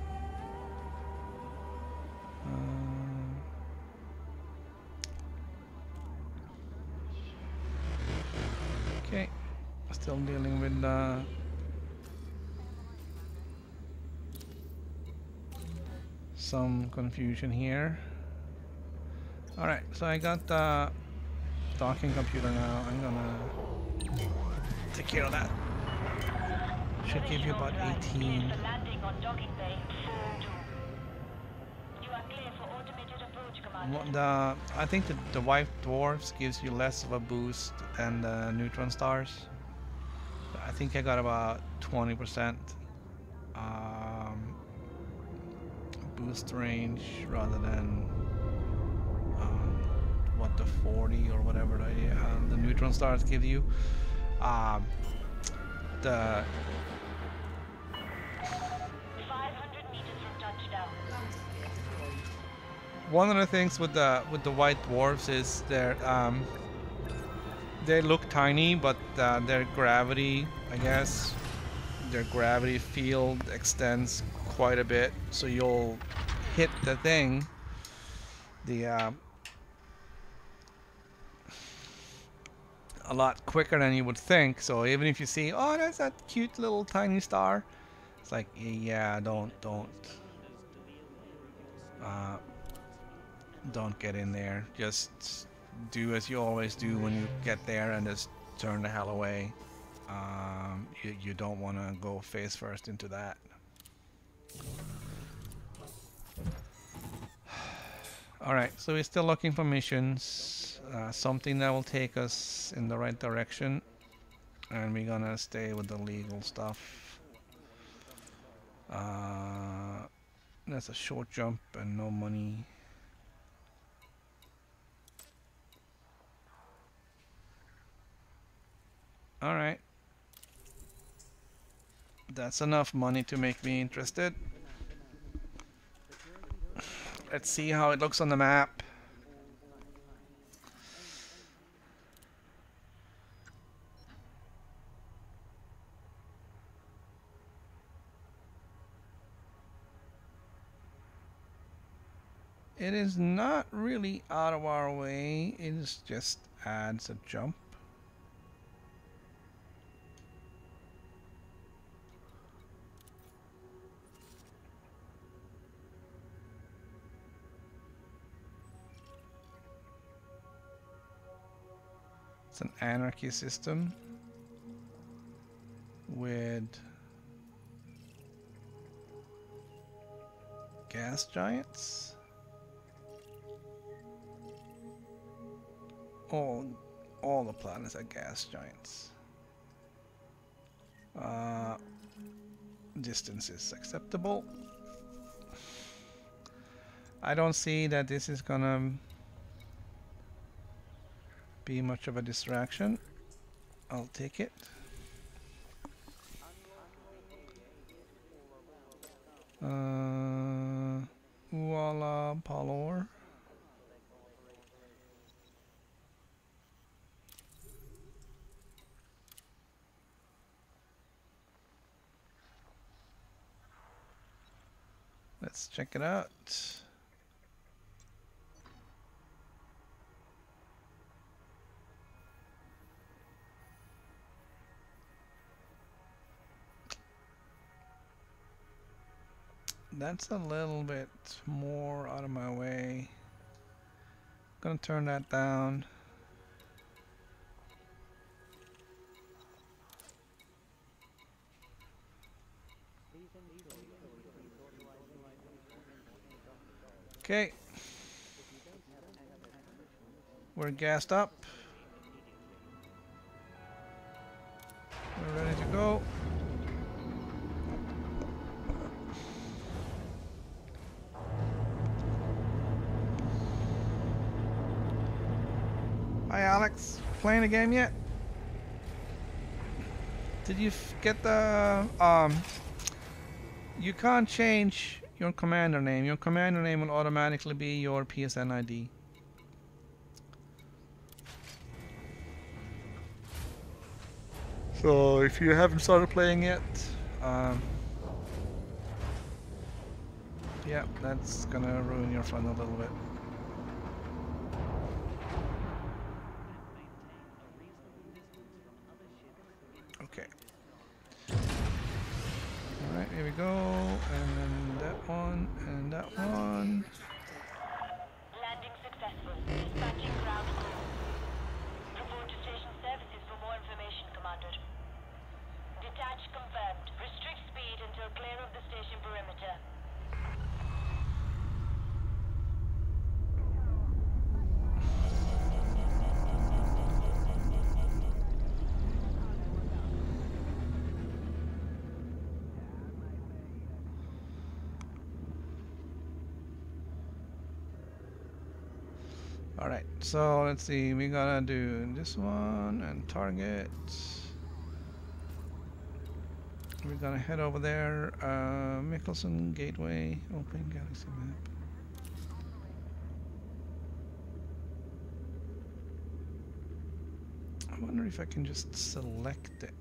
Okay, still dealing with some confusion here. Alright, so I got the docking computer now. I'm gonna take care of that. Should give you about 18. I think the white dwarfs gives you less of a boost than the neutron stars. I think I got about 20% boost range rather than what the 40 or whatever the neutron stars give you. The 500 meters from touchdown. one of the things with the white dwarfs is they look tiny, but their gravity, I guess, their gravity field extends quite a bit, so you'll hit the thing, a lot quicker than you would think. So even if you see, oh, that's that cute little tiny star, it's like, yeah, don't get in there. Just do as you always do when you get there and just turn the hell away. You don't want to go face first into that. Alright, so we're still looking for missions. Something that will take us in the right direction. And we're gonna stay with the legal stuff. That's a short jump and no money. All right. That's enough money to make me interested. Let's see how it looks on the map. It is not really out of our way. It just adds a jump. It's an anarchy system with gas giants. All the planets are gas giants. Distance is acceptable. I don't see that this is gonna be much of a distraction. I'll take it. Voila, Palor. Let's check it out. That's a little bit more out of my way. Gonna turn that down. Okay. We're gassed up. We're ready to go. Hi Alex, playing the game yet? Did you get the you can't change your commander name. Your commander name will automatically be your PSN ID. So if you haven't started playing yet, yeah, that's gonna ruin your fun a little bit. Okay. Alright, here we go. And then that one, and that one. Landing successful. Dispatching ground crew. Report to station services for more information, Commander. Detach confirmed. Restrict speed until clear of the station perimeter. Alright, so let's see, we gotta do this one and target. We're gonna head over there, Mickelson Gateway, open galaxy map. I wonder if I can just select it.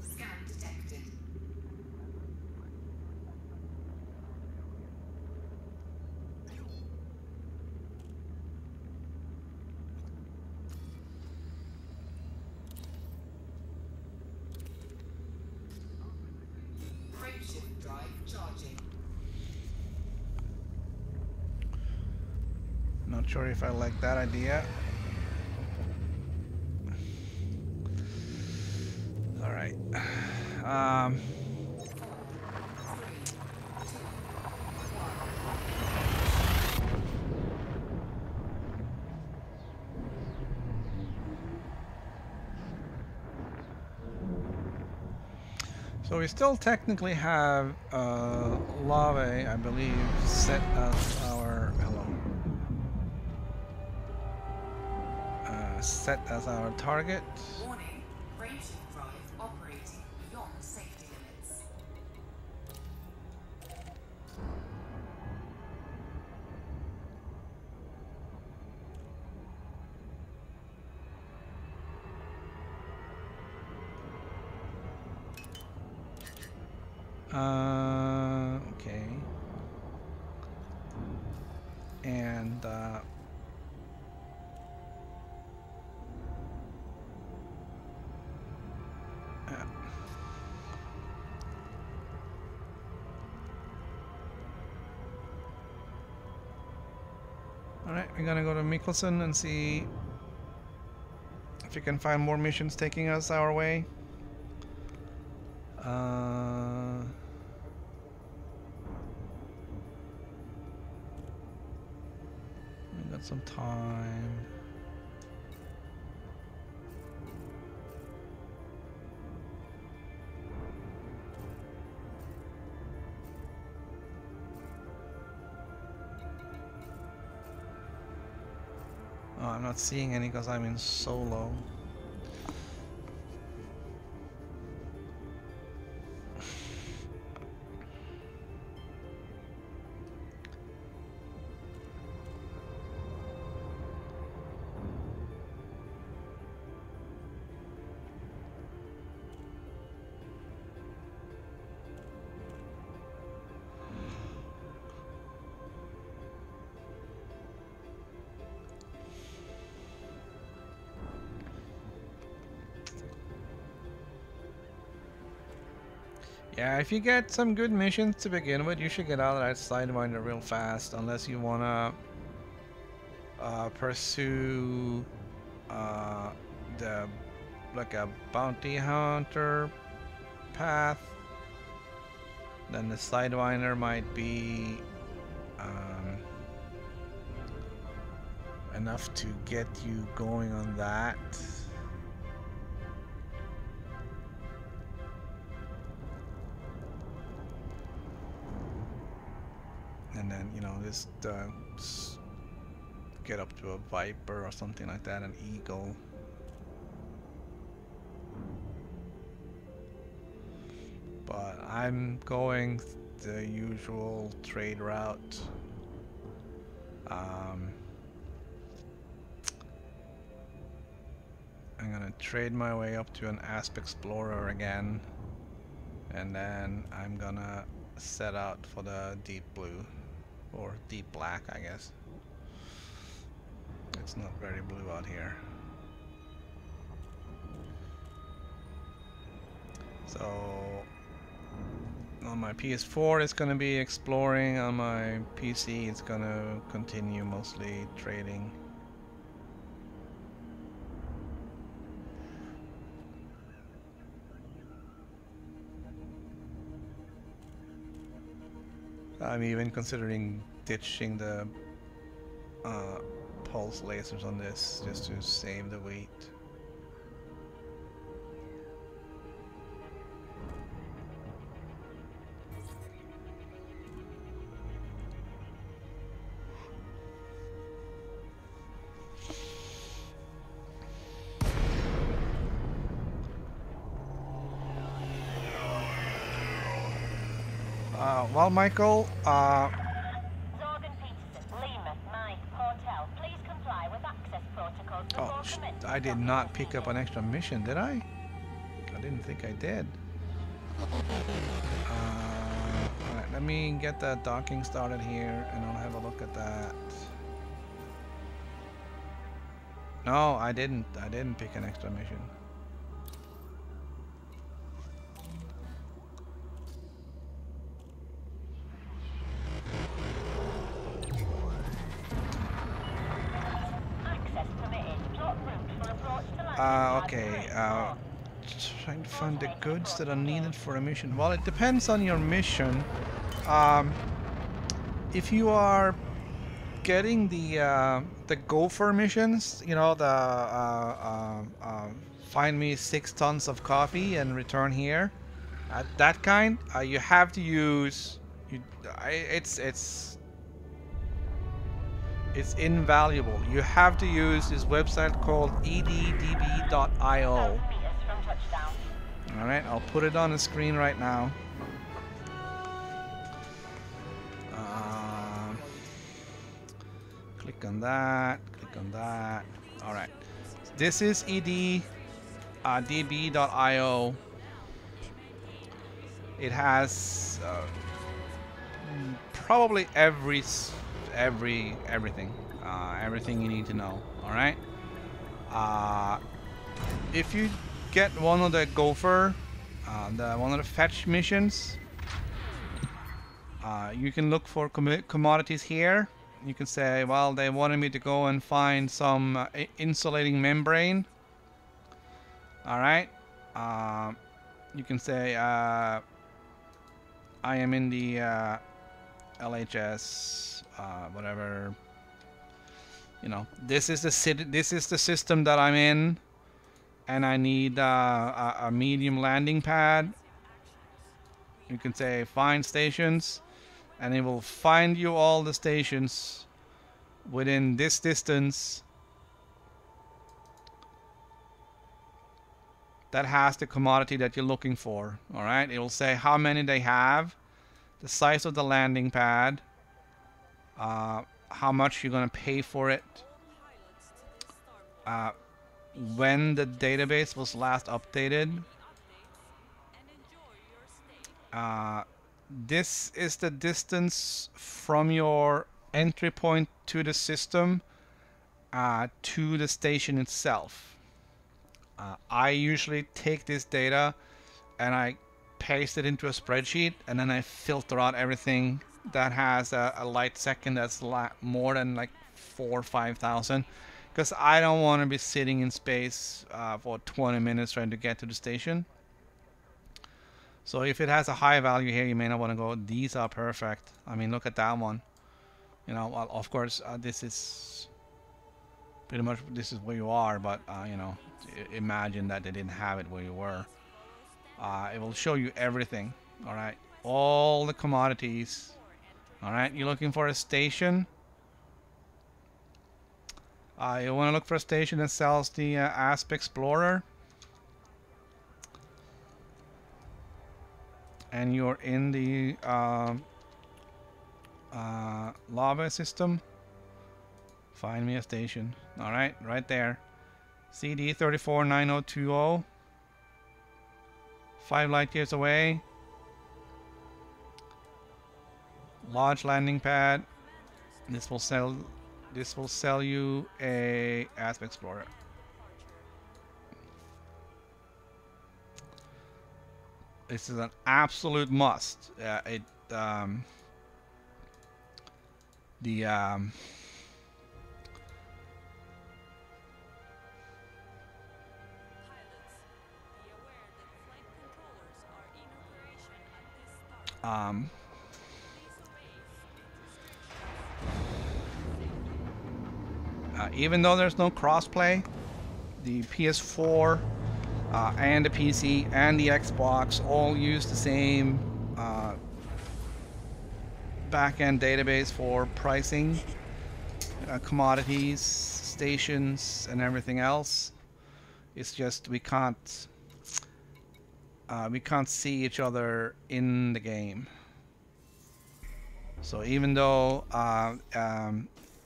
Scan detected. Frameshift drive charging. Not sure if I like that idea. Alright. So we still technically have Lave, I believe, set as our set as our target. Warning, frameshift drive operating beyond safety limits. Okay. And alright, we're gonna go to Mikkelsen and see if we can find more missions taking us our way. We got some time. Oh, I'm not seeing any because I'm in solo. Yeah, if you get some good missions to begin with, you should get out of that Sidewinder real fast, unless you wanna pursue the like a bounty hunter path. Then the Sidewinder might be enough to get you going on that. And then, you know, just get up to a Viper or something like that, an Eagle. But I'm going the usual trade route. I'm gonna trade my way up to an Asp Explorer again, and then I'm gonna set out for the deep blue. Or deep black, I guess. It's not very blue out here. So on my PS4 it's gonna be exploring, on my PC it's gonna continue mostly trading. I'm even considering ditching the pulse lasers on this just to save the weight. Well, Michael, Zorgan Peterson, Lima, Mike, Portel, please comply with access protocols before commencing. I did not pick up an extra mission, did I? I didn't think I did. Alright, let me get the docking started here and I'll have a look at that. No, I didn't pick an extra mission. Okay, trying to find the goods that are needed for a mission. Well, it depends on your mission. If you are getting the gopher missions, you know, the find me 6 tons of coffee and return here, That kind, you have to use. It's invaluable. You have to use this website called eddb.io. 1,000 meters from touchdown. All right, I'll put it on the screen right now. Click on that. Click on that. All right. This is eddb.io. It has probably everything, everything you need to know. All right. If you get one of the gopher, one of the fetch missions, you can look for commodities here. You can say, well, they wanted me to go and find some insulating membrane. All right. You can say, I am in the LHS, whatever. You know, this is the system that I'm in, and I need a medium landing pad. You can say find stations, and it will find you all the stations within this distance that has the commodity that you're looking for. All right, it will say how many they have, the size of the landing pad, how much you're gonna pay for it, when the database was last updated. This is the distance from your entry point to the system to the station itself. I usually take this data and I paste it into a spreadsheet, and then I filter out everything that has a light second that's more than like 4,000 or 5,000, because I don't want to be sitting in space for 20 minutes trying to get to the station. So if it has a high value here, you may not want to go. These are perfect. I mean, look at that one. You know, well, of course, this is pretty much where you are, but you know, imagine that they didn't have it where you were. It will show you everything. All right, all the commodities. All right, you're looking for a station. You want to look for a station that sells the Asp Explorer, and you're in the lava system. Find me a station. All right, right there. CD 349020. 5 light years away. Large landing pad. This will sell you a Asp Explorer. This is an absolute must. Even though there's no crossplay, the PS4 and the PC and the Xbox all use the same back-end database for pricing, commodities, stations, and everything else. It's just we can't see each other in the game. So even though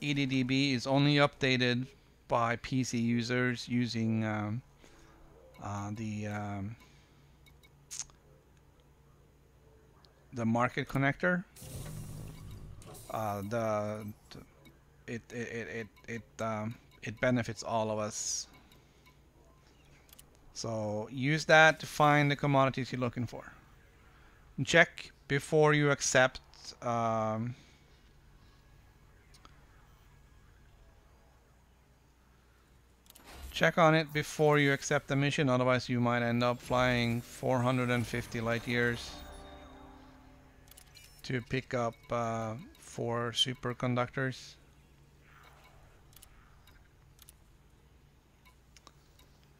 EDDB is only updated by PC users using the market connector, it benefits all of us. So use that to find the commodities you're looking for. And check before you accept. Check on it before you accept the mission, otherwise you might end up flying 450 light years to pick up 4 superconductors.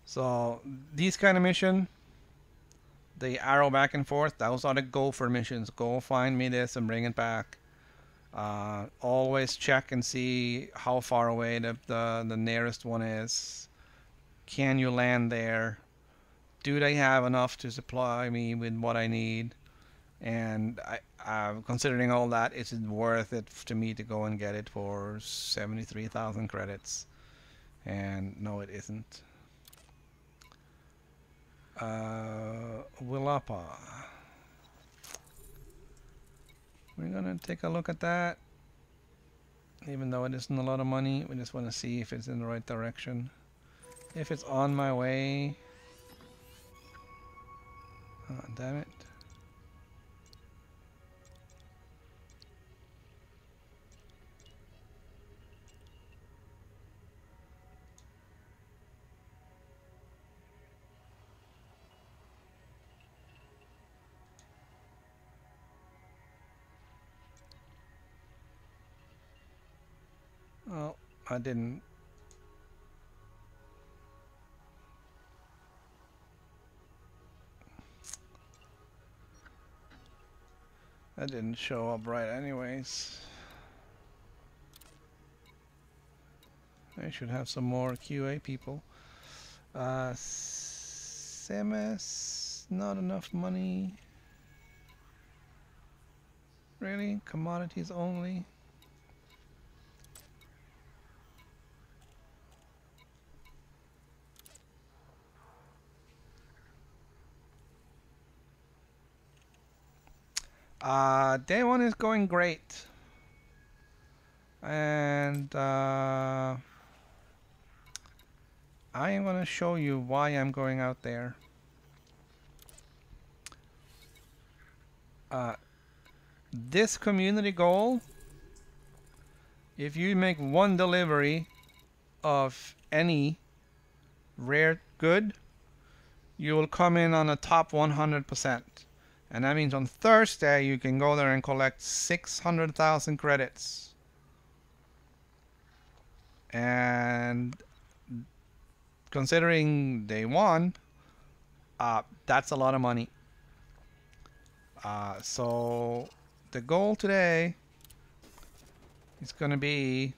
So these kind of mission, the arrow back and forth, those are the gopher missions. Go find me this and bring it back. Always check and see how far away the nearest one is. Can you land there? Do they have enough to supply me with what I need? And considering all that, is it worth it to me to go and get it for 73,000 credits? And no, it isn't. Willapa. We're gonna take a look at that. Even though it isn't a lot of money, we just want to see if it's in the right direction. If it's on my way. Oh, damn it. Oh, I didn't. That didn't show up right anyways. I should have some more QA people. CMS, not enough money. Really? Commodities only? Day one is going great. And I am going to show you why I'm going out there. This community goal, if you make one delivery of any rare good, you will come in on the top 100%. And that means on Thursday you can go there and collect 600,000 credits. And considering day one, that's a lot of money. So the goal today is going to be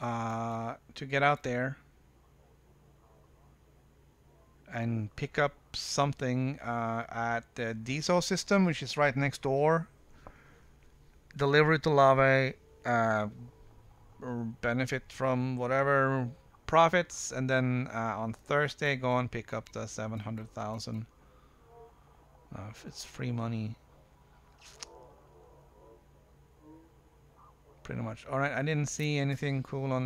to get out there and pick up something at the DSO system, which is right next door. Deliver it to Lave, benefit from whatever profits, and then on Thursday go and pick up the 700,000. It's free money. Pretty much. Alright, I didn't see anything cool on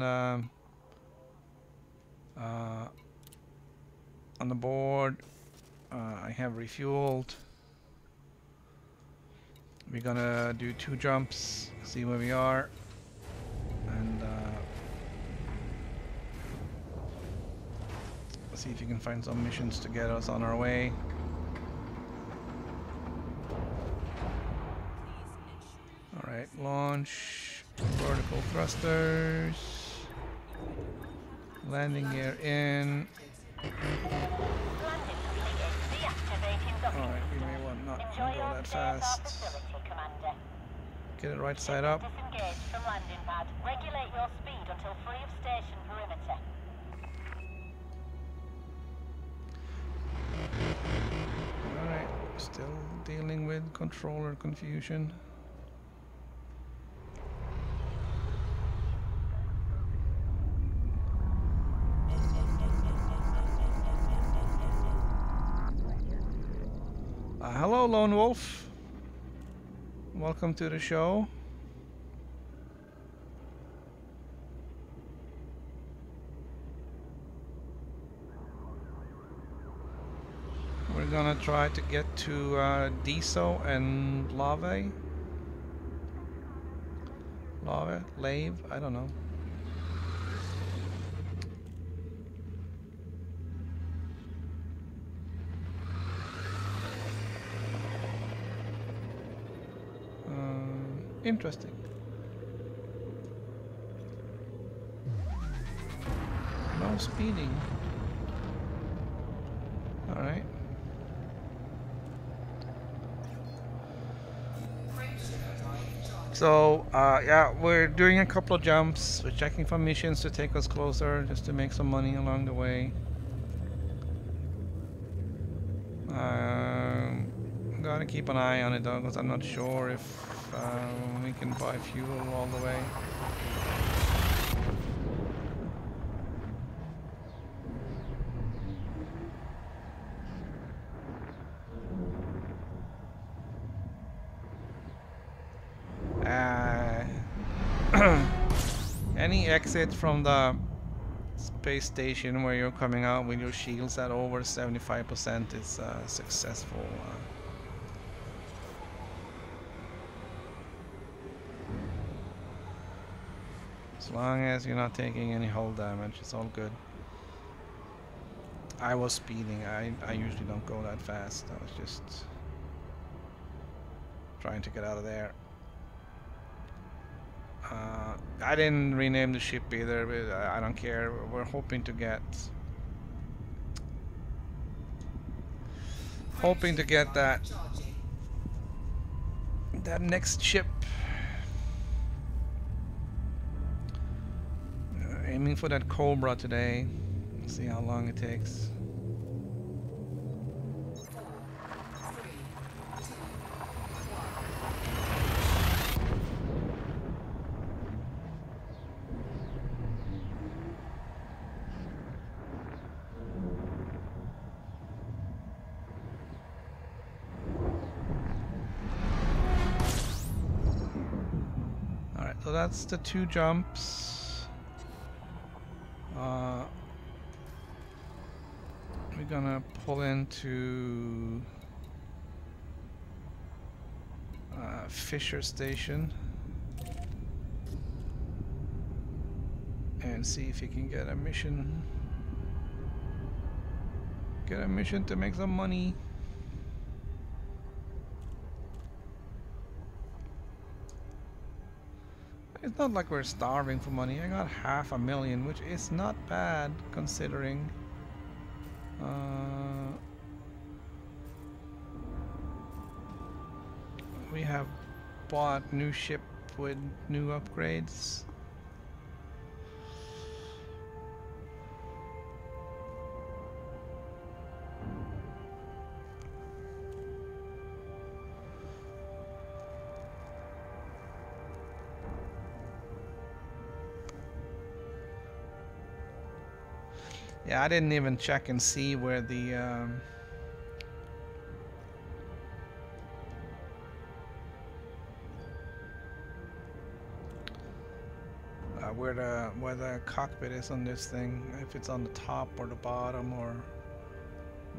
the board. I have refueled. We're gonna do 2 jumps, see where we are, and see if you can find some missions to get us on our way. Alright, launch, vertical thrusters, landing gear in. Alright, we may want not to go that fast. Get it right side up. Disengage from landing pad. Regulate your speed until free of station perimeter. Alright, still dealing with controller confusion. Hello, Lone Wolf. Welcome to the show. We're gonna try to get to Diso and Lave. Lave, I don't know. Interesting. No speeding. Alright. So yeah, we're doing a couple of jumps. We're checking for missions to take us closer, just to make some money along the way. Gotta keep an eye on it though, because I'm not sure if we can buy fuel all the way. Any exit from the space station where you're coming out with your shields at over 75% is successful. As long as you're not taking any hull damage, it's all good. I was speeding. I usually don't go that fast. I was just trying to get out of there. I didn't rename the ship either, but I don't care. We're hoping to get that next ship. Aiming for that Cobra today. See how long it takes. So that's the 2 jumps. We're gonna pull into Fisher Station and see if you can get a mission. Get a mission to make some money. It's not like we're starving for money. I got $500,000, which is not bad considering. We have bought new ship with new upgrades. Yeah, I didn't even check and see where the where the cockpit is on this thing, if it's on the top or the bottom, or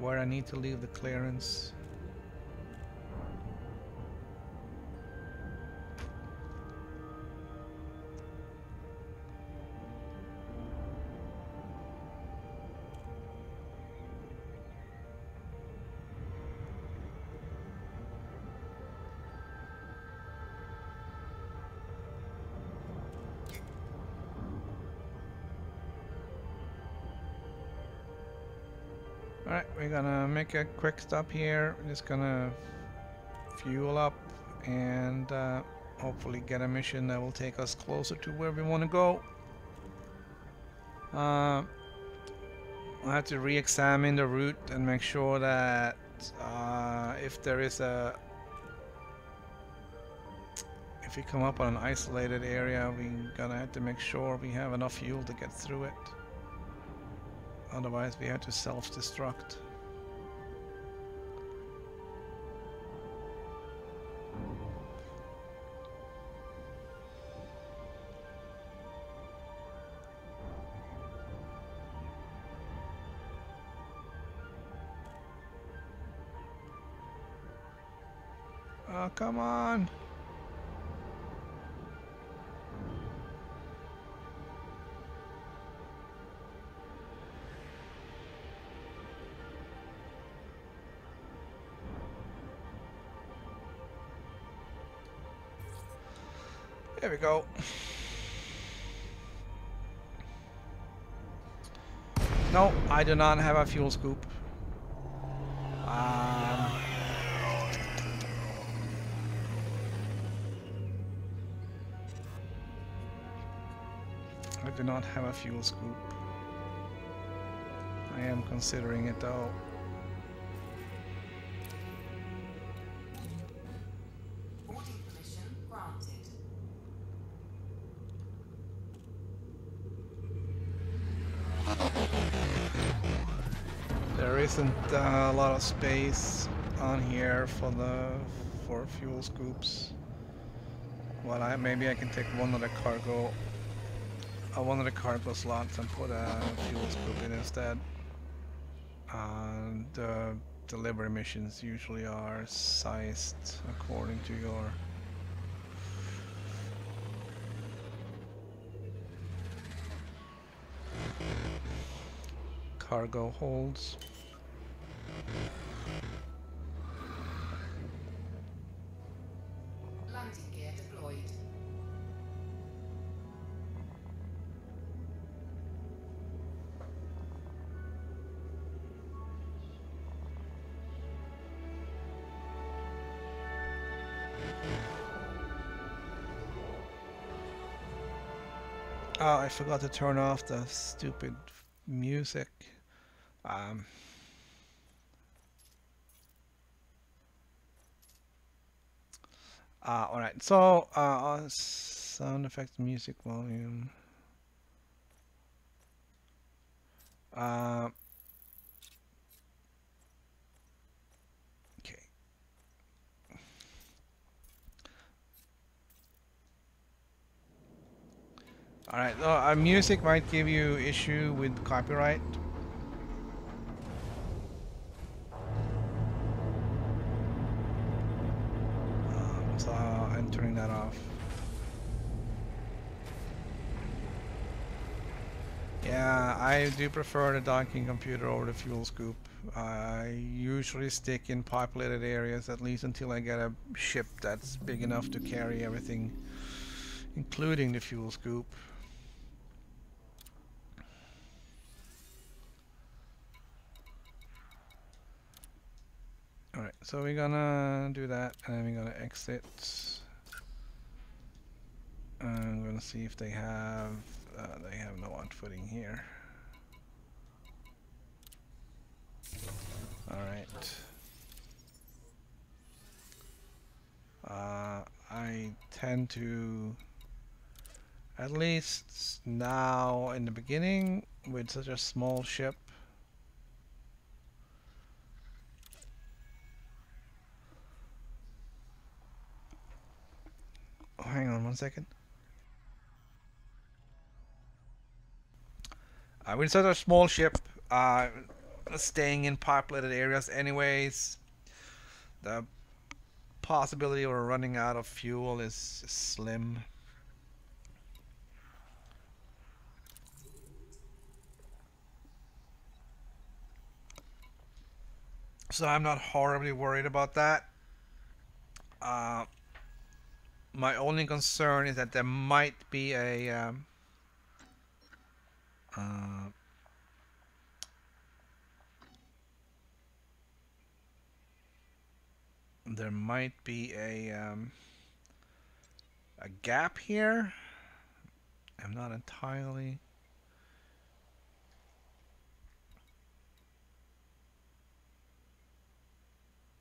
where I need to leave the clearance. Alright, we're gonna make a quick stop here. We're just gonna fuel up and hopefully get a mission that will take us closer to where we want to go. I'll have to re-examine the route and make sure that if we come up on an isolated area, we're gonna have to make sure we have enough fuel to get through it. Otherwise we have to self-destruct. Oh, come on! There we go. No, I do not have a fuel scoop. do not have a fuel scoop. I am considering it though. Boarding permission granted. There isn't a lot of space on here for fuel scoops. Well, maybe I can take one of the cargo slots and put a fuel scoop in instead. The delivery missions usually are sized according to your cargo holds. Landing gear deployed. Oh, I forgot to turn off the stupid music. Alright, so sound effects, music volume. Okay. Alright, music might give you issue with copyright. So I'm turning that off. Yeah, I do prefer the docking computer over the fuel scoop. I usually stick in populated areas at least until I get a ship that's big enough to carry everything, including the fuel scoop. Alright, so we're gonna do that and then we're gonna exit. I'm gonna see if they have no outfitting here. Alright. I tend to, at least now in the beginning, with such a small ship, oh, hang on one second. With such a small ship, staying in populated areas anyways, the possibility of running out of fuel is slim. So I'm not horribly worried about that. My only concern is that there might be a a gap here. I'm not entirely.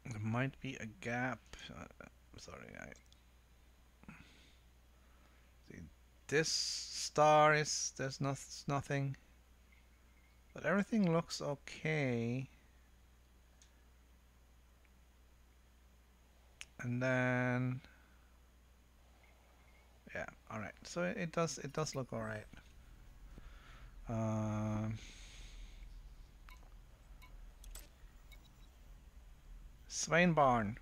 There might be a gap. Sorry, see this star is there's nothing, but everything looks okay. And then yeah, all right. So it does look all right. Swainbarn.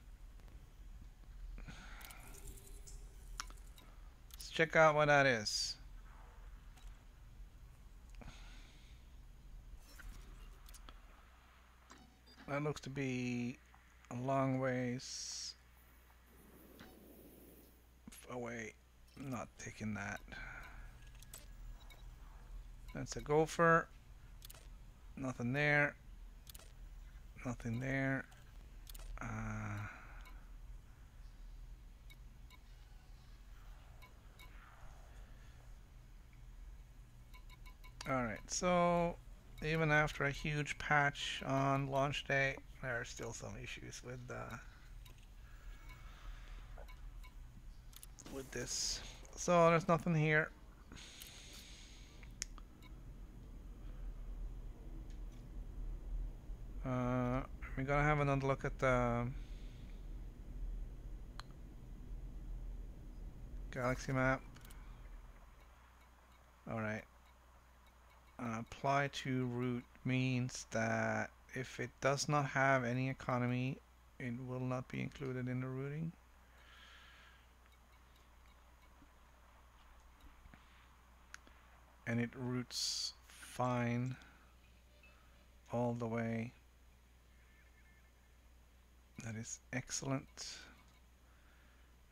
Let's check out what that is. That looks to be a long ways away. I'm not taking that. That's a gopher. Nothing there. Nothing there. Alright, so even after a huge patch on launch day, there are still some issues with this. So there's nothing here. We're gonna have another look at the galaxy map. Alright. Apply to route means that if it does not have any economy, it will not be included in the routing. And it routes fine all the way. That is excellent.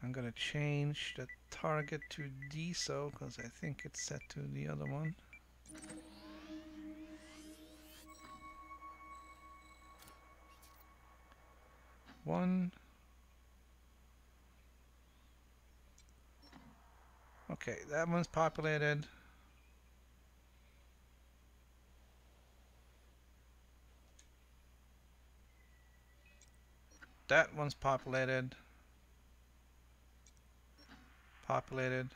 I'm gonna change the target to DSO because I think it's set to the other one. Okay, that one's populated. That one's populated. Populated.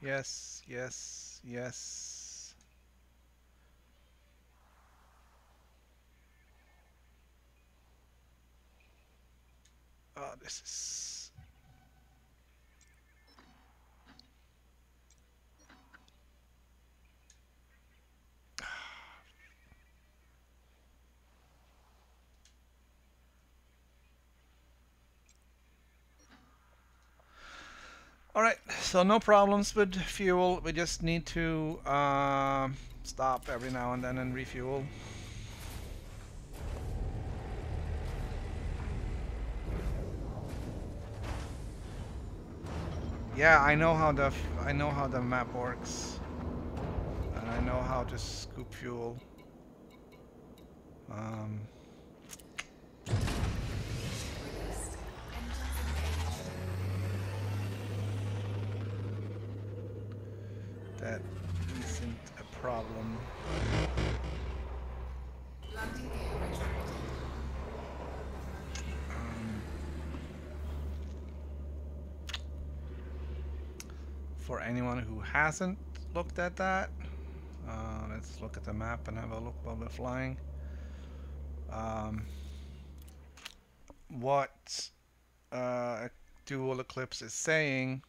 Yes, yes, yes. Oh, this is... Alright, so no problems with fuel. We just need to stop every now and then and refuel. Yeah, I know how the map works, and I know how to scoop fuel. That isn't a problem. Landing gear retracted. For anyone who hasn't looked at that, let's look at the map and have a look while we're flying. What Dual Eclipse is saying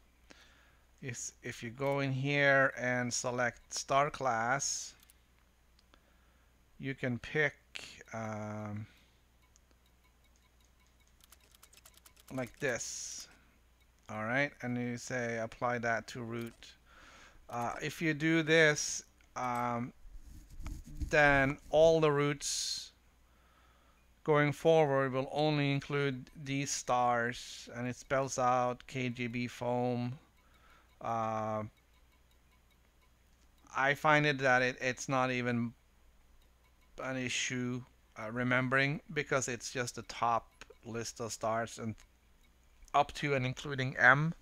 is if you go in here and select Star Class, you can pick like this. Alright, and you say apply that to route. If you do this, then all the routes going forward will only include these stars, and it spells out KGB foam. I find it that it's not even an issue remembering, because it's just the top list of stars and up to and including M.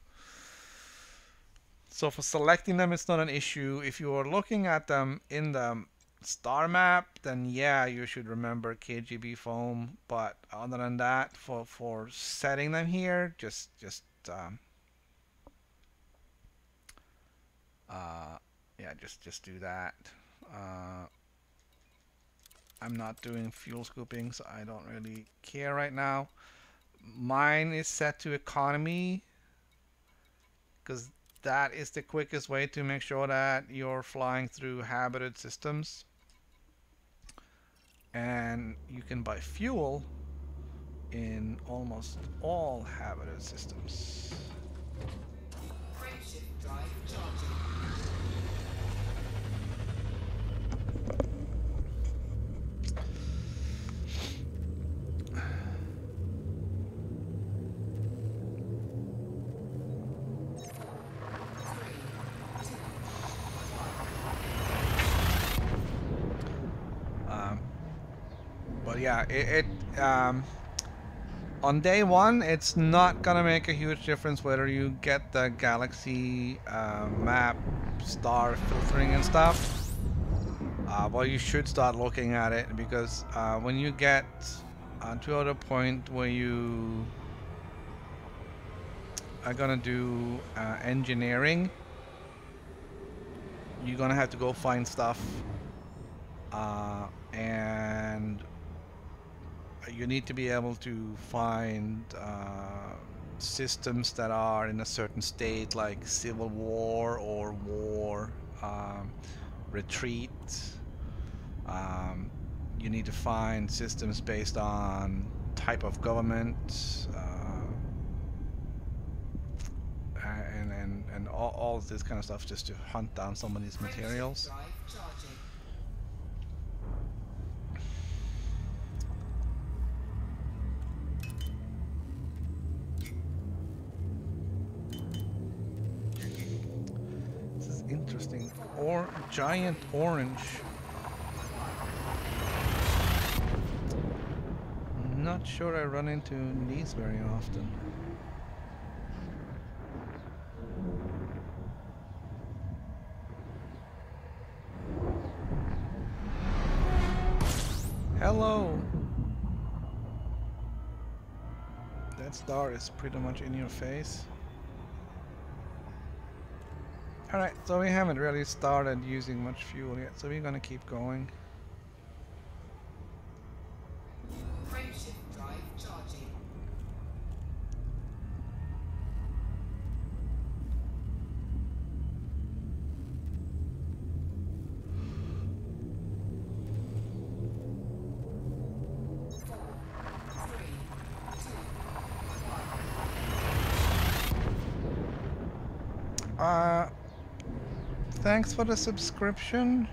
So for selecting them, it's not an issue. If you are looking at them in the star map, then yeah, you should remember KGB foam. But other than that, for setting them here, just do that. I'm not doing fuel scooping, so I don't really care right now. Mine is set to economy because that is the quickest way to make sure that you're flying through habited systems. And you can buy fuel in almost all habited systems. Frameshift drive charging. But yeah, on day one, it's not gonna make a huge difference whether you get the galaxy map star filtering and stuff. Well, you should start looking at it, because when you get to the point where you are gonna do engineering, you're gonna have to go find stuff, and you need to be able to find systems that are in a certain state, like civil war or war, retreat. You need to find systems based on type of government, and all of this kind of stuff, just to hunt down some of these materials. Drive charging. This is interesting. Or giant orange. Not sure I run into these very often. Hello! That star is pretty much in your face. Alright, so we haven't really started using much fuel yet, so we're gonna keep going. Frameshift drive charging. Thanks for the subscription.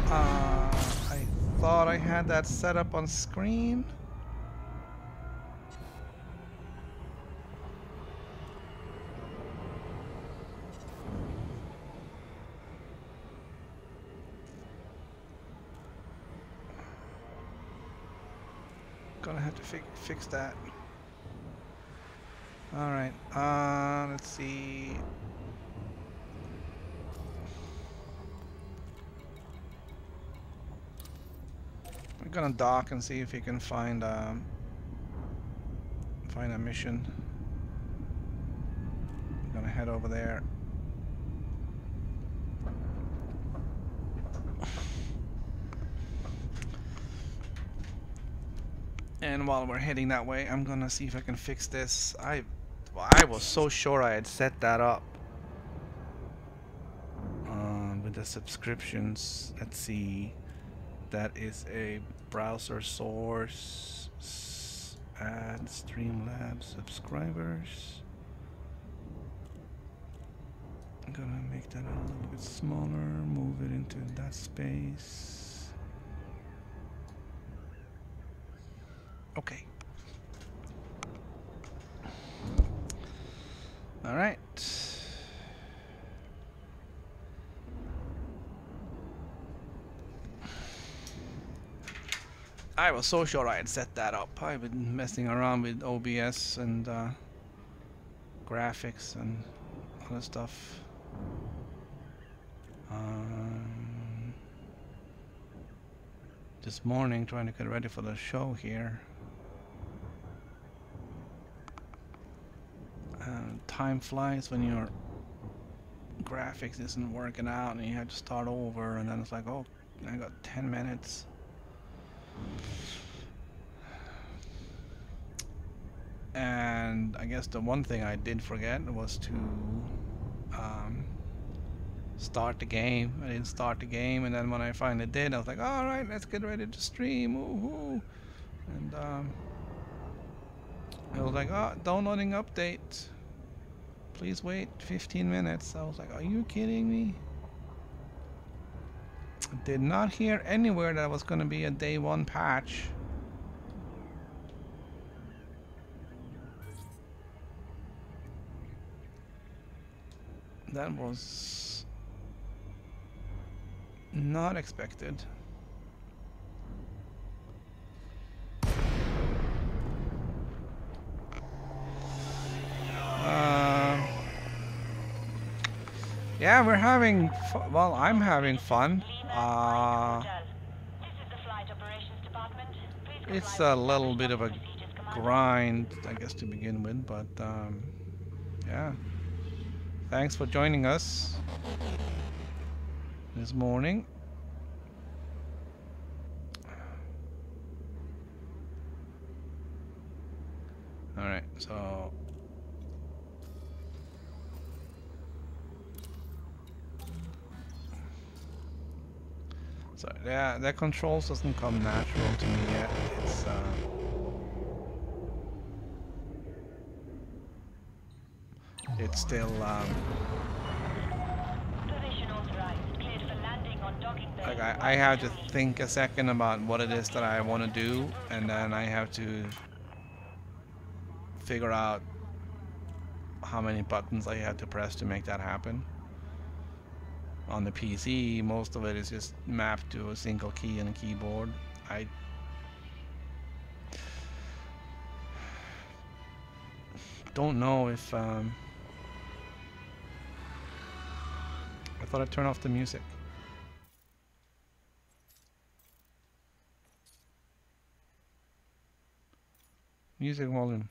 I thought I had that set up on screen. Gonna have to fix that. Alright, let's see. We're gonna dock and see if we can find a mission. I'm gonna head over there. And while we're heading that way, I'm gonna see if I can fix this. I was so sure I had set that up with the subscriptions. Let's see. That is a browser source. Add Streamlabs subscribers. I'm gonna make that a little bit smaller. Move it into that space. Okay. All right. I was so sure I had set that up. I've been messing around with OBS and graphics and other stuff. This morning, trying to get ready for the show here. Time flies when your graphics isn't working out and you have to start over, and then it's like, oh, I got 10 minutes. And I guess the one thing I did forget was to start the game. I didn't start the game, and then when I finally did, I was like, alright, let's get ready to stream. Woohoo! And I was like, oh, downloading update. Please wait 15 minutes. I was like, are you kidding me? I did not hear anywhere that was going to be a day one patch. That was not expected. Yeah, we're having well, I'm having fun. This is the Flight Operations Department. Please It's comply a with little established bit of a docking procedures, Commander. grind, I guess, to begin with, but yeah. Thanks for joining us this morning. All right, so yeah, that controls doesn't come natural to me yet. It's still Position authorized. Cleared for landing on docking bay. like I have to think a second about what it is that I want to do, and then I have to figure out how many buttons I have to press to make that happen. On the PC, most of it is just mapped to a single key and a keyboard. I don't know if I thought I'd turn off the music. Music volume.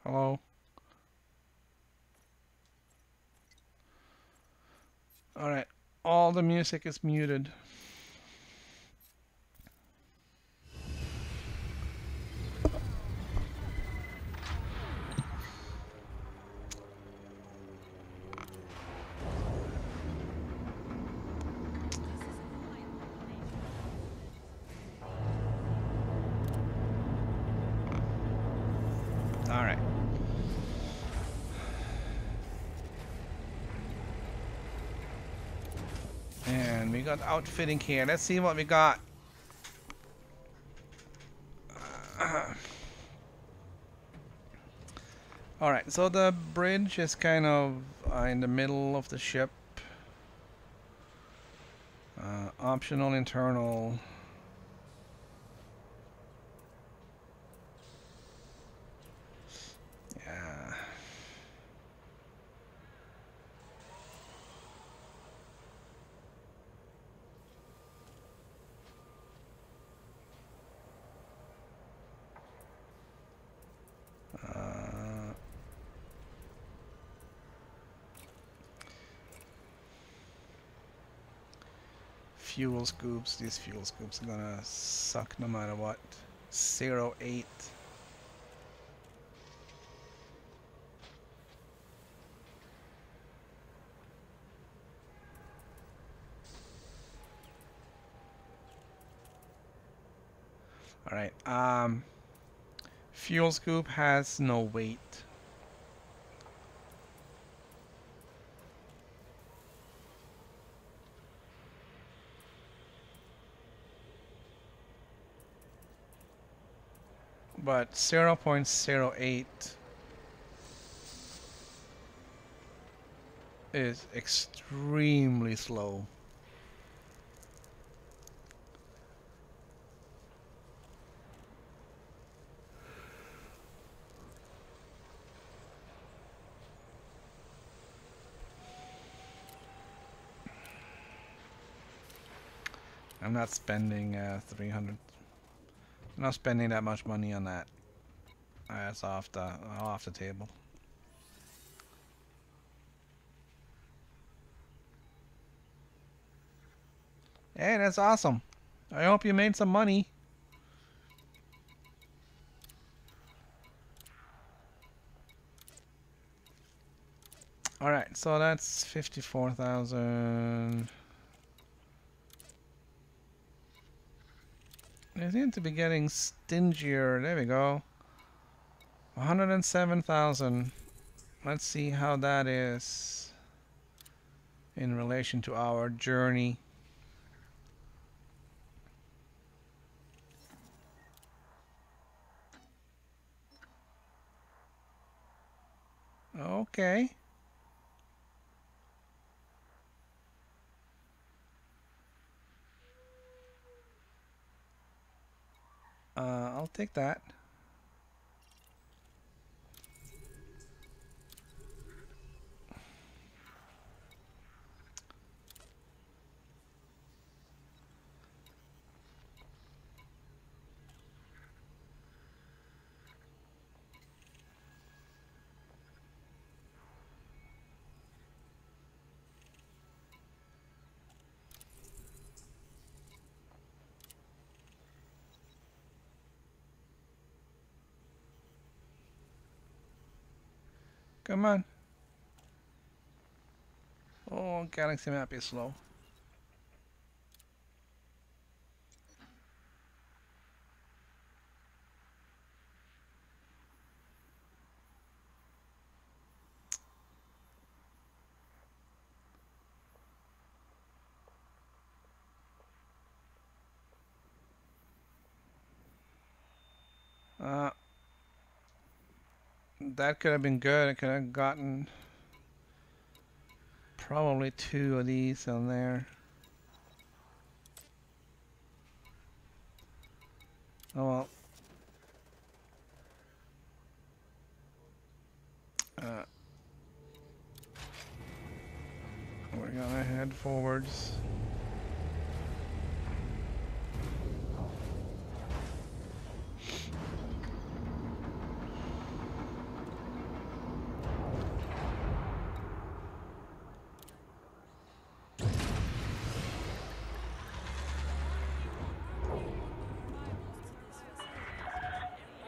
Hello? Alright. All the music is muted. Alright. And we got outfitting here. Let's see what we got. Alright, so the bridge is kind of in the middle of the ship. Optional internal. Yeah. Fuel scoops. These fuel scoops are gonna suck no matter what. 08. Alright, fuel scoop has no weight. But 0.08 is extremely slow. I'm not spending 300. I'm not spending that much money on that. That's off the table. Hey, that's awesome. I hope you made some money. Alright, so that's 54,000. They seem to be getting stingier. There we go. 107,000. Let's see how that is in relation to our journey. Okay. take that. Come on. Oh, galaxy map is slow. That could have been good. I could have gotten probably 2 of these on there. Oh well. We're gonna head forwards.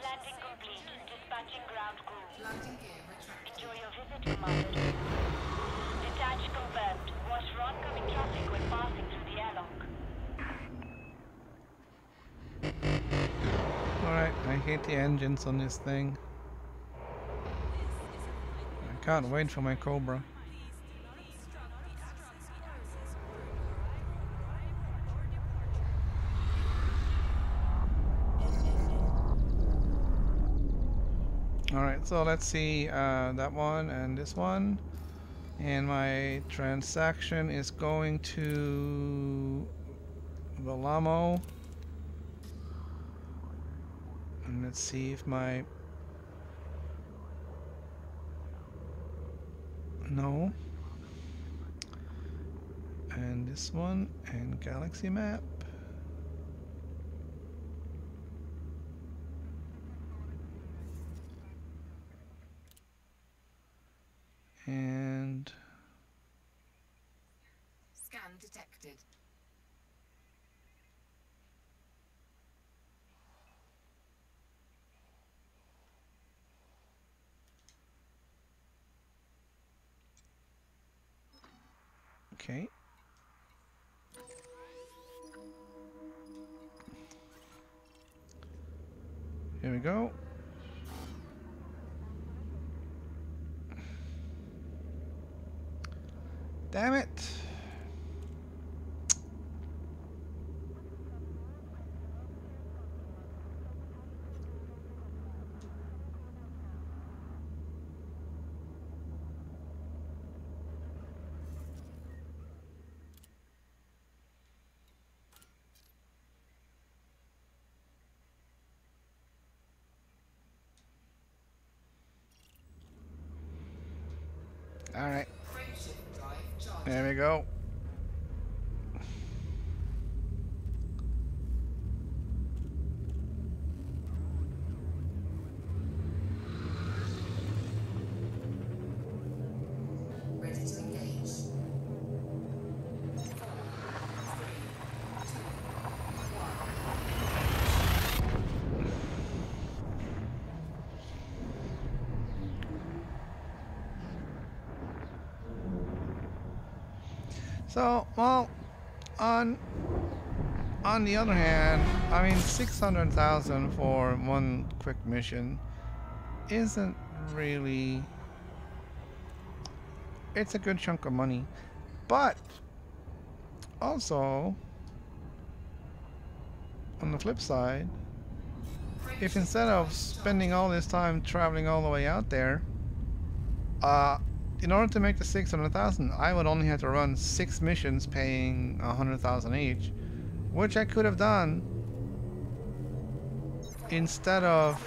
Landing complete. Dispatching ground crew. Landing gear retracted. Enjoy your visit, Commander. Detach confirmed. Watch for oncoming traffic when passing through the airlock. Alright, I hate the engines on this thing. I can't wait for my Cobra. Alright, so let's see that one and this one. And my transaction is going to Velamo. And let's see if my... No. And this one and galaxy map. And Scan detected. okay. Here we go. Damn it. All right. Frameshift drive charged. There we go. Ready to engage. 4, 3, 2, 1. So, well, on the other hand, I mean, 600,000 for one quick mission isn't really. It's a good chunk of money, but also on the flip side, if instead of spending all this time traveling all the way out there, in order to make the 600,000, I would only have to run 6 missions paying 100,000 each, which I could have done instead of,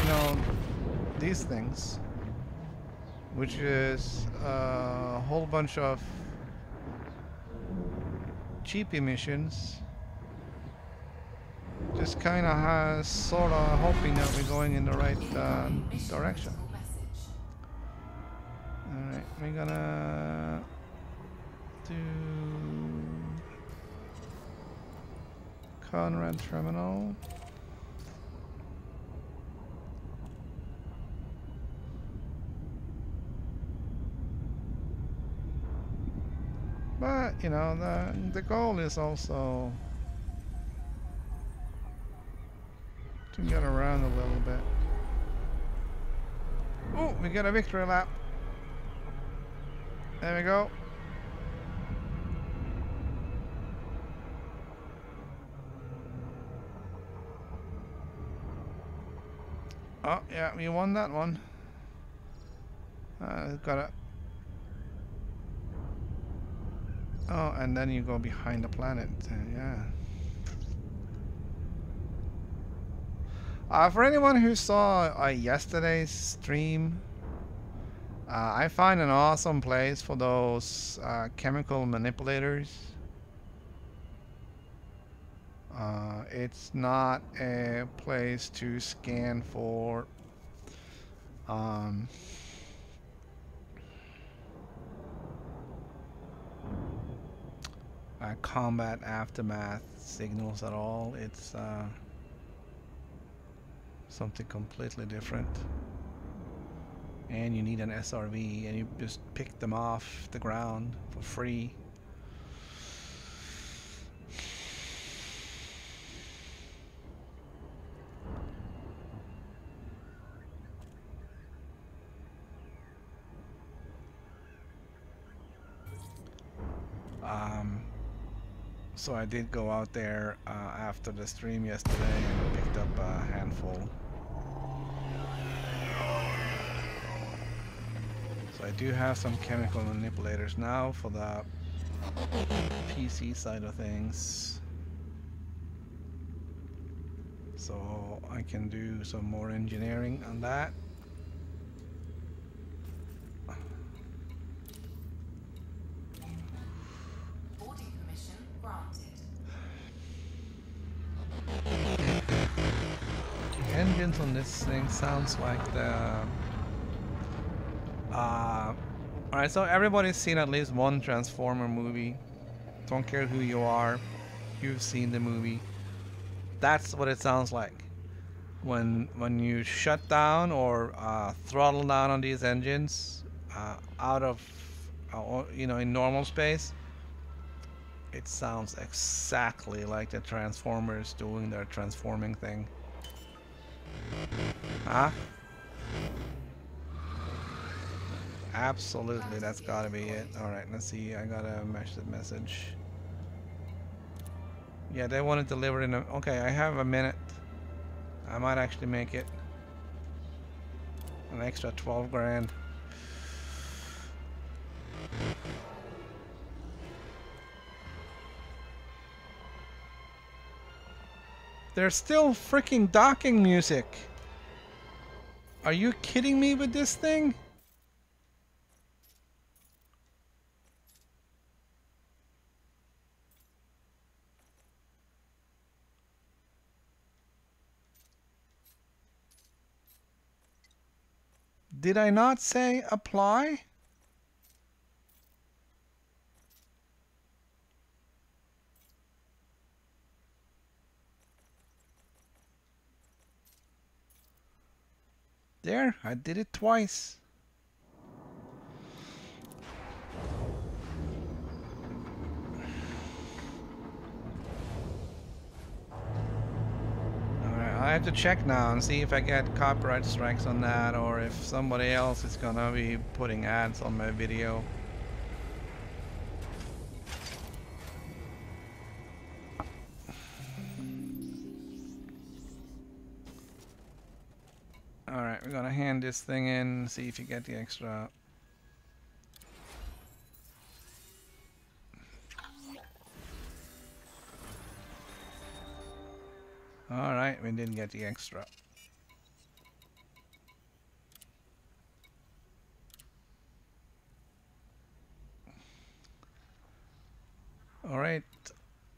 you know, these things, which is a whole bunch of cheap emissions, just kind of has sort of hoping that we're going in the right direction. Alright, we're gonna do Conrad Terminal. But, you know, the goal is also to get around a little bit. Oh, we get a victory lap. There we go. Oh, yeah, we won that one. Got it. Oh, and then you go behind the planet. Yeah. For anyone who saw yesterday's stream, I find an awesome place for those chemical manipulators. It's not a place to scan for combat aftermath signals at all. It's something completely different. And you need an SRV, and you just pick them off the ground for free. So I did go out there after the stream yesterday and picked up a handful. So I do have some chemical manipulators now for the PC side of things. So I can do some more engineering on that. Boarding permission granted. The engines on this thing sounds like the alright, so everybody's seen at least one Transformer movie. Don't care who you are, you've seen the movie. That's what it sounds like when you shut down or throttle down on these engines out of you know, in normal space. It sounds exactly like the Transformers doing their transforming thing. Huh? Absolutely, that's gotta be it. Alright, let's see. I gotta match the message. Yeah, they want it delivered in a... Okay, I have a minute. I might actually make it. An extra 12 grand. There's still freaking docking music. Are you kidding me with this thing? Did I not say apply? There, I did it twice. Alright, I have to check now and see if I get copyright strikes on that or if somebody else is gonna be putting ads on my video. Alright, we're gonna hand this thing in, see if you get the extra. Alright, we did get the extra. Alright,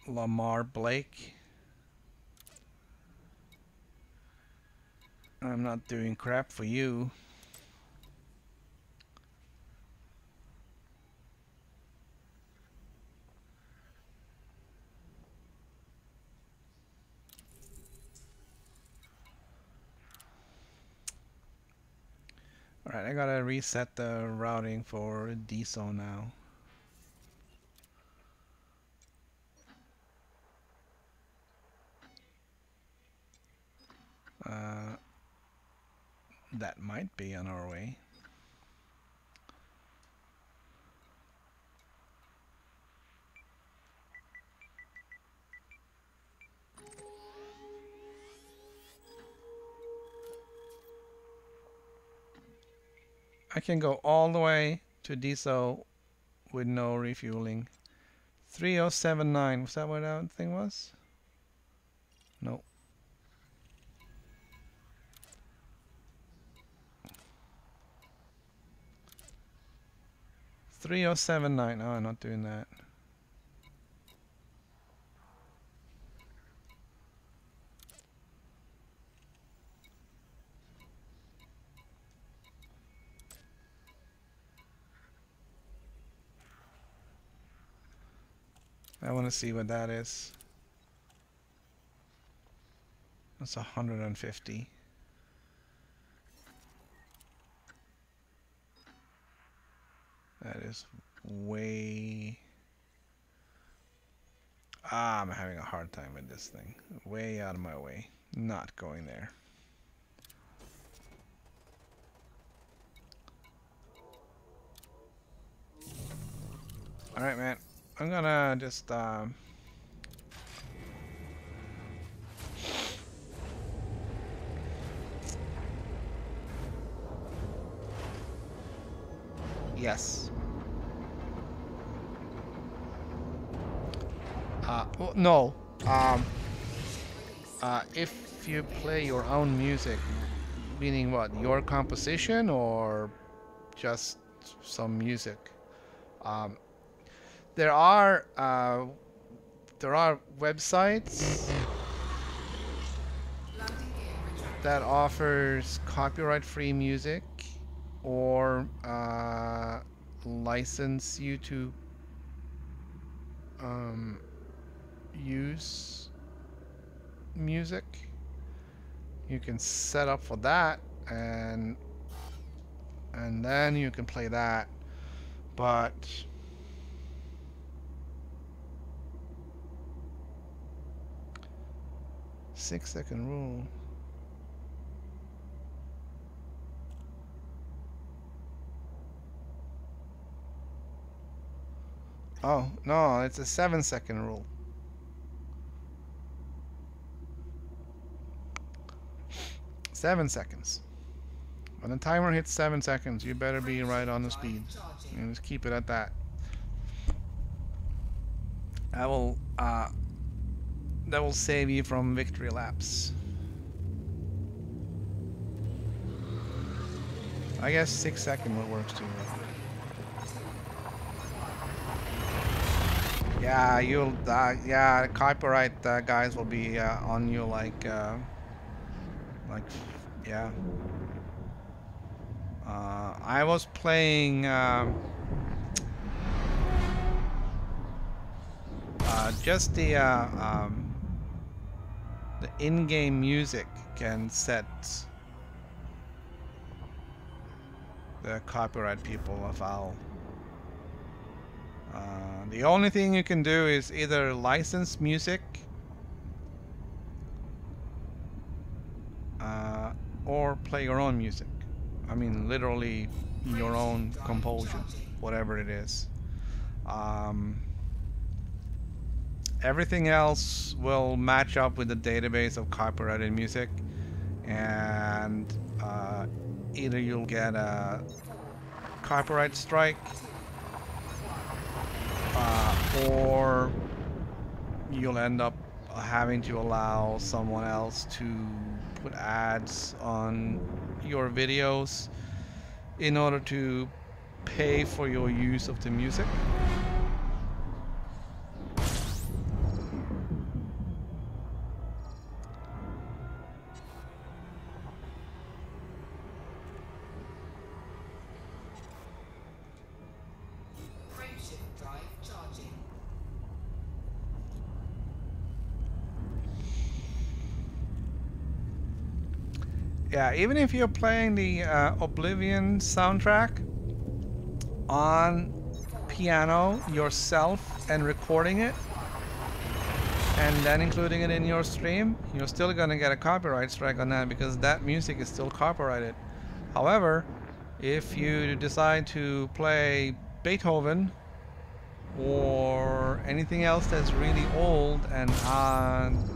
Lamar Blake. I'm not doing crap for you. Alright, I gotta reset the routing for DSO now. That might be on our way. I can go all the way to DSO with no refueling. 3079, was that what that thing was? No. $3079. Oh, I'm not doing that. I want to see what that is. That's 150. That is way... I'm having a hard time with this thing. Way out of my way. Not going there. Alright, man. I'm gonna just... Yes. Well, no. If you play your own music, meaning what? Your composition or just some music? There are websites that offers copyright-free music or license you to use music. You can set up for that and then you can play that, but six-second rule. Oh, no, it's a 7-second rule. Seven seconds. When the timer hits 7 seconds, you better be right on the speed. And just keep it at that. That will save you from victory laps. I guess 6-second will work too. Yeah, you'll yeah, copyright guys will be on you like yeah. I was playing just the in-game music can set the copyright people a foul. The only thing you can do is either license music or play your own music. I mean, literally your own composition, whatever it is. Everything else will match up with the database of copyrighted music, and either you'll get a copyright strike or you'll end up having to allow someone else to put ads on your videos in order to pay for your use of the music. Frameshift drive charging. Yeah, even if you're playing the Oblivion soundtrack on piano yourself and recording it and then including it in your stream, you're still gonna get a copyright strike on that because that music is still copyrighted. However, if you decide to play Beethoven or anything else that's really old and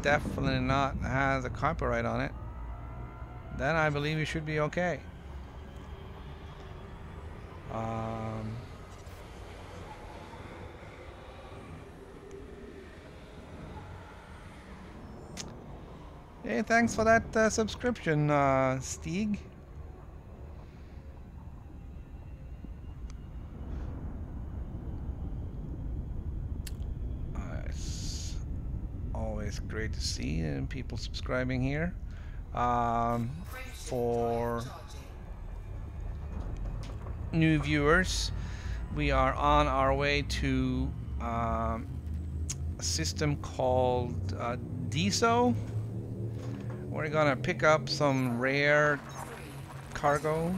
definitely not has a copyright on it, then I believe you should be okay. Hey, thanks for that subscription, Stieg. It's always great to see people subscribing here. For new viewers, we are on our way to a system called DISO. We're gonna pick up some rare cargo.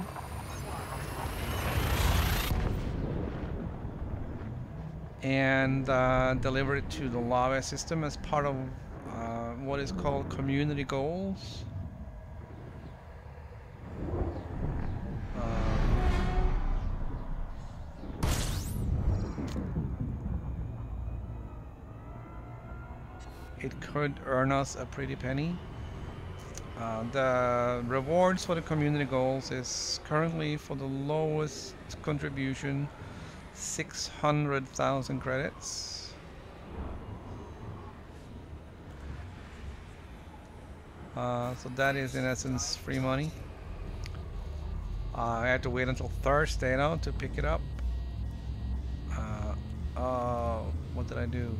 And deliver it to the lava system as part of what is called community goals. It could earn us a pretty penny. The rewards for the community goals is currently, for the lowest contribution, 600,000 credits. So that is in essence free money. I had to wait until Thursday now to pick it up. What did I do?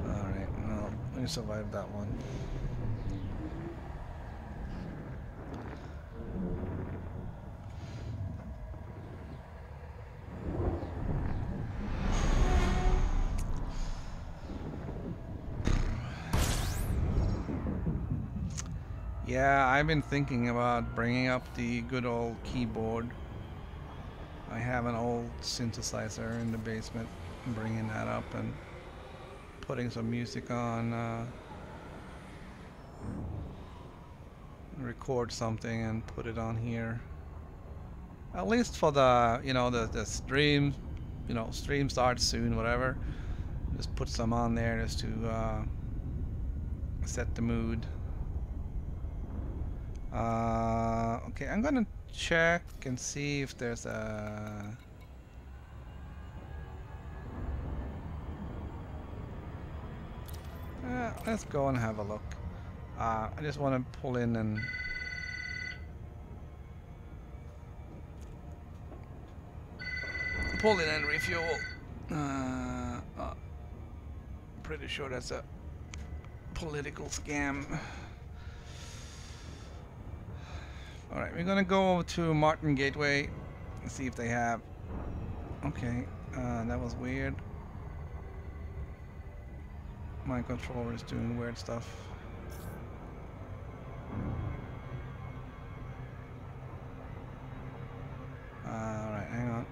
Alright, well, we survived that one. Yeah, I've been thinking about bringing up the good old keyboard. I have an old synthesizer in the basement, bringing that up and putting some music on, record something and put it on here. At least for the, you know, the stream, you know, stream starts soon, whatever. Just put some on there just to set the mood. Okay, I'm gonna check and see if there's a... let's go and have a look. I just want to pull in and... pull in and refuel. Pretty sure that's a political scam. Alright, we're gonna go over to Martin Gateway and see if they have... Okay, that was weird. My controller is doing weird stuff. Alright, hang on.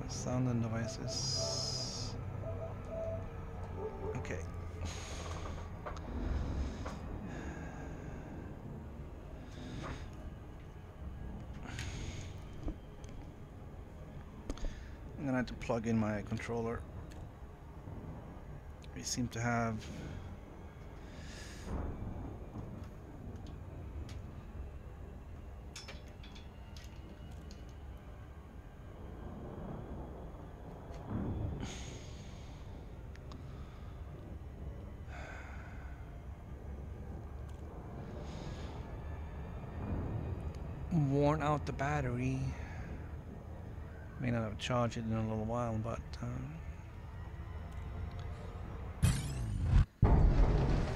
Sound and devices. Okay. I'm gonna have to plug in my controller. We seem to have worn out the battery. May not have charged it in a little while, but oh,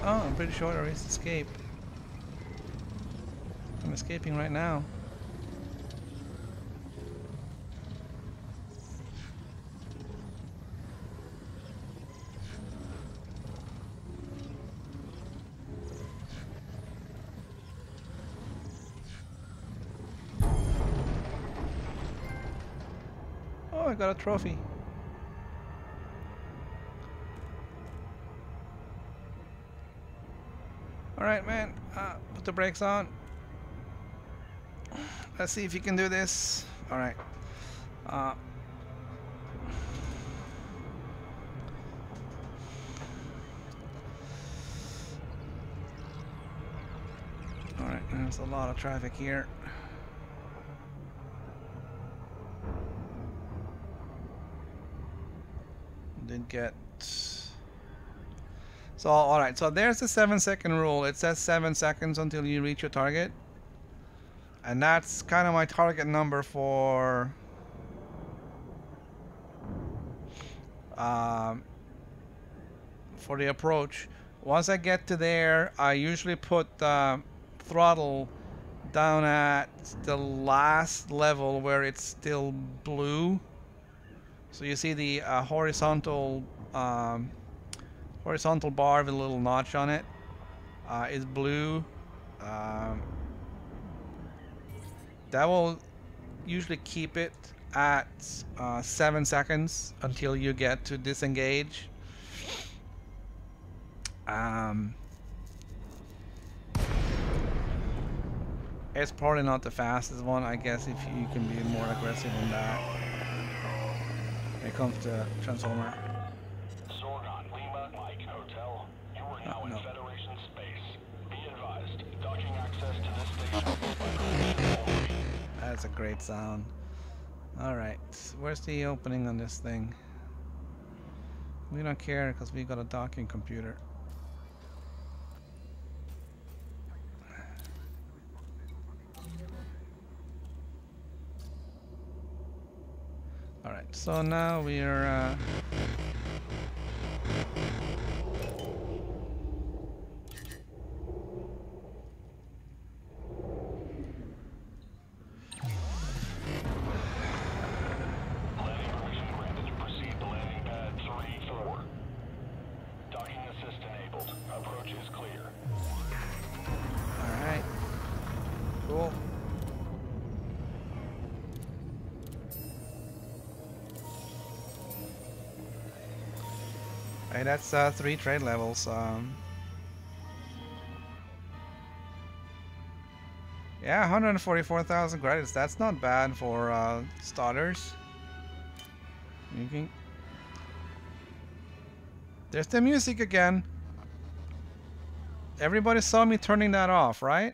I'm pretty sure there is escape. I'm escaping right now. Oh, I got a trophy. Alright, man. Put the brakes on. Let's see if you can do this. Alright. Alright, there's a lot of traffic here. Didn't get... So, alright, so there's the 7-second rule. It says 7 seconds until you reach your target. And that's kind of my target number for... for the approach. Once I get to there, I usually put the throttle down at the last level where it's still blue. So you see the horizontal bar with a little notch on it is blue. That will usually keep it at 7 seconds until you get to disengage. It's probably not the fastest one. I guess if you can be more aggressive on that. When it comes to Transformer. Sorgon, Lima, Mike Hotel. You are now in Federation space. Be advised, docking access to this station is by permission only. That's a great sound. Alright, where's the opening on this thing? We don't care because we got a docking computer. Alright, so now we are Landing permission granted. Proceed to landing pad 3-4. Docking assist enabled. Approach is clear. alright. Cool. Hey, that's 3 trade levels. Yeah, 144,000 credits. That's not bad for starters. You can... There's the music again. Everybody saw me turning that off, right?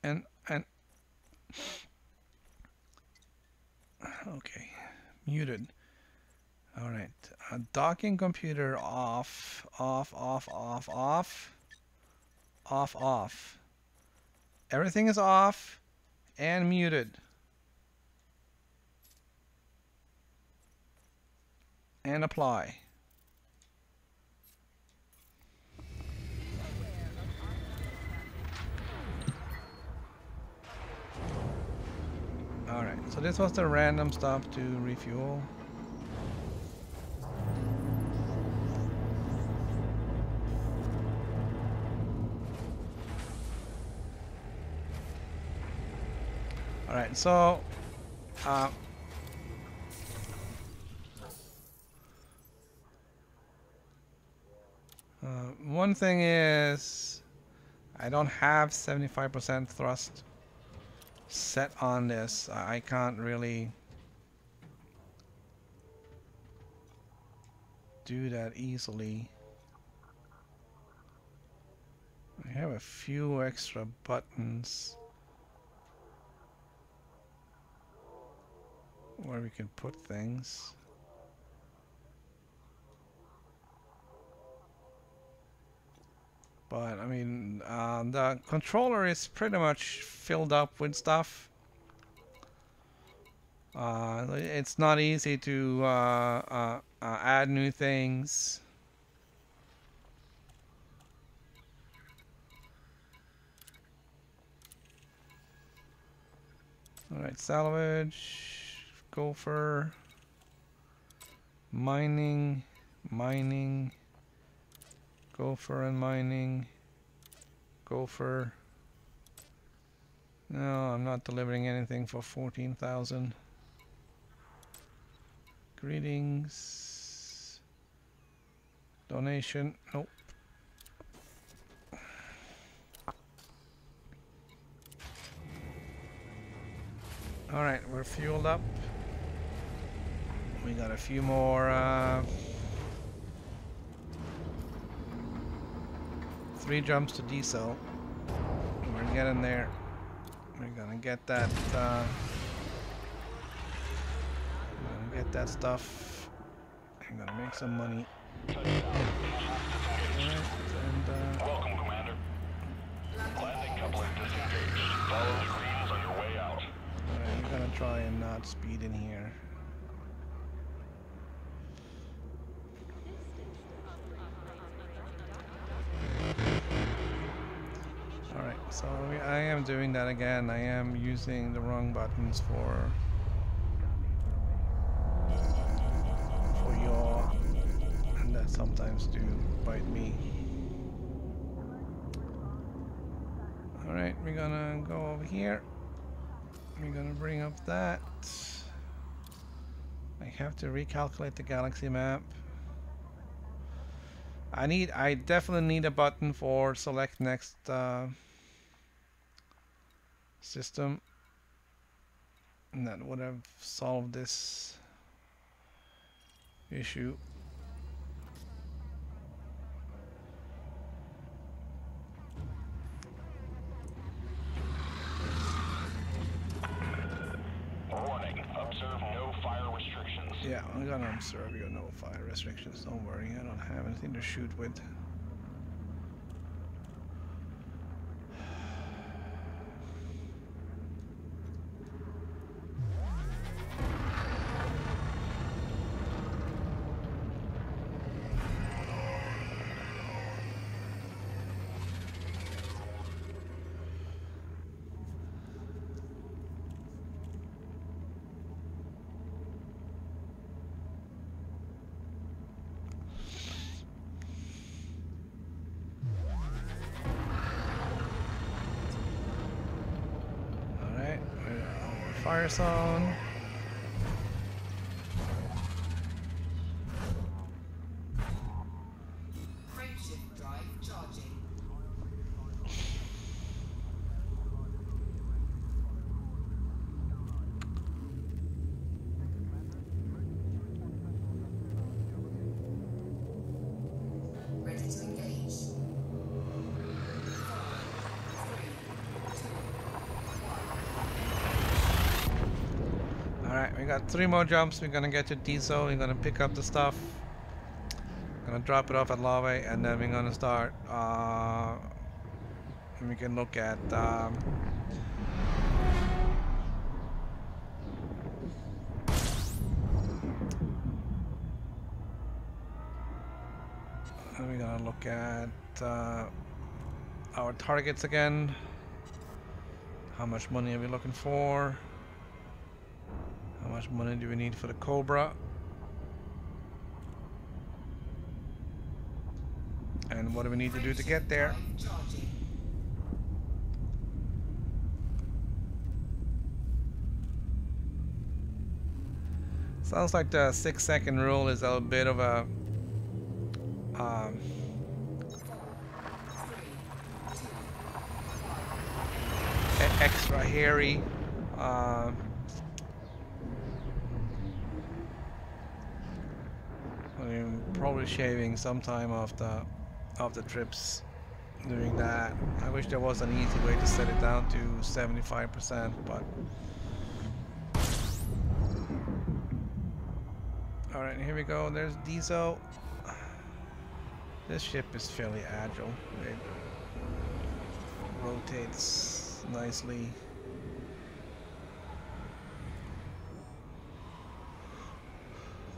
And okay, muted. All right, docking computer off. Everything is off and muted. And apply. Alright, so this was the random stop to refuel. Alright, so one thing is I don't have 75% thrust. set on this. I can't really do that easily. I have a few extra buttons where we can put things. But I mean, the controller is pretty much filled up with stuff. It's not easy to add new things. Alright, salvage, gopher, mining, gopher and mining, gopher. No, I'm not delivering anything for 14,000. Greetings. Donation, nope. Alright, we're fueled up. We got a few more 3 jumps to diesel. We're getting there. We're gonna get that stuff. I'm gonna make some money. Alright, and Welcome, Commander. Landing coupling disengaged. Follow the greens on your way out. alright, we're gonna try and not speed in here. Alright, so I am doing that again. I am using the wrong buttons for yaw, and that sometimes do bite me. Alright, we're gonna go over here. We're gonna bring up that. I have to recalculate the galaxy map. I definitely need a button for select next system, and that would have solved this issue. Warning, observe no fire restrictions. Yeah, I'm gonna observe you. No fire restrictions. Don't worry, I don't have anything to shoot with. Fire zone. Frameshift drive charging. Ready to engage. 4, 3, 2, 1. Alright, we got 3 more jumps. We're gonna get to diesel. We're gonna pick up the stuff. Gonna drop it off at lava, and then we're gonna start. We can look at. We're gonna look at our targets again. How much money are we looking for? How much money do we need for the Cobra? And what do we need to do to get there? Sounds like the 6-second rule is a bit of a extra hairy. I mean, probably shaving some time off the trips doing that. I wish there was an easy way to set it down to 75%, but all right, here we go. There's Diesel. This ship is fairly agile. It rotates nicely.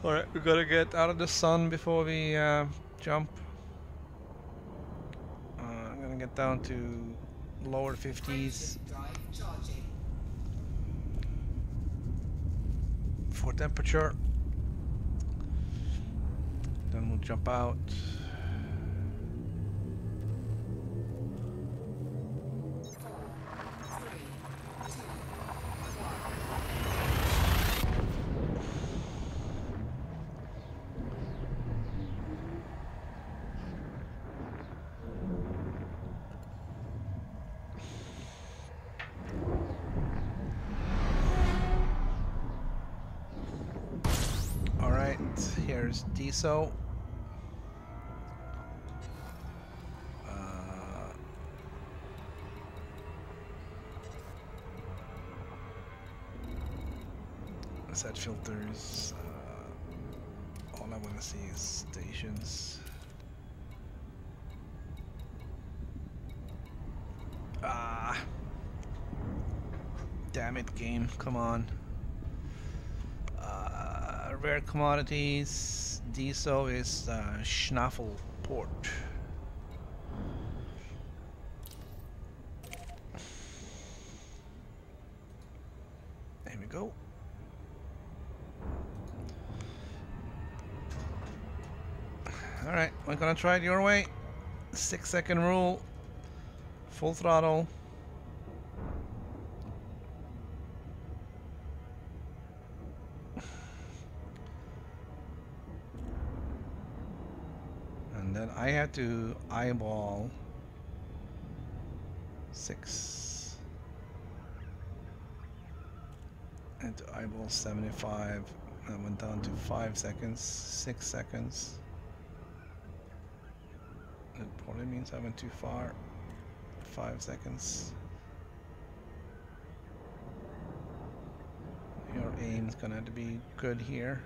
Alright, we gotta get out of the sun before we jump. I'm gonna get down to lower 50s Drive charging. for temperature. Then we'll jump out. Here's Diesel. Set filters. All I want to see is stations. Damn it, game! Come on. Rare commodities. Diesel is Schnaffel port. There we go. Alright, we're gonna try it your way. 6-second rule. Full throttle. And then I have to eyeball 6. And to eyeball 75. I went down to 5 seconds, 6 seconds. That probably means I went too far. 5 seconds. Your aim's gonna have to be good here.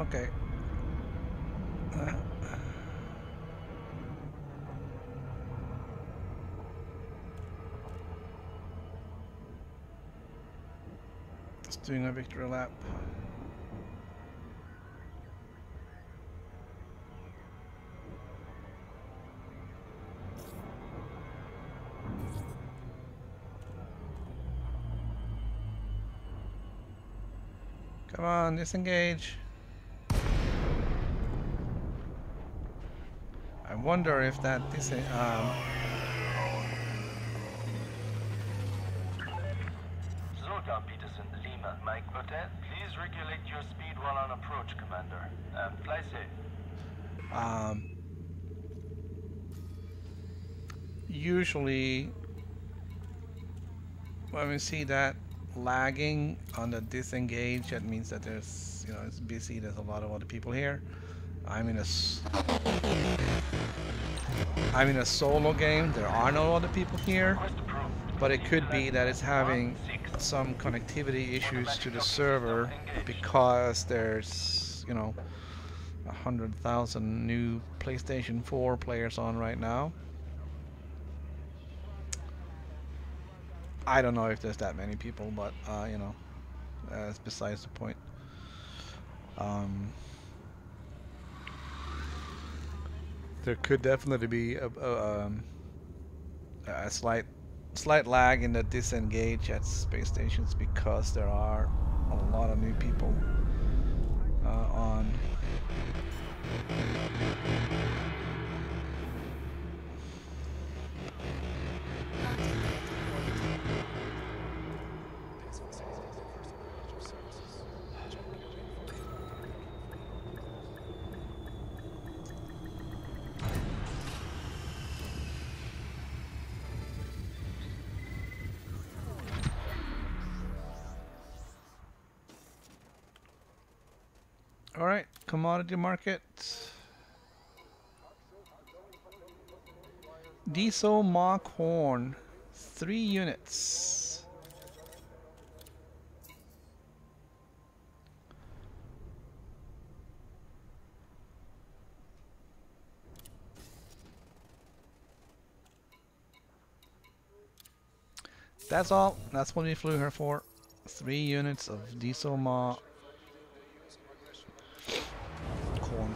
Okay. Just doing a victory lap. Come on, disengage. I wonder if that Zoltan Peterson, Lima, Mike Hotel. Please regulate your speed while on approach, Commander. Fly safe. Usually when we see that lagging on the disengage, that means that there's, you know, it's busy, there's a lot of other people here. I'm in a solo game, there are no other people here, but it could be that it's having some connectivity issues to the server because there's, you know, 100,000 new PlayStation 4 players on right now. I don't know if there's that many people, but you know, that's besides the point. There could definitely be a slight lag in the disengage at space stations because there are a lot of new people on. Alright, commodity market. Diesel mock horn. 3 units. That's all. That's what we flew her for. 3 units of diesel mock corn.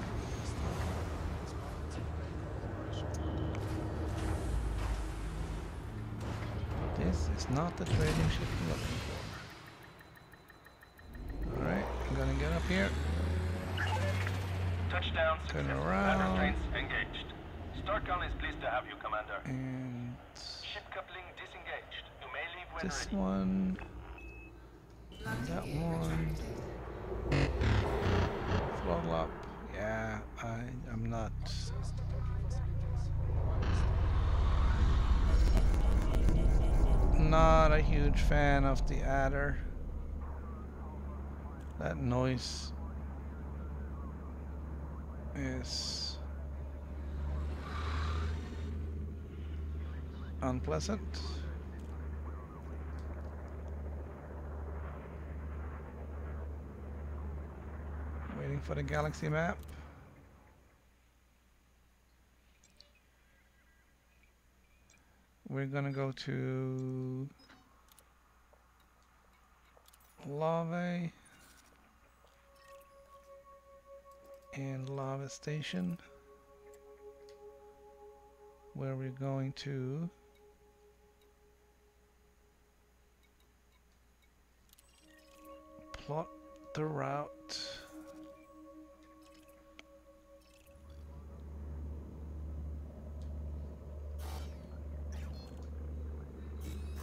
This is not the trading ship I'm looking for. Alright, I'm gonna get up here. Touchdown Turn successful. around. Ladder trains engaged. Starcon is pleased to have you, Commander. And Ship coupling disengaged. You may leave when this ready. one. Landing That gear one. retracted. Throttle up. Yeah, I'm not. Not a huge fan of the adder. That noise is unpleasant. Waiting for the galaxy map. We're gonna go to Lava and Lava Station, where we're going to plot the route.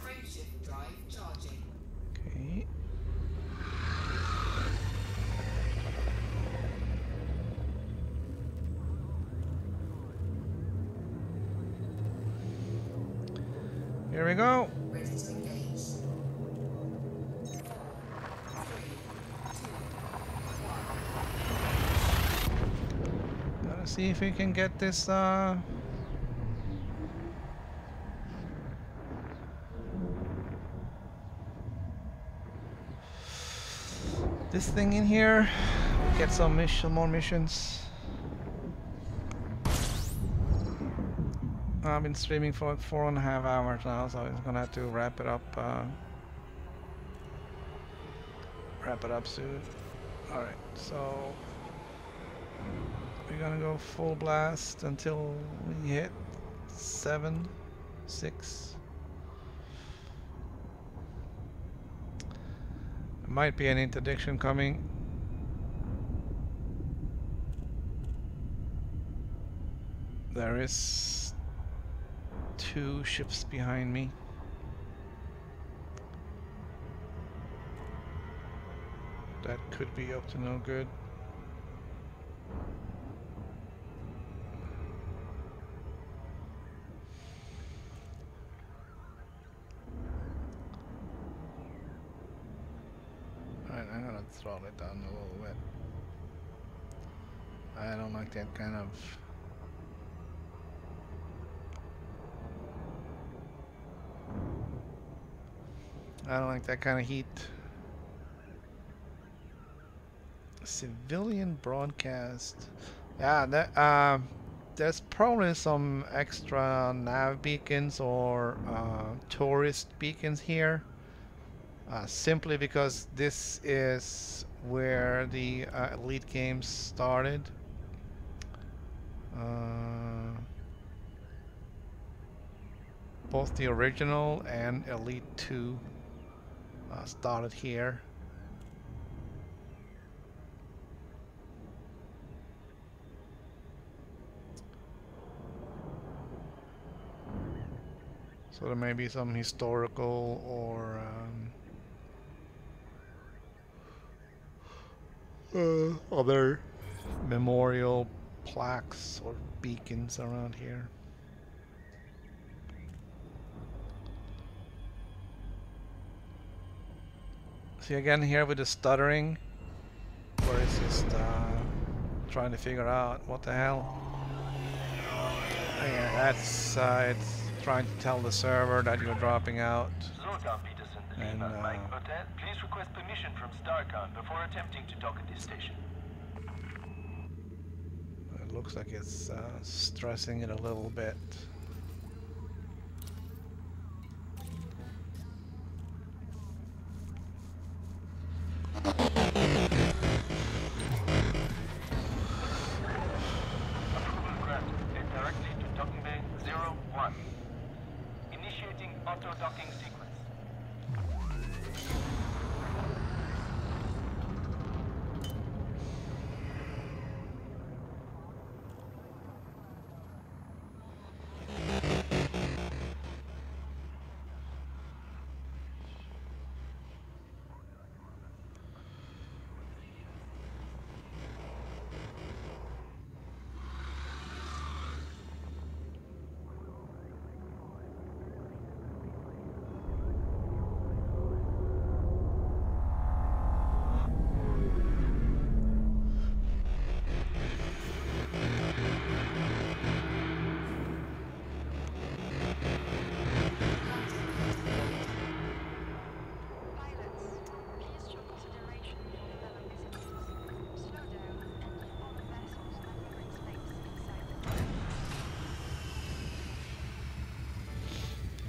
Frameshift drive charging. Okay. Here we go. Ready to engage. 4, 3, 2, 1. Gotta see if we can get this this thing in here. Get some more missions. I've been streaming for 4.5 hours now, so I'm gonna have to wrap it up soon. Alright, so we're gonna go full blast until we hit 7, 6. Might be an interdiction coming. There is 2 ships behind me. That could be up to no good. Alright, I'm gonna throttle it down a little bit. I don't like that kind of heat. Civilian broadcast. Yeah, that, there's probably some extra nav beacons or tourist beacons here. Simply because this is where the Elite games started. Both the original and Elite 2 started here. So there may be some historical or other memorial plaques or beacons around here. See again here with the stuttering, where it's just trying to figure out what the hell. Yeah, that's it's trying to tell the server that you're dropping out. Zoltan Peterson, And Lima, Mike Hotel. Please request permission from Starcon before attempting to dock at this station. it looks like it's stressing it a little bit. Approval granted. Head directly to docking bay 01. Initiating auto docking sequence.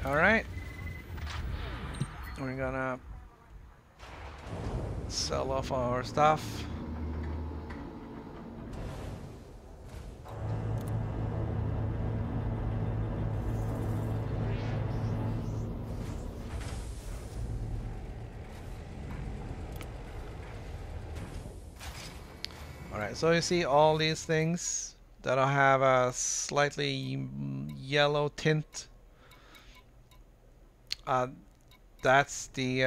Alright. We're gonna sell off our stuff. Alright, so you see all these things that'll have a slightly yellow tint. That's the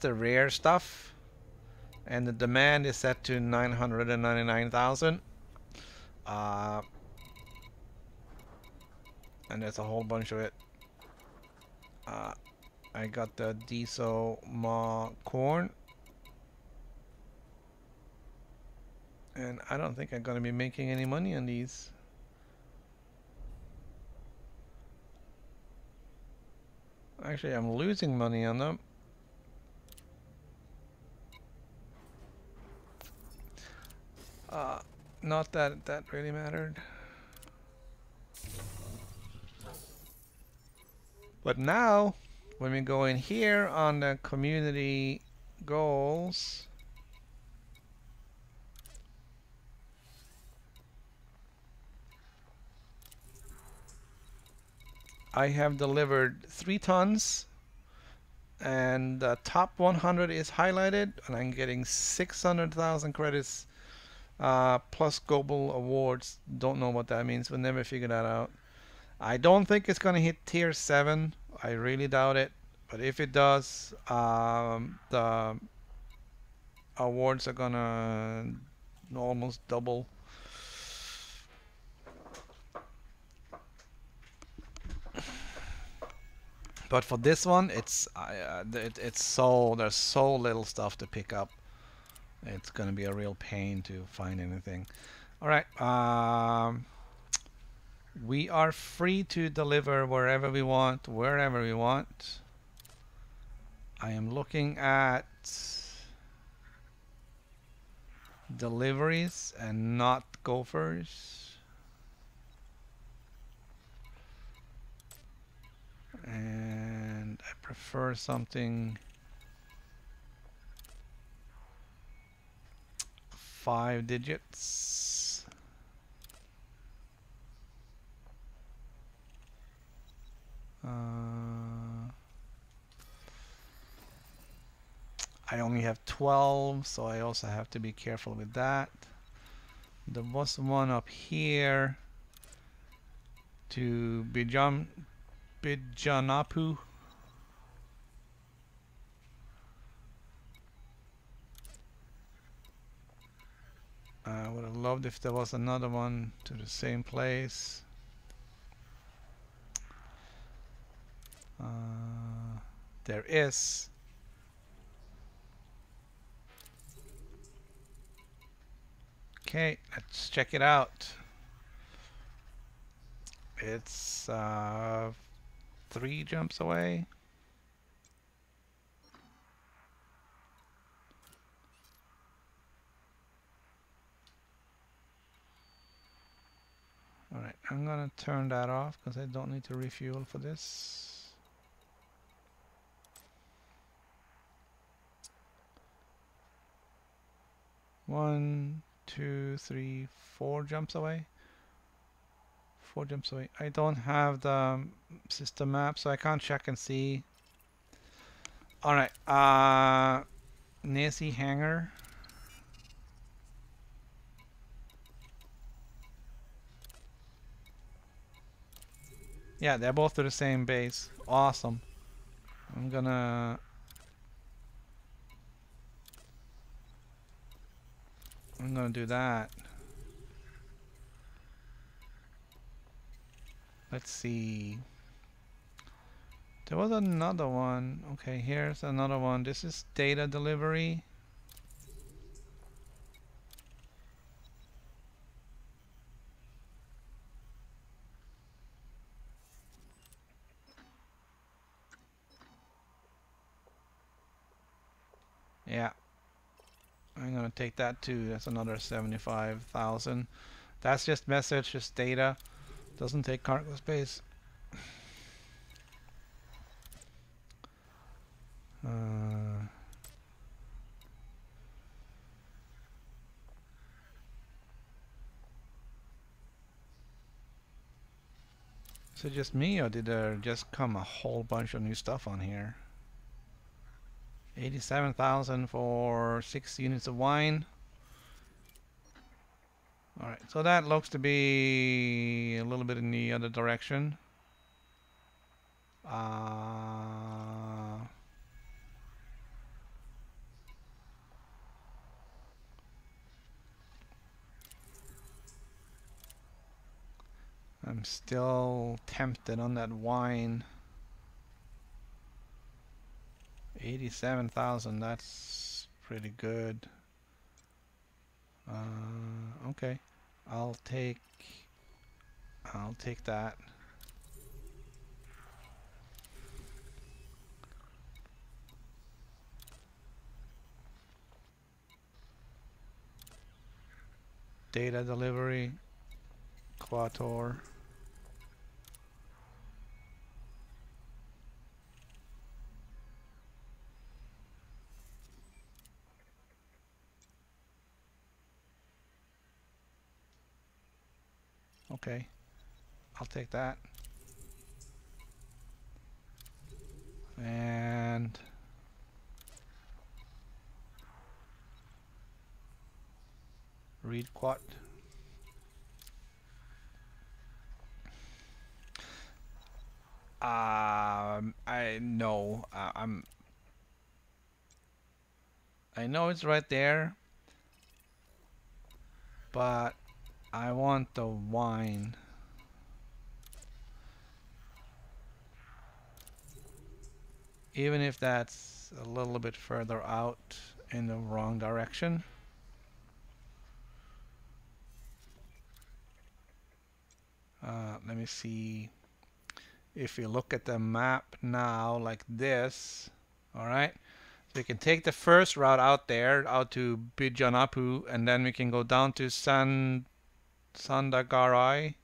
rare stuff, and the demand is set to 999,000. And there's a whole bunch of it. I got the diesel ma corn, and I don't think I'm gonna be making any money on these. Actually, I'm losing money on them. Not that that really mattered. But now, when we go in here on the community goals, I have delivered 3 tons, and the top 100 is highlighted, and I'm getting 600,000 credits plus global awards. Don't know what that means. We'll never figure that out. I don't think it's gonna hit tier 7. I really doubt it. But if it does, the awards are gonna almost double. But for this one, it's there's so little stuff to pick up. It's gonna be a real pain to find anything. All right, we are free to deliver wherever we want, wherever we want. I am looking at deliveries and not gophers. And I prefer something 5 digits. I only have 12, so I also have to be careful with that. There was one up here to Bijanapu. I would have loved if there was another one to the same place. There is. Okay, let's check it out. It's 3 jumps away. Alright, I'm gonna turn that off because I don't need to refuel for this. One, two, three, 4 jumps away. 4 jumps away. I don't have the system map, so I can't check and see. Alright, Nazi hangar. Yeah, they're both to the same base. Awesome. I'm gonna do that. Let's see. There was another one. Okay, here's another one. This is data delivery. Yeah. I'm gonna take that too. That's another 75,000. That's just message, just data. Doesn't take cargo space. Is it just me, or did there just come a whole bunch of new stuff on here? 87,000 for 6 units of wine. Alright, so that looks to be a little bit in the other direction. I'm still tempted on that wine. 87,000, that's pretty good. Okay, I'll take that. Data delivery, Quator. Okay, I'll take that. And read quad. I know. I know it's right there, but I want the wine. Even if that's a little bit further out in the wrong direction. Let me see. If you look at the map now like this, alright, so we can take the first route out there, out to Bijanapu, and then we can go down to Sandagarai,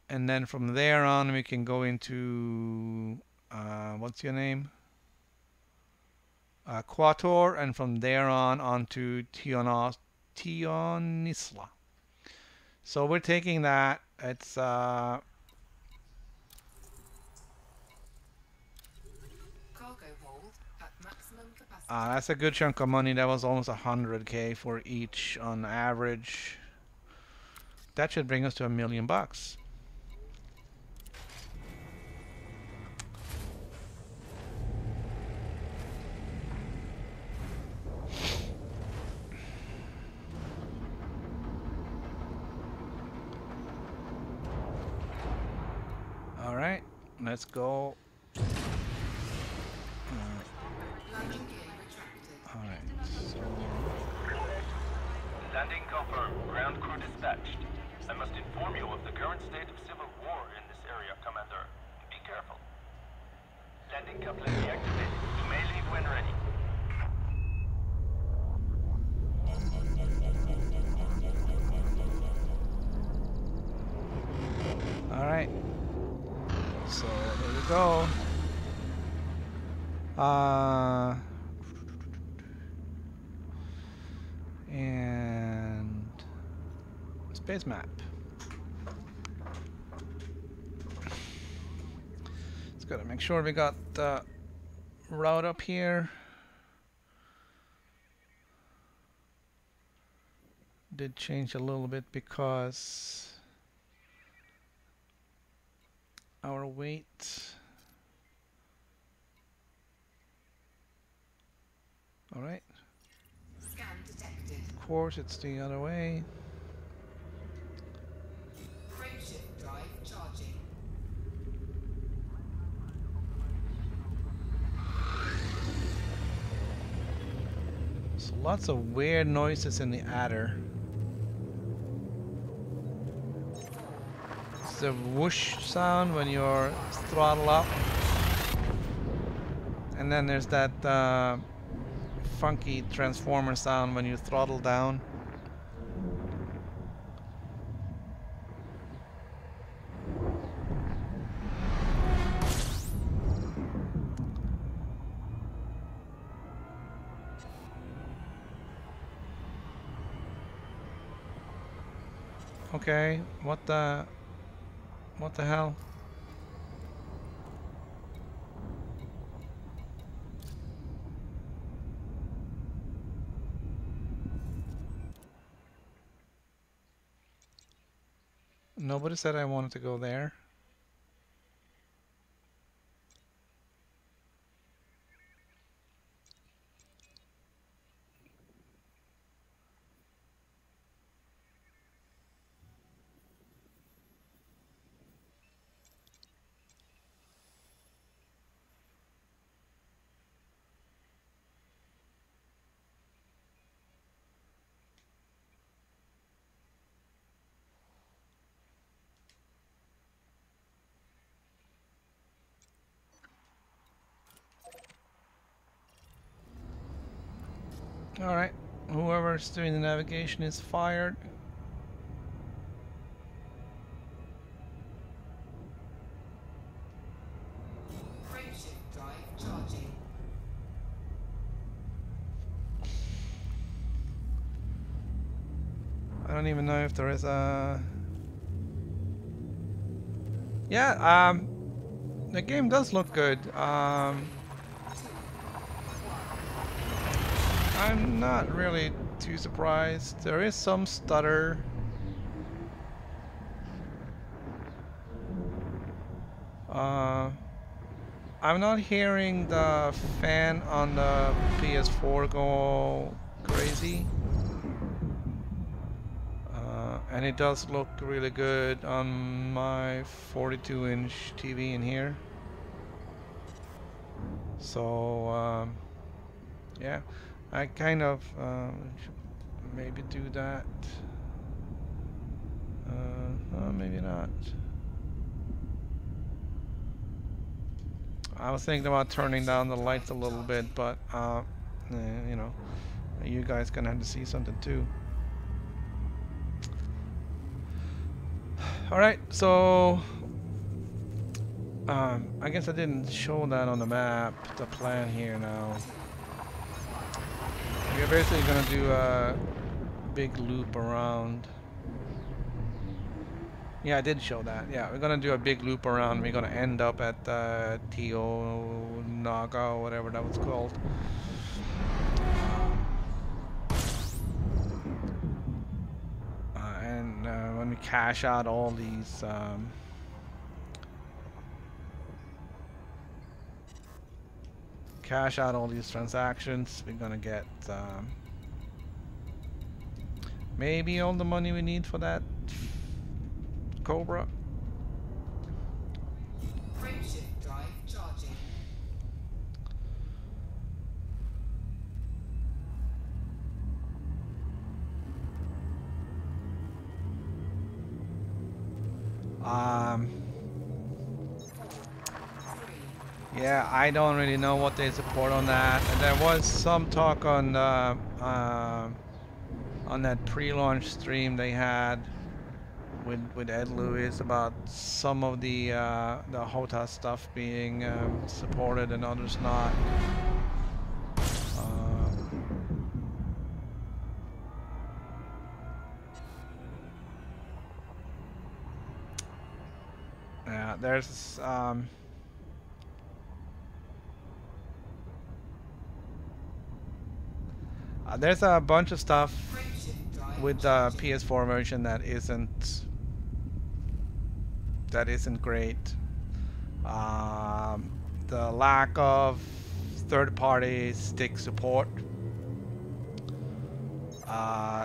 and then from there on we can go into what's your name? Quator, and from there on to Tionisla. So we're taking that. It's Cargo hold at maximum capacity. that's a good chunk of money. That was almost 100K for each on average. That should bring us to $1 million. All right, let's go. Landing gear retracted. All right, so Landing confirmed. Ground crew dispatched. I must inform you of the current state of civil war in this area, Commander. Be careful. Landing couplet deactivated. You may leave when ready. Alright. So there we go. And space map. Just gotta make sure we got the route up here. Did change a little bit because our weight. All right. Scan detected. Of course, it's the other way. Frameshift drive charging. So lots of weird noises in the adder. It's the whoosh sound when you're throttle up, and then there's that funky transformer sound when you throttle down. Okay, what the hell? Nobody said I wanted to go there. Alright, whoever's doing the navigation is fired. Frameshift drive charging. I don't even know if there is a... Yeah, the game does look good. I'm not really too surprised. There is some stutter. I'm not hearing the fan on the PS4 go crazy. And it does look really good on my 42-inch TV in here. So, yeah. I kind of should maybe do that. Maybe not. I was thinking about turning down the lights a little bit, but you know, you guys gonna have to see something too. All right, so I guess I didn't show that on the map. The plan here now. We're basically gonna do a big loop around. Yeah, I did show that. Yeah, we're gonna do a big loop around. We're gonna end up at Tio Naga or whatever that was called. And when we cash out all these transactions, we're gonna get maybe all the money we need for that Cobra. Frameshift drive charging. Um, yeah, I don't really know what they support on that. And there was some talk on that pre-launch stream they had with Ed Lewis about some of the HOTA stuff being supported and others not. Yeah, there's a bunch of stuff with the PS4 version that isn't great. The lack of third-party stick support,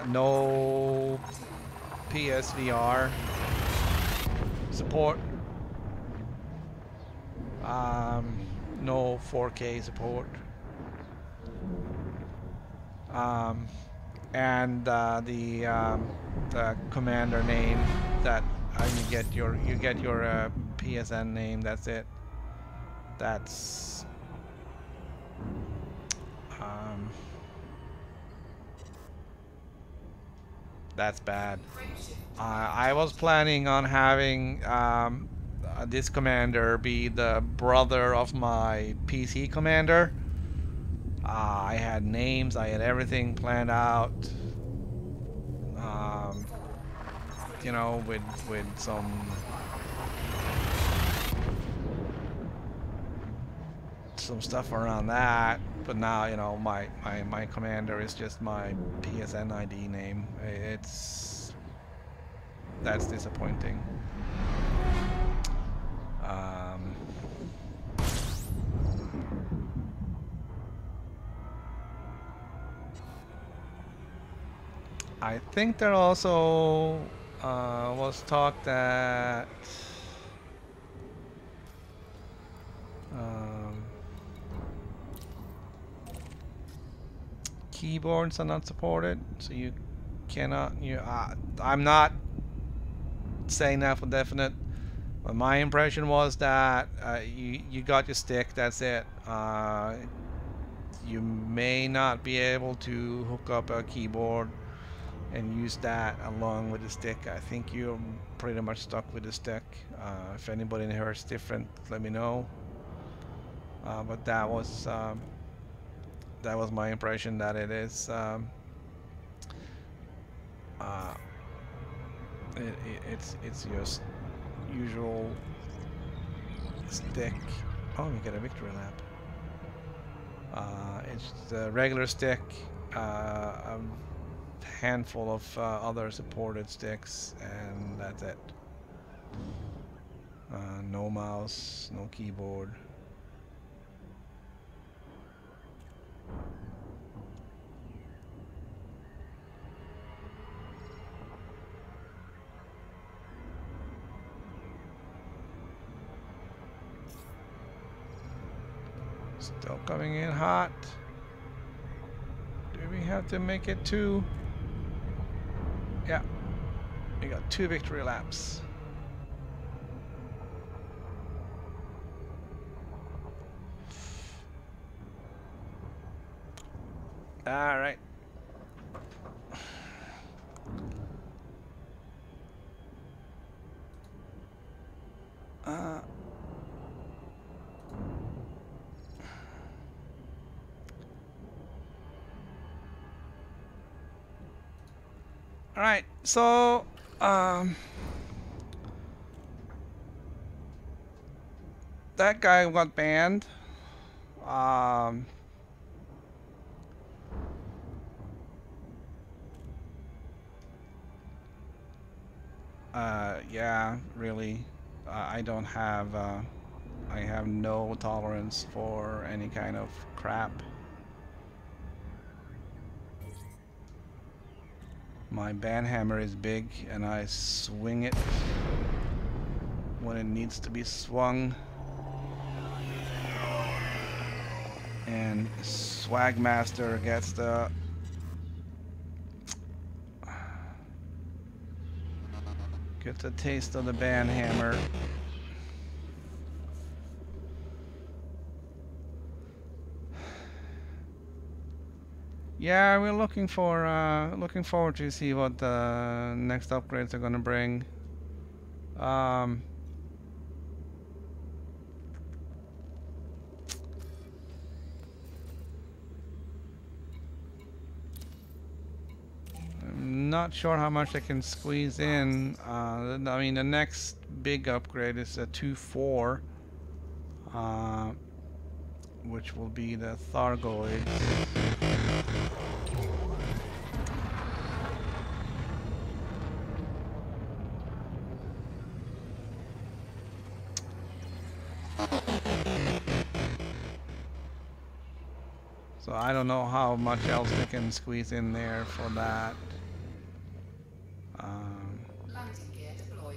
no PSVR support, no 4K support, and the commander name that you get your PSN name. That's it. That's bad. I was planning on having this commander be the brother of my PC commander. I had names, I had everything planned out. You know, with some stuff around that, but now, you know, my commander is just my PSN ID name. That's disappointing. I think there also was talk that keyboards are not supported, so you cannot. I'm not saying that for definite, but my impression was that you got your stick. That's it. You may not be able to hook up a keyboard and use that along with the stick. I think you're pretty much stuck with the stick. If anybody in here is different, let me know. But that was my impression, that it is it's just usual stick. Oh, we get a victory lap. It's the regular stick, a handful of other supported sticks, and that's it. No mouse, no keyboard. Still coming in hot. Do we have to make it 2? Yeah. We got 2 victory laps. All right. All right, so that guy got banned. Yeah, really. I don't have. I have no tolerance for any kind of crap. My banhammer is big, and I swing it when it needs to be swung. And Swagmaster gets the Get a taste of the band hammer. Yeah, we're looking forward to see what the next upgrades are gonna bring. I'm not sure how much they can squeeze in. I mean, the next big upgrade is a 2-4, which will be the Thargoids. So I don't know how much else they can squeeze in there for that. Landing gear deployed.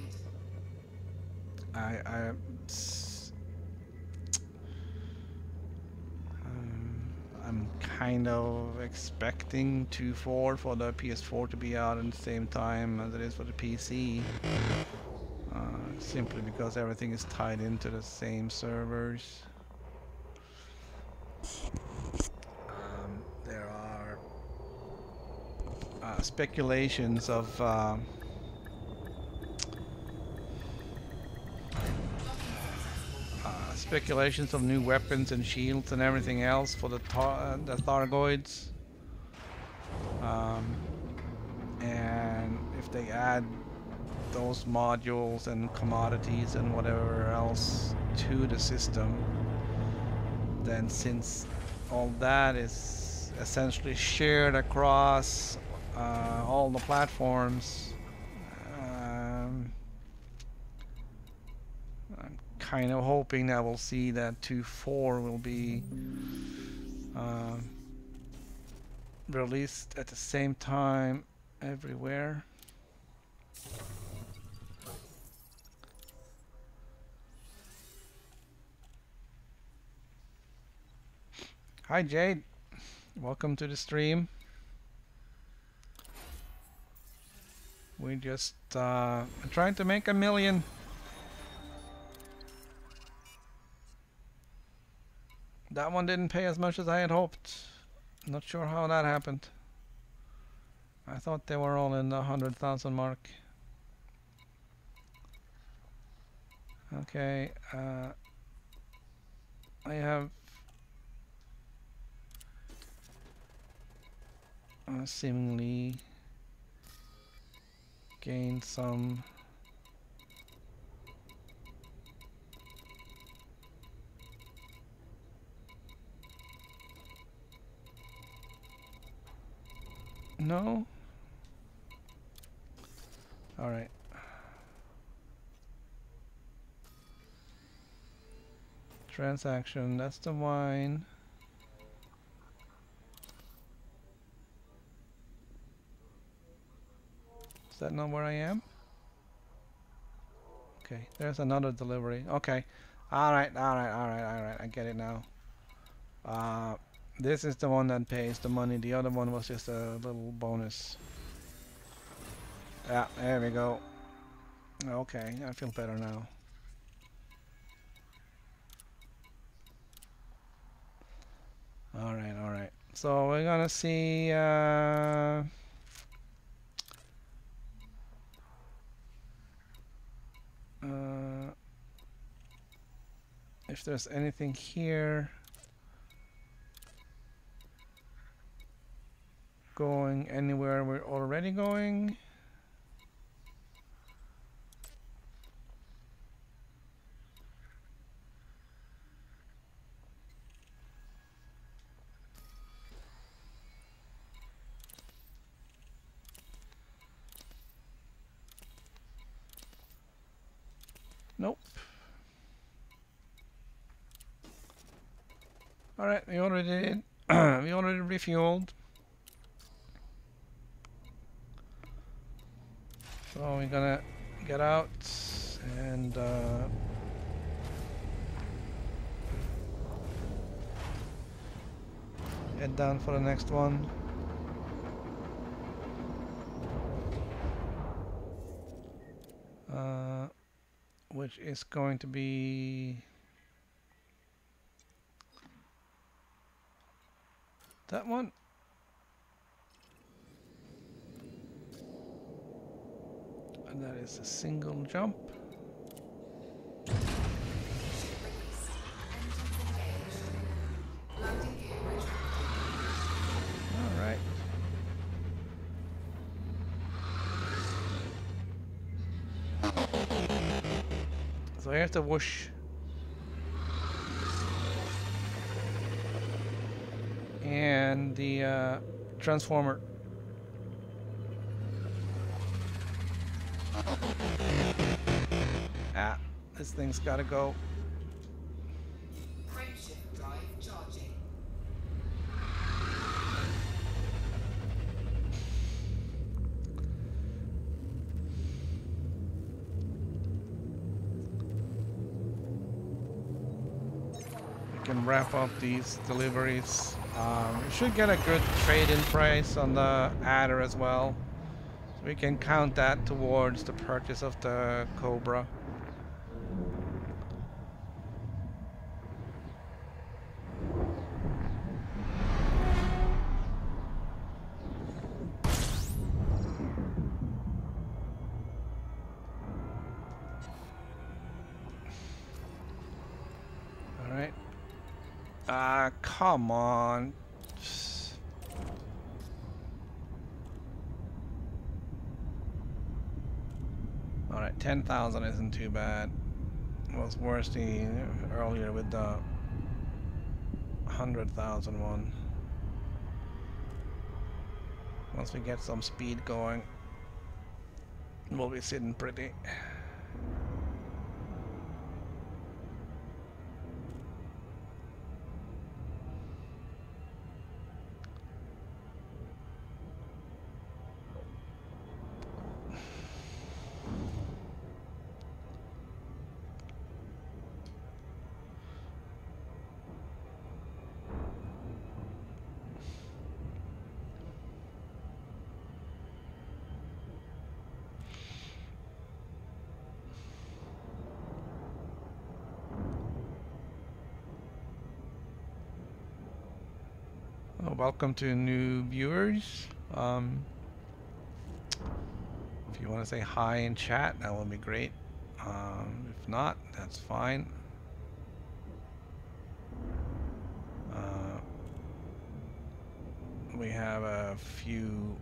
I'm kind of expecting 2.4 for the PS4 to be out at the same time as it is for the PC. Simply because everything is tied into the same servers. There are speculations of new weapons and shields and everything else for the Thargoids. And if they add those modules and commodities and whatever else to the system, then since all that is essentially shared across all the platforms, I'm kind of hoping that we'll see that 2.4 will be released at the same time everywhere. Hi Jade, welcome to the stream. We just trying to make 1 million. That one didn't pay as much as I had hoped. Not sure how that happened. I thought they were all in the 100,000 mark. Okay, I have seemingly gained some no. All right. Transaction, that's the wine. Is that not where I am? Okay, there's another delivery. Okay. Alright, I get it now. This is the one that pays the money. The other one was just a little bonus. Yeah, there we go. Okay, I feel better now. Alright. So we're gonna see if there's anything here going anywhere we're already going. Nope. Alright, we already did. We already refueled. So we're gonna get out and head down for the next one. which is going to be that one. And that is a single jump. Ship released. Engines engaged. Landing gear retracted. All right. So here's the whoosh. And the transformer. Ah, this thing's gotta go. Frameshift drive charging. We can wrap up these deliveries. We should get a good trade-in price on the adder as well. So we can count that towards the purchase of the Cobra. Alright. Come on. Alright, 10,000 isn't too bad. It was worse earlier with the 100,000 one. Once we get some speed going, we'll be sitting pretty. Welcome to new viewers. If you want to say hi in chat, that would be great. If not, that's fine. We have a few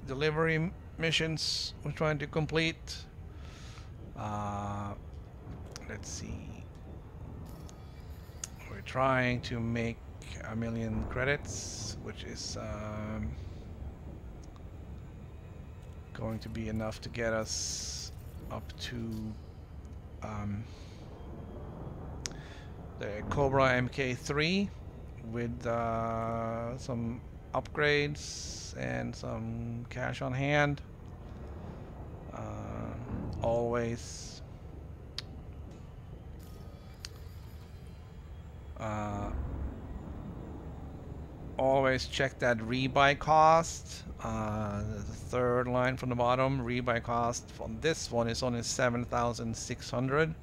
delivery missions we're trying to complete. Let's see. We're trying to make 1,000,000 credits, which is going to be enough to get us up to the Cobra MK3 with some upgrades and some cash on hand. Always always check that rebuy cost. The third line from the bottom, rebuy cost on this one is only 7,600.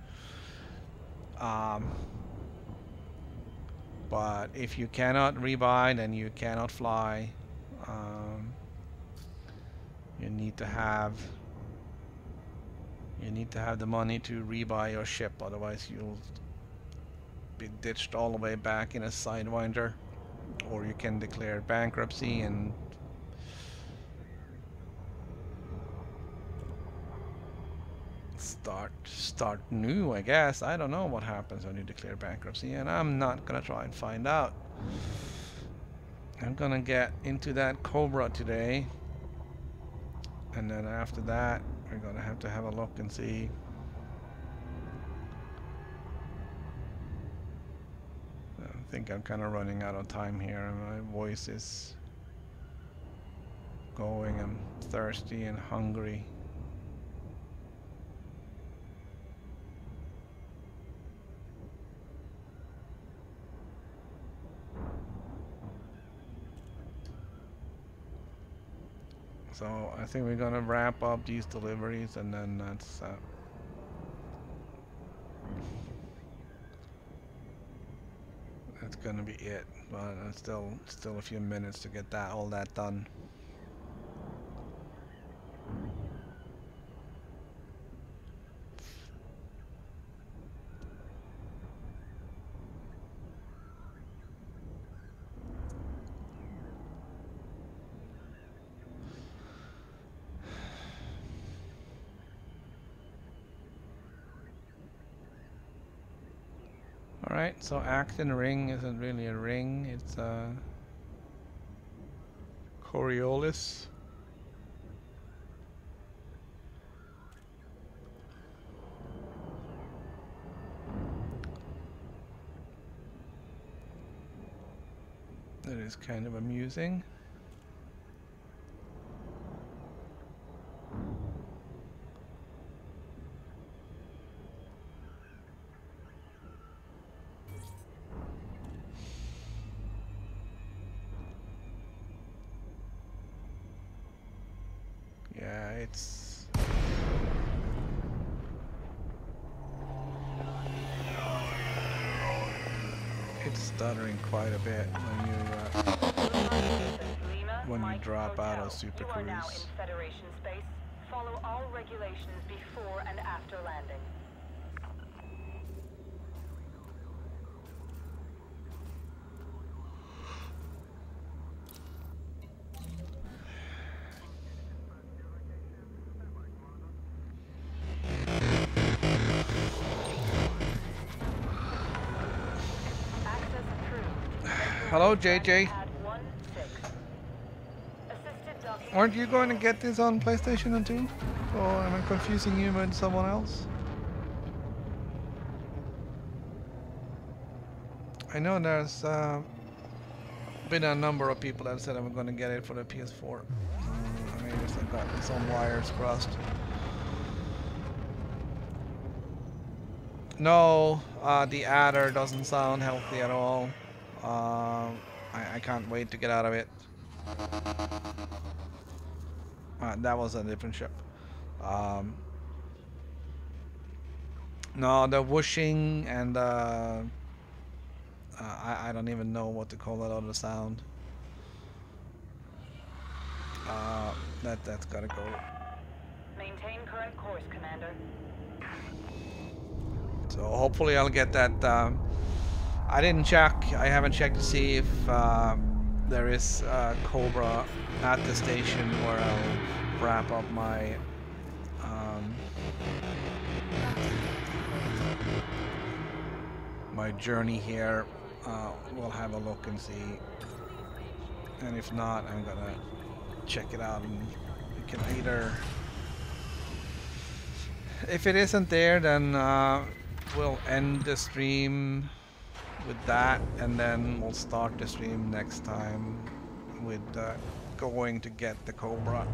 But if you cannot rebuy, then you cannot fly. You need to have the money to rebuy your ship, otherwise you'll be ditched all the way back in a Sidewinder, or you can declare bankruptcy and start new, I guess. I don't know what happens when you declare bankruptcy, and I'm not gonna try and find out. I'm gonna get into that Cobra today, and then after that we're gonna have to have a look and see. I think I'm kind of running out of time here. My voice is going. I'm thirsty and hungry. So I think we're gonna wrap up these deliveries, and then that's gonna be it. But still a few minutes to get all that done. Alright, so Acton ring isn't really a ring, it's a Coriolis. That is kind of amusing. Yeah, it's stuttering quite a bit when you drop out of Super Cruise. You are now in Federation space. Follow all regulations before and after landing. Hello, JJ. Aren't you going to get this on PlayStation too? Or am I confusing you with someone else? I know there's been a number of people that said I'm going to get it for the PS4. I guess I got some wires crossed. No, the adder doesn't sound healthy at all. I can't wait to get out of it. That was a different ship. No, the whooshing and I don't even know what to call that other sound. That's gotta go. Maintain current course, Commander. So hopefully I'll get that. I didn't check. I haven't checked to see if there is a Cobra at the station where I'll wrap up my my journey here. We'll have a look and see. And if not, I'm gonna check it out and we can either. If it isn't there, then we'll end the stream with that, and then we'll start the stream next time with going to get the Cobra.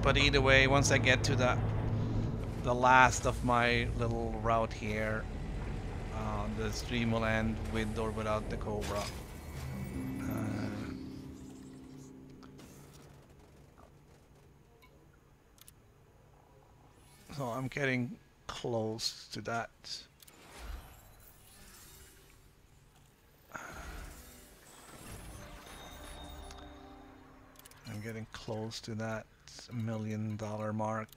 But either way, once I get to the last of my little route here, the stream will end with or without the Cobra. So I'm getting close to that. I'm getting close to that $1 million mark.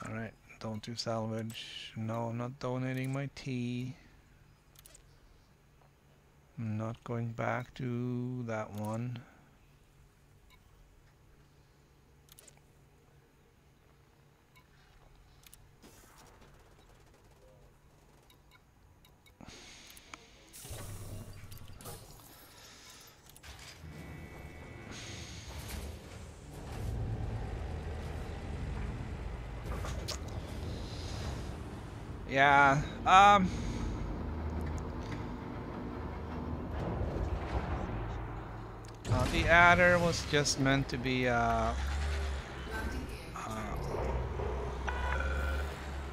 Alright, don't do salvage. No, I'm not donating my tea. I'm not going back to that one. Yeah, the adder was just meant to be Docking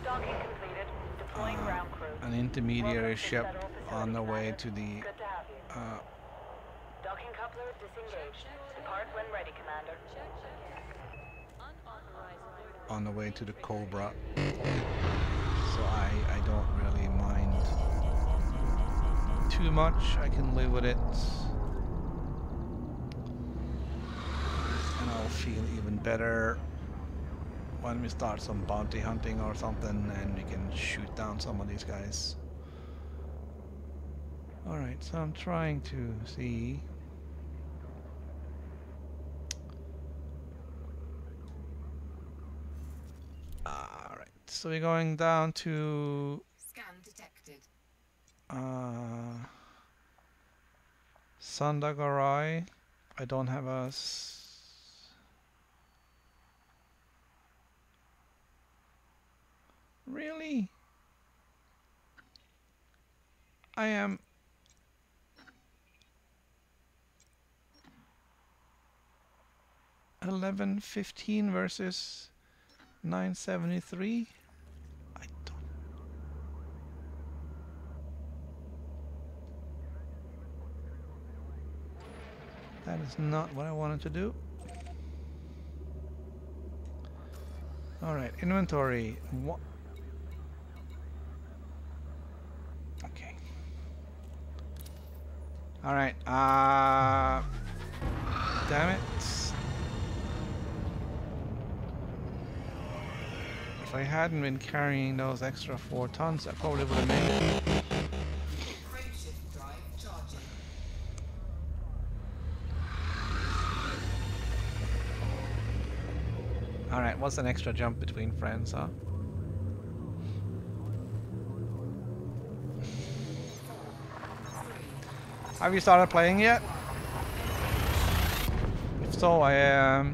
completed. Deploying ground crew. an intermediary ship on the way to the Good to have you. Docking coupler disengaged. Depart when ready, Commander. on the way to the Cobra. so I don't really mind too much. I can live with it, and I'll feel even better when we start some bounty hunting or something and we can shoot down some of these guys. Alright, so I'm trying to see. Alright, so we're going down to Scan detected. Sandagarai. I don't have a really? I am 1115 versus 973. I don't. That is not what I wanted to do. All right, inventory. What? Okay. All right. Damn it. If I hadn't been carrying those extra 4 tons, I probably would have made it. Frameshift drive charging. Alright, what's an extra jump between friends, huh? Have you started playing yet? If so, I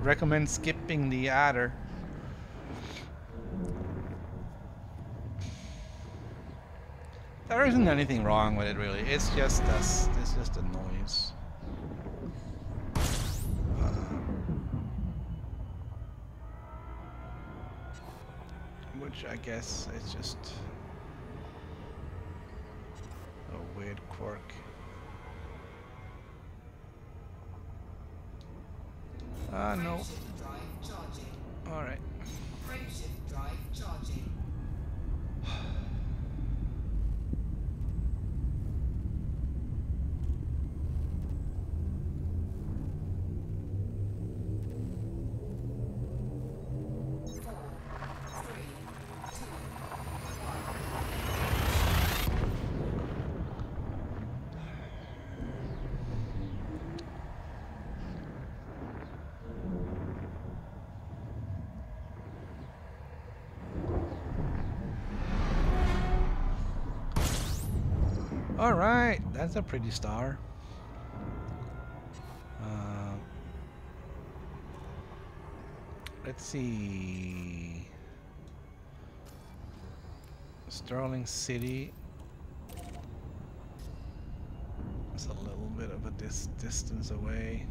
recommend skipping the adder. There isn't anything wrong with it, really. It's just us. It's just a noise. Which I guess is just a weird quirk. No. Frameshift drive charging. Alright. Frameshift drive charging. Alright, that's a pretty star. Let's see. Sterling City. It's a little bit of a distance away.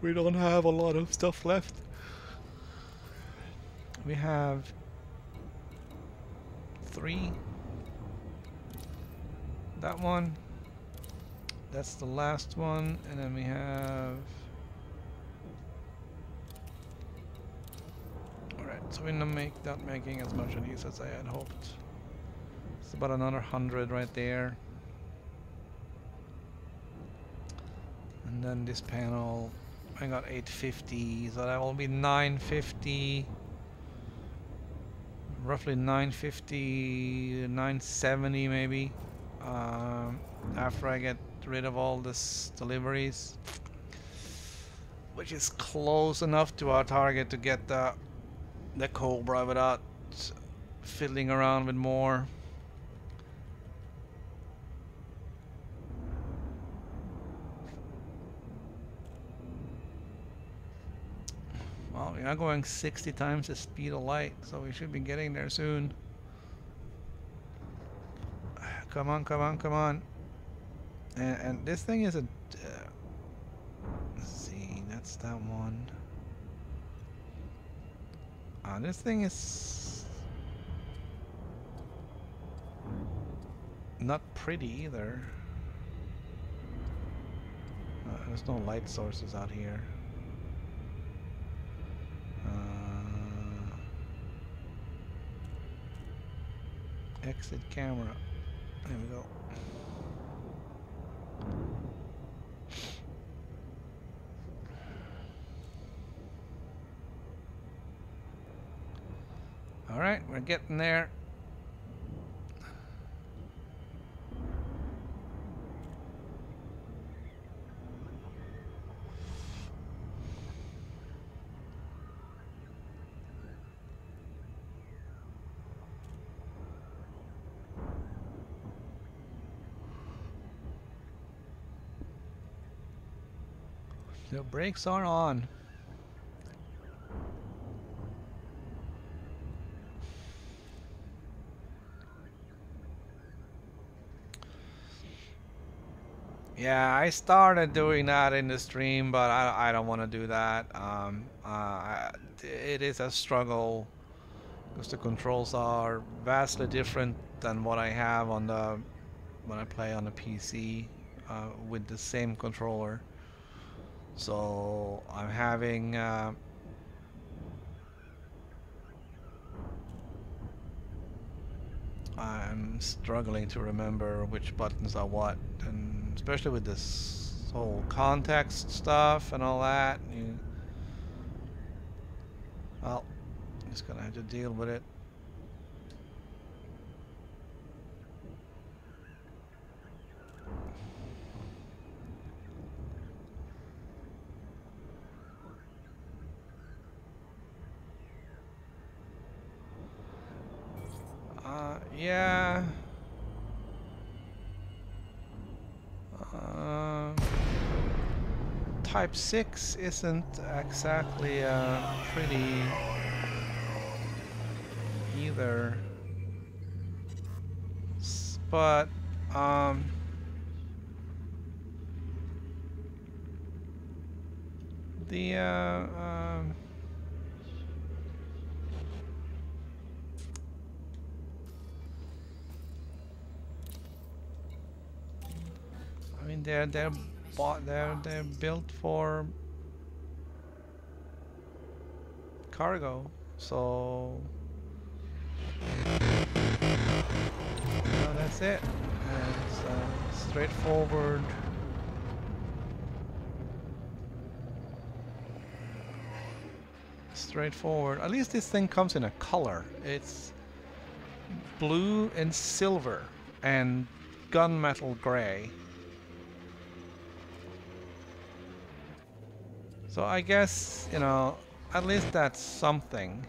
We don't have a lot of stuff left. We have 3. That one. That's the last one. And then we have... Alright, so we're not making as much of these as I had hoped. It's about another 100 right there. And then this panel... I got 850, so that will be 950, roughly 950, 970 maybe, after I get rid of all this deliveries, which is close enough to our target to get the Cobra without fiddling around with more. Well, we are going 60 times the speed of light, so we should be getting there soon. Come on, come on, come on. And this thing is a... let's see, that's that one. This thing is not pretty either. There's no light sources out here. Exit camera. There we go. Alright, we're getting there. The brakes are on. Yeah, I started doing that in the stream, but I don't want to do that. It is a struggle because the controls are vastly different than what I have on the when I play on the PC with the same controller. So I'm having I'm struggling to remember which buttons are what, and especially with this whole context stuff and all that. Well, just gonna have to deal with it. Yeah. Type 6 isn't exactly pretty either. But the I mean they're built for cargo, so that's it. And it's straightforward. Straightforward. At least this thing comes in a color. It's blue and silver and gunmetal gray. So I guess, you know, at least that's something.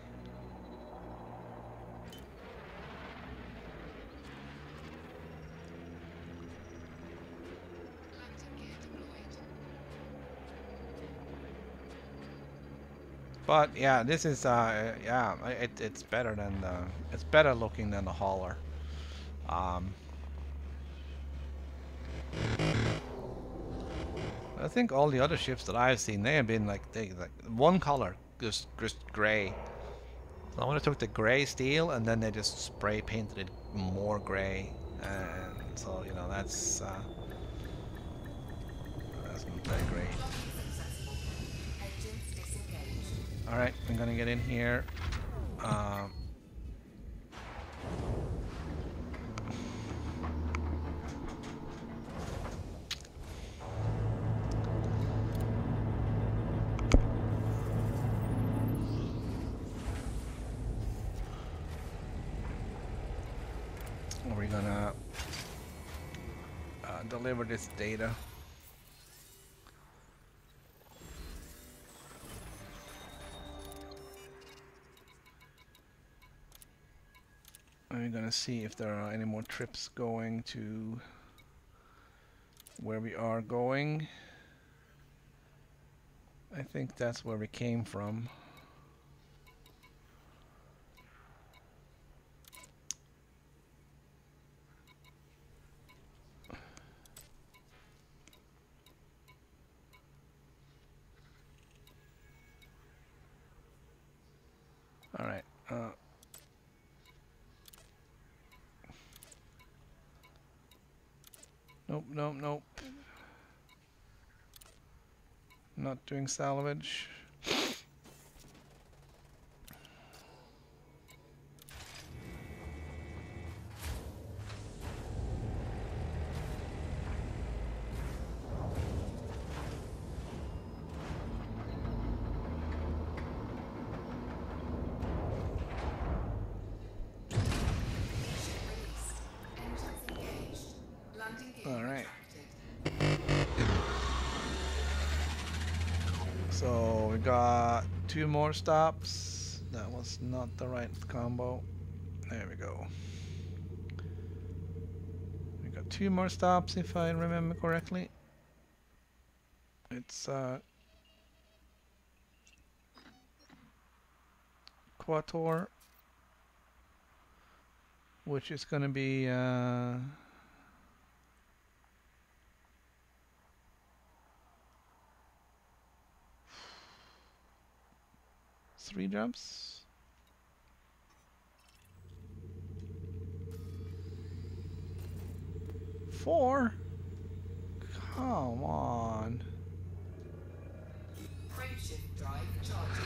But yeah, this is yeah, it's better than it's better looking than the hauler. I think all the other ships that I've seen, they have been like one color, just gray. So I want to took the gray steel and then they just spray painted it more gray, and so you know that's not very great. All right, I'm gonna get in here. We're gonna deliver this data. And we're gonna see if there are any more trips going to where we are going. I think that's where we came from. All right. Nope, nope, nope. Not doing salvage. Released. Engines engaged. Landing gear All right. retracted. So we got 2 more stops. That was not the right combo. There we go. We got 2 more stops if I remember correctly. It's Quator, which is gonna be 3 jumps. 4? Come on. Frameshift drive charging.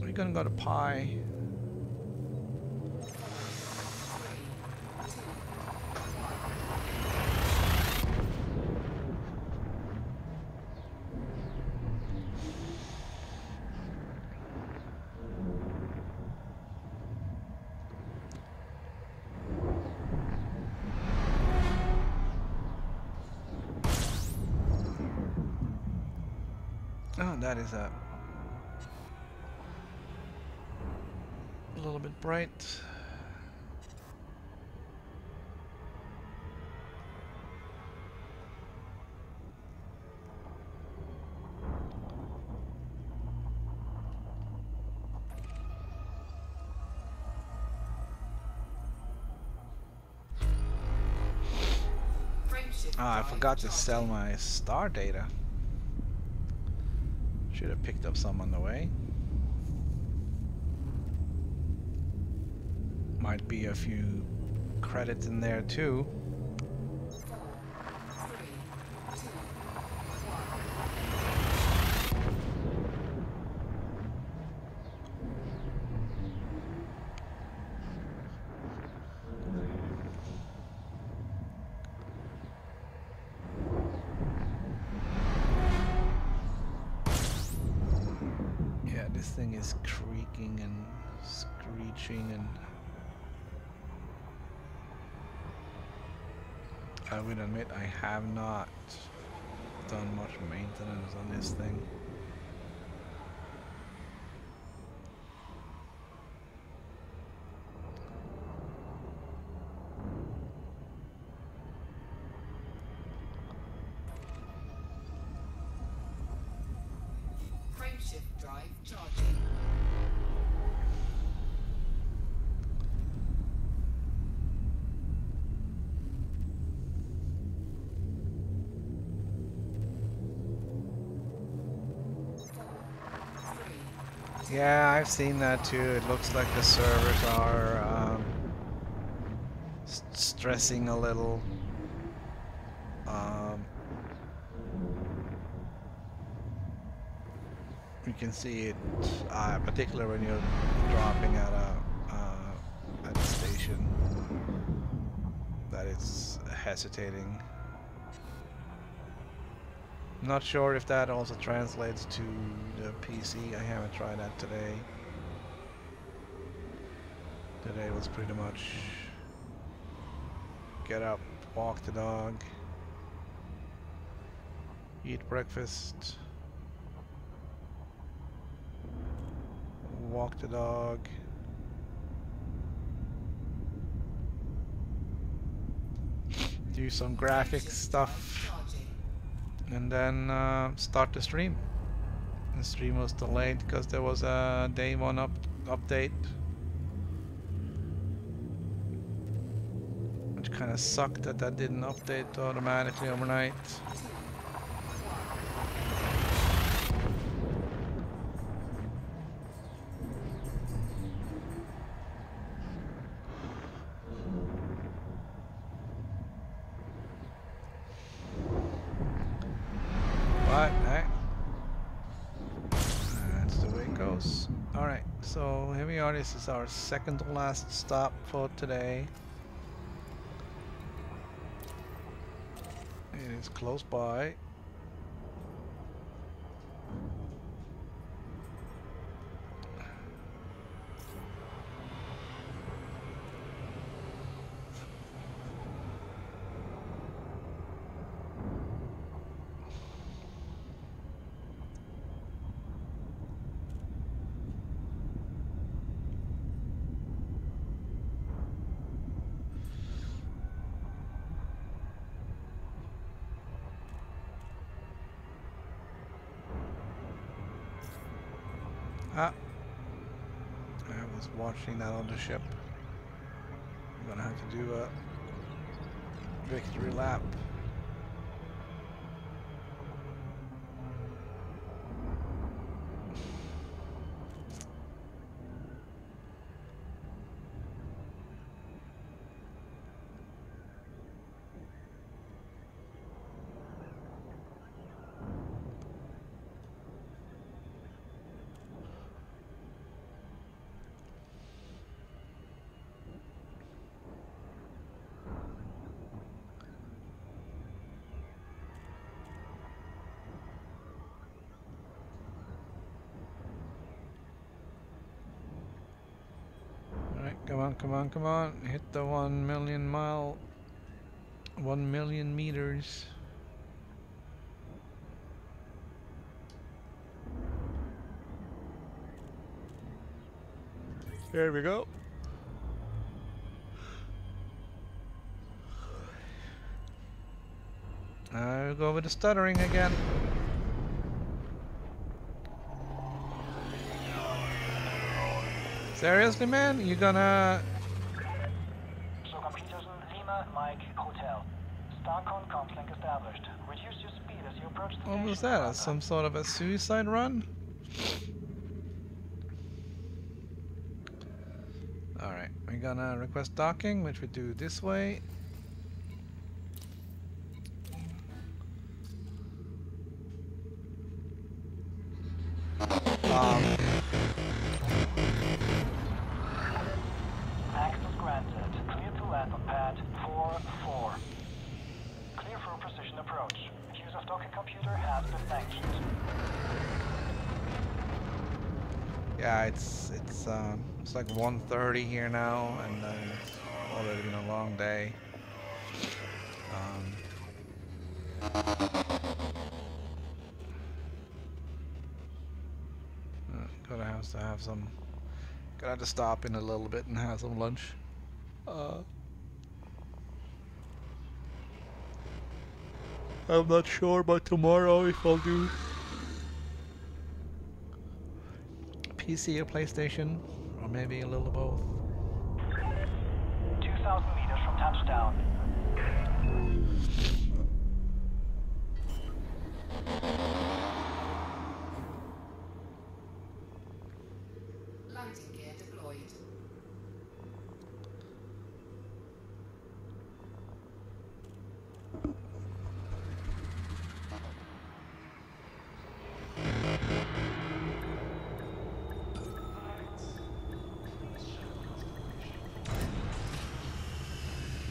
We're gonna go to Pi. 3, 2, Oh, that is a little bit bright. frameshift Ah, I drive forgot to charging. sell my star data. Should have picked up some on the way. Might be a few credits in there too. 4, 3, 2, 1. Yeah, this thing is creaking and screeching, and I will admit I have not done much maintenance on this thing. Frameshift drive charging. Yeah, I've seen that too. It looks like the servers are stressing a little. You can see it, particularly when you're dropping at a station, that it's hesitating. Not sure if that also translates to the PC. I haven't tried that today. Today was pretty much get up, walk the dog, eat breakfast, walk the dog, do some graphics stuff, and then start the stream. The stream was delayed because there was a day 1 update. Which kind of sucked that that didn't update automatically overnight. But, hey, that's the way it goes. Alright, so here we are. This is our second to last stop for today. It is close by. Ah, I was watching that on the ship. I'm gonna have to do a victory lap. Come on, come on, come on. Hit the 1 million mile, 1 million meters. There we go. I'll go with the stuttering again. Seriously, man? You gonna... Stockholm Peterson, Lima, Mike, Hotel. Stockholm comms link established. Reduce your speed as you approach the What was station, that? Commander. Some sort of a suicide run? Alright, we're gonna request docking, which we do this way. Access granted. Clear to land on pad 4-4. Clear for precision approach. Use of docking computer has been sanctioned. Yeah, it's like 1:30 here now, and it's already been a long day. Gonna have to have some. Gonna have to stop in a little bit and have some lunch. I'm not sure about tomorrow if I'll do PC or PlayStation, or maybe a little of both. 2,000 meters from touchdown. Landing gear deployed.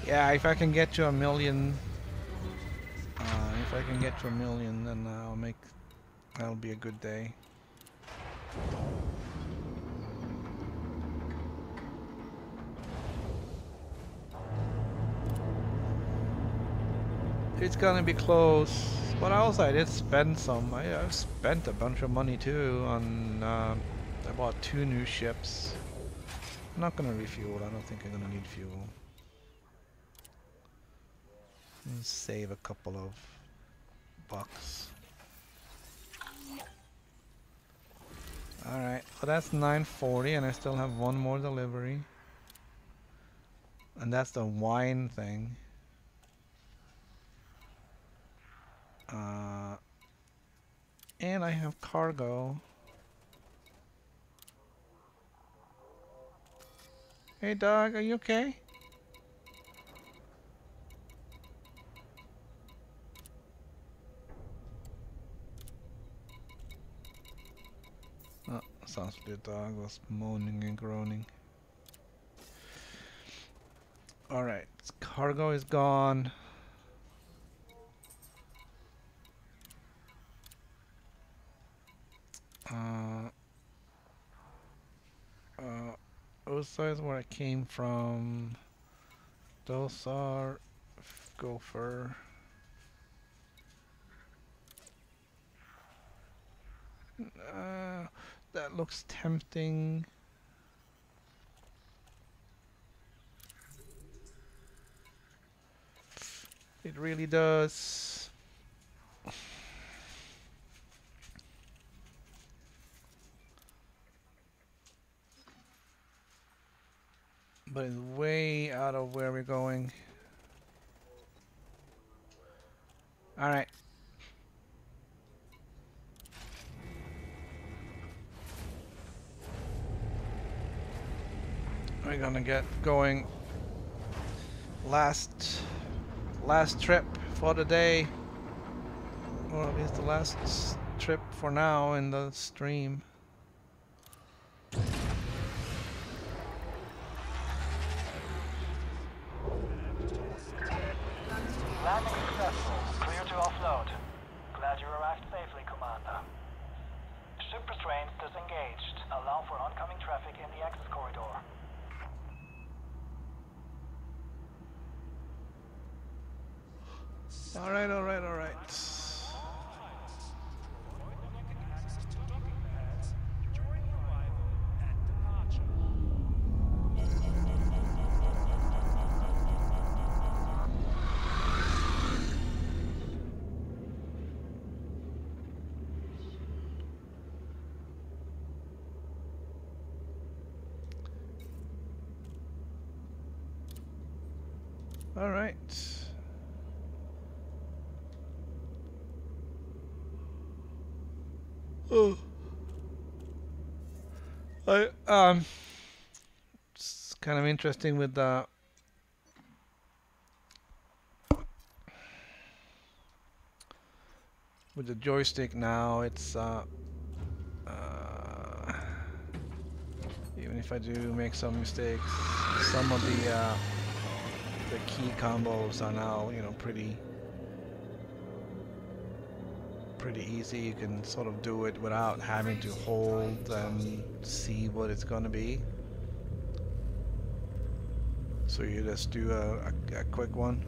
Yeah, if I can get to 1 million, then that'll be a good day. It's gonna be close, but also I did spend some. I've spent a bunch of money too on. I bought 2 new ships. I'm not gonna refuel. I don't think I'm gonna need fuel. Save a couple of bucks. Alright, well that's 940 and I still have 1 more delivery. And that's the wine thing. And I have cargo. Hey dog, are you okay? Oh, sounds like the dog was moaning and groaning. Alright, cargo is gone. Those are where I came from. Those are gopher. That looks tempting. It really does. But it's way out of where we're going. Alright. We're gonna get going. Last trip for the day. Or at least the last trip for now in the stream. Landing successful. Clear to offload. Glad you arrived safely, Commander. Ship restraints disengaged. Allow for oncoming traffic in the access corridor. Alright, alright, alright. Alright. Oh. It's kind of interesting with the joystick now. It's even if I do make some mistakes, some of the key combos are now, you know, pretty easy. You can sort of do it without having to hold and see what it's gonna be. So you just do a quick one.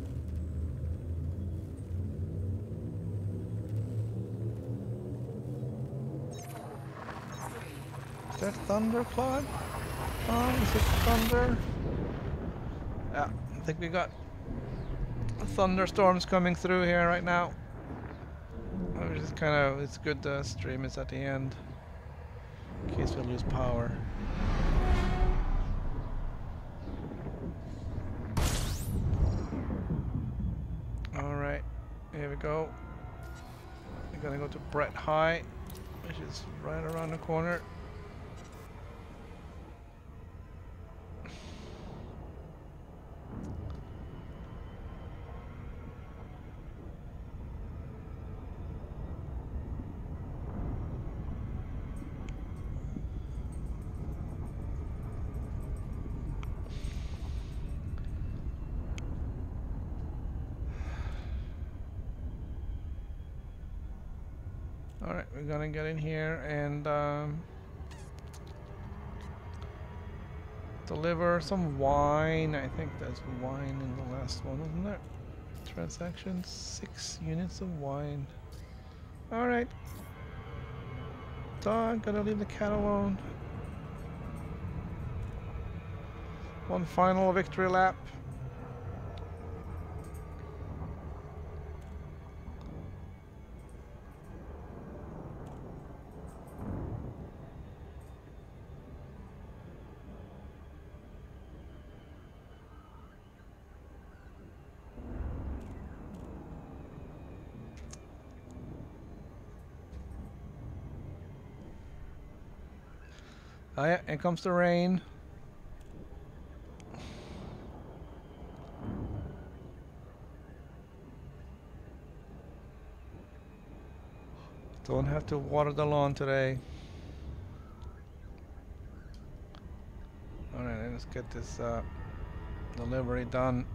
Is that thunder, Claude? Is it thunder? Yeah, I think we got thunderstorms coming through here right now. Which is kind of, it's good to stream is at the end, in case we lose power. Alright, here we go. We're gonna go to Brett High, which is right around the corner. Alright, we're gonna get in here and deliver some wine. I think there's wine in the last one, wasn't there? Transactions, 6 units of wine. Alright. Dog, gotta leave the cat alone. One final victory lap. Oh yeah, here comes the rain. Don't have to water the lawn today. Alright, let's get this delivery done.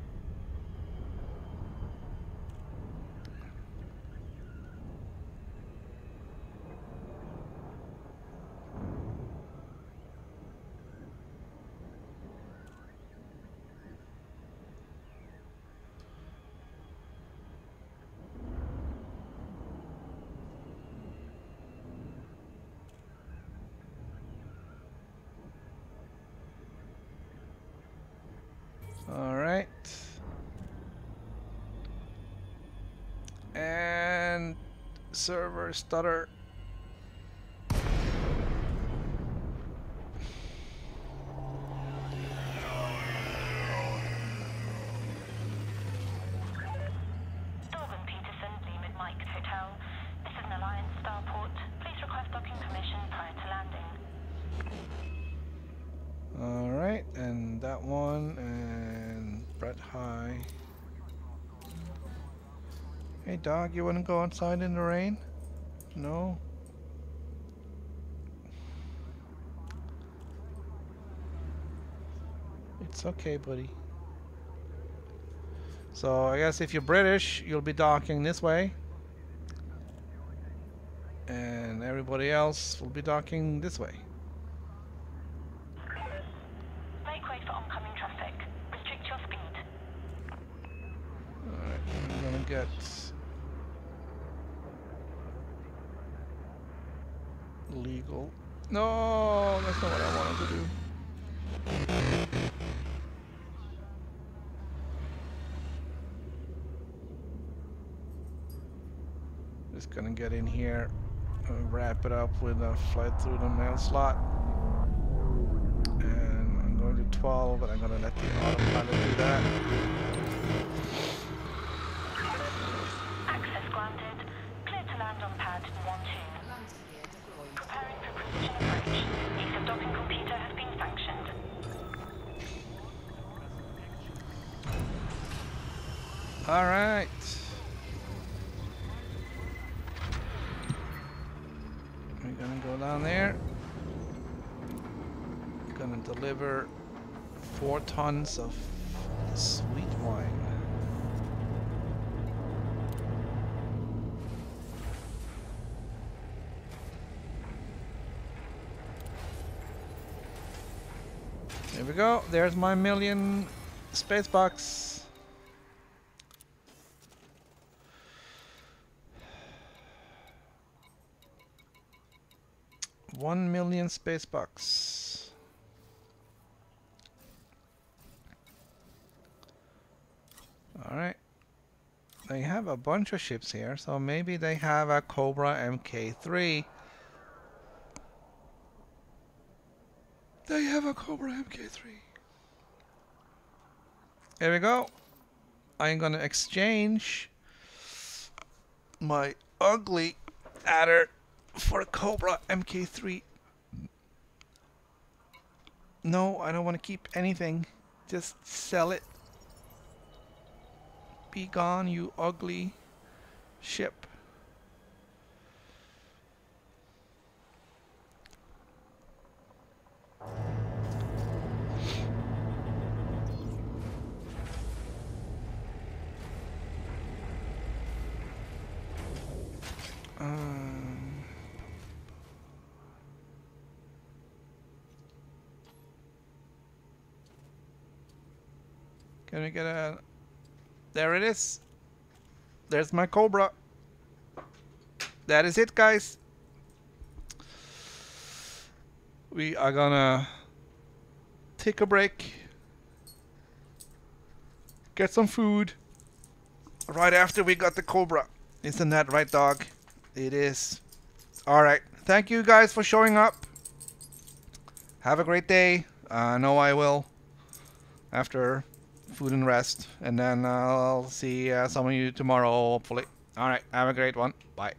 Alright. And server stutter. Dorgan Peterson, Limit Mike Hotel. This is an Alliance starport. Please request docking permission prior to landing. Alright, and that one, and Brett High. Hey dog, you wanna go outside in the rain? No? It's okay, buddy. So I guess if you're British, you'll be docking this way. And everybody else will be docking this way. Make way for oncoming traffic. Restrict your speed. Alright, I'm gonna get legal. No, that's not what I wanted to do. Just gonna get in here and wrap it up with a flight through the mail slot. And I'm going to 12, but I'm gonna let the autopilot do that. Access granted. Clear to land on pad 12. Landing gear deployed. Preparing for precision approach. Use of docking computer has been sanctioned. All right. We're gonna go down there. Gonna deliver 4 tons of sweet wine. There we go. There's my million space bucks. 1 million space bucks. Alright. They have a bunch of ships here, so maybe they have a Cobra MK3. They have a Cobra MK3. Here we go. I'm gonna exchange my ugly adder for a Cobra MK3. No, I don't want to keep anything. Just sell it. Be gone, you ugly ship. Can we get a... There it is. There's my Cobra. That is it, guys. We are gonna take a break. Get some food. Right after we got the Cobra. Isn't that right, dog? It is. Alright. Thank you guys for showing up. Have a great day. I know I will. After food and rest, and then I'll see some of you tomorrow, hopefully. Alright, have a great one. Bye.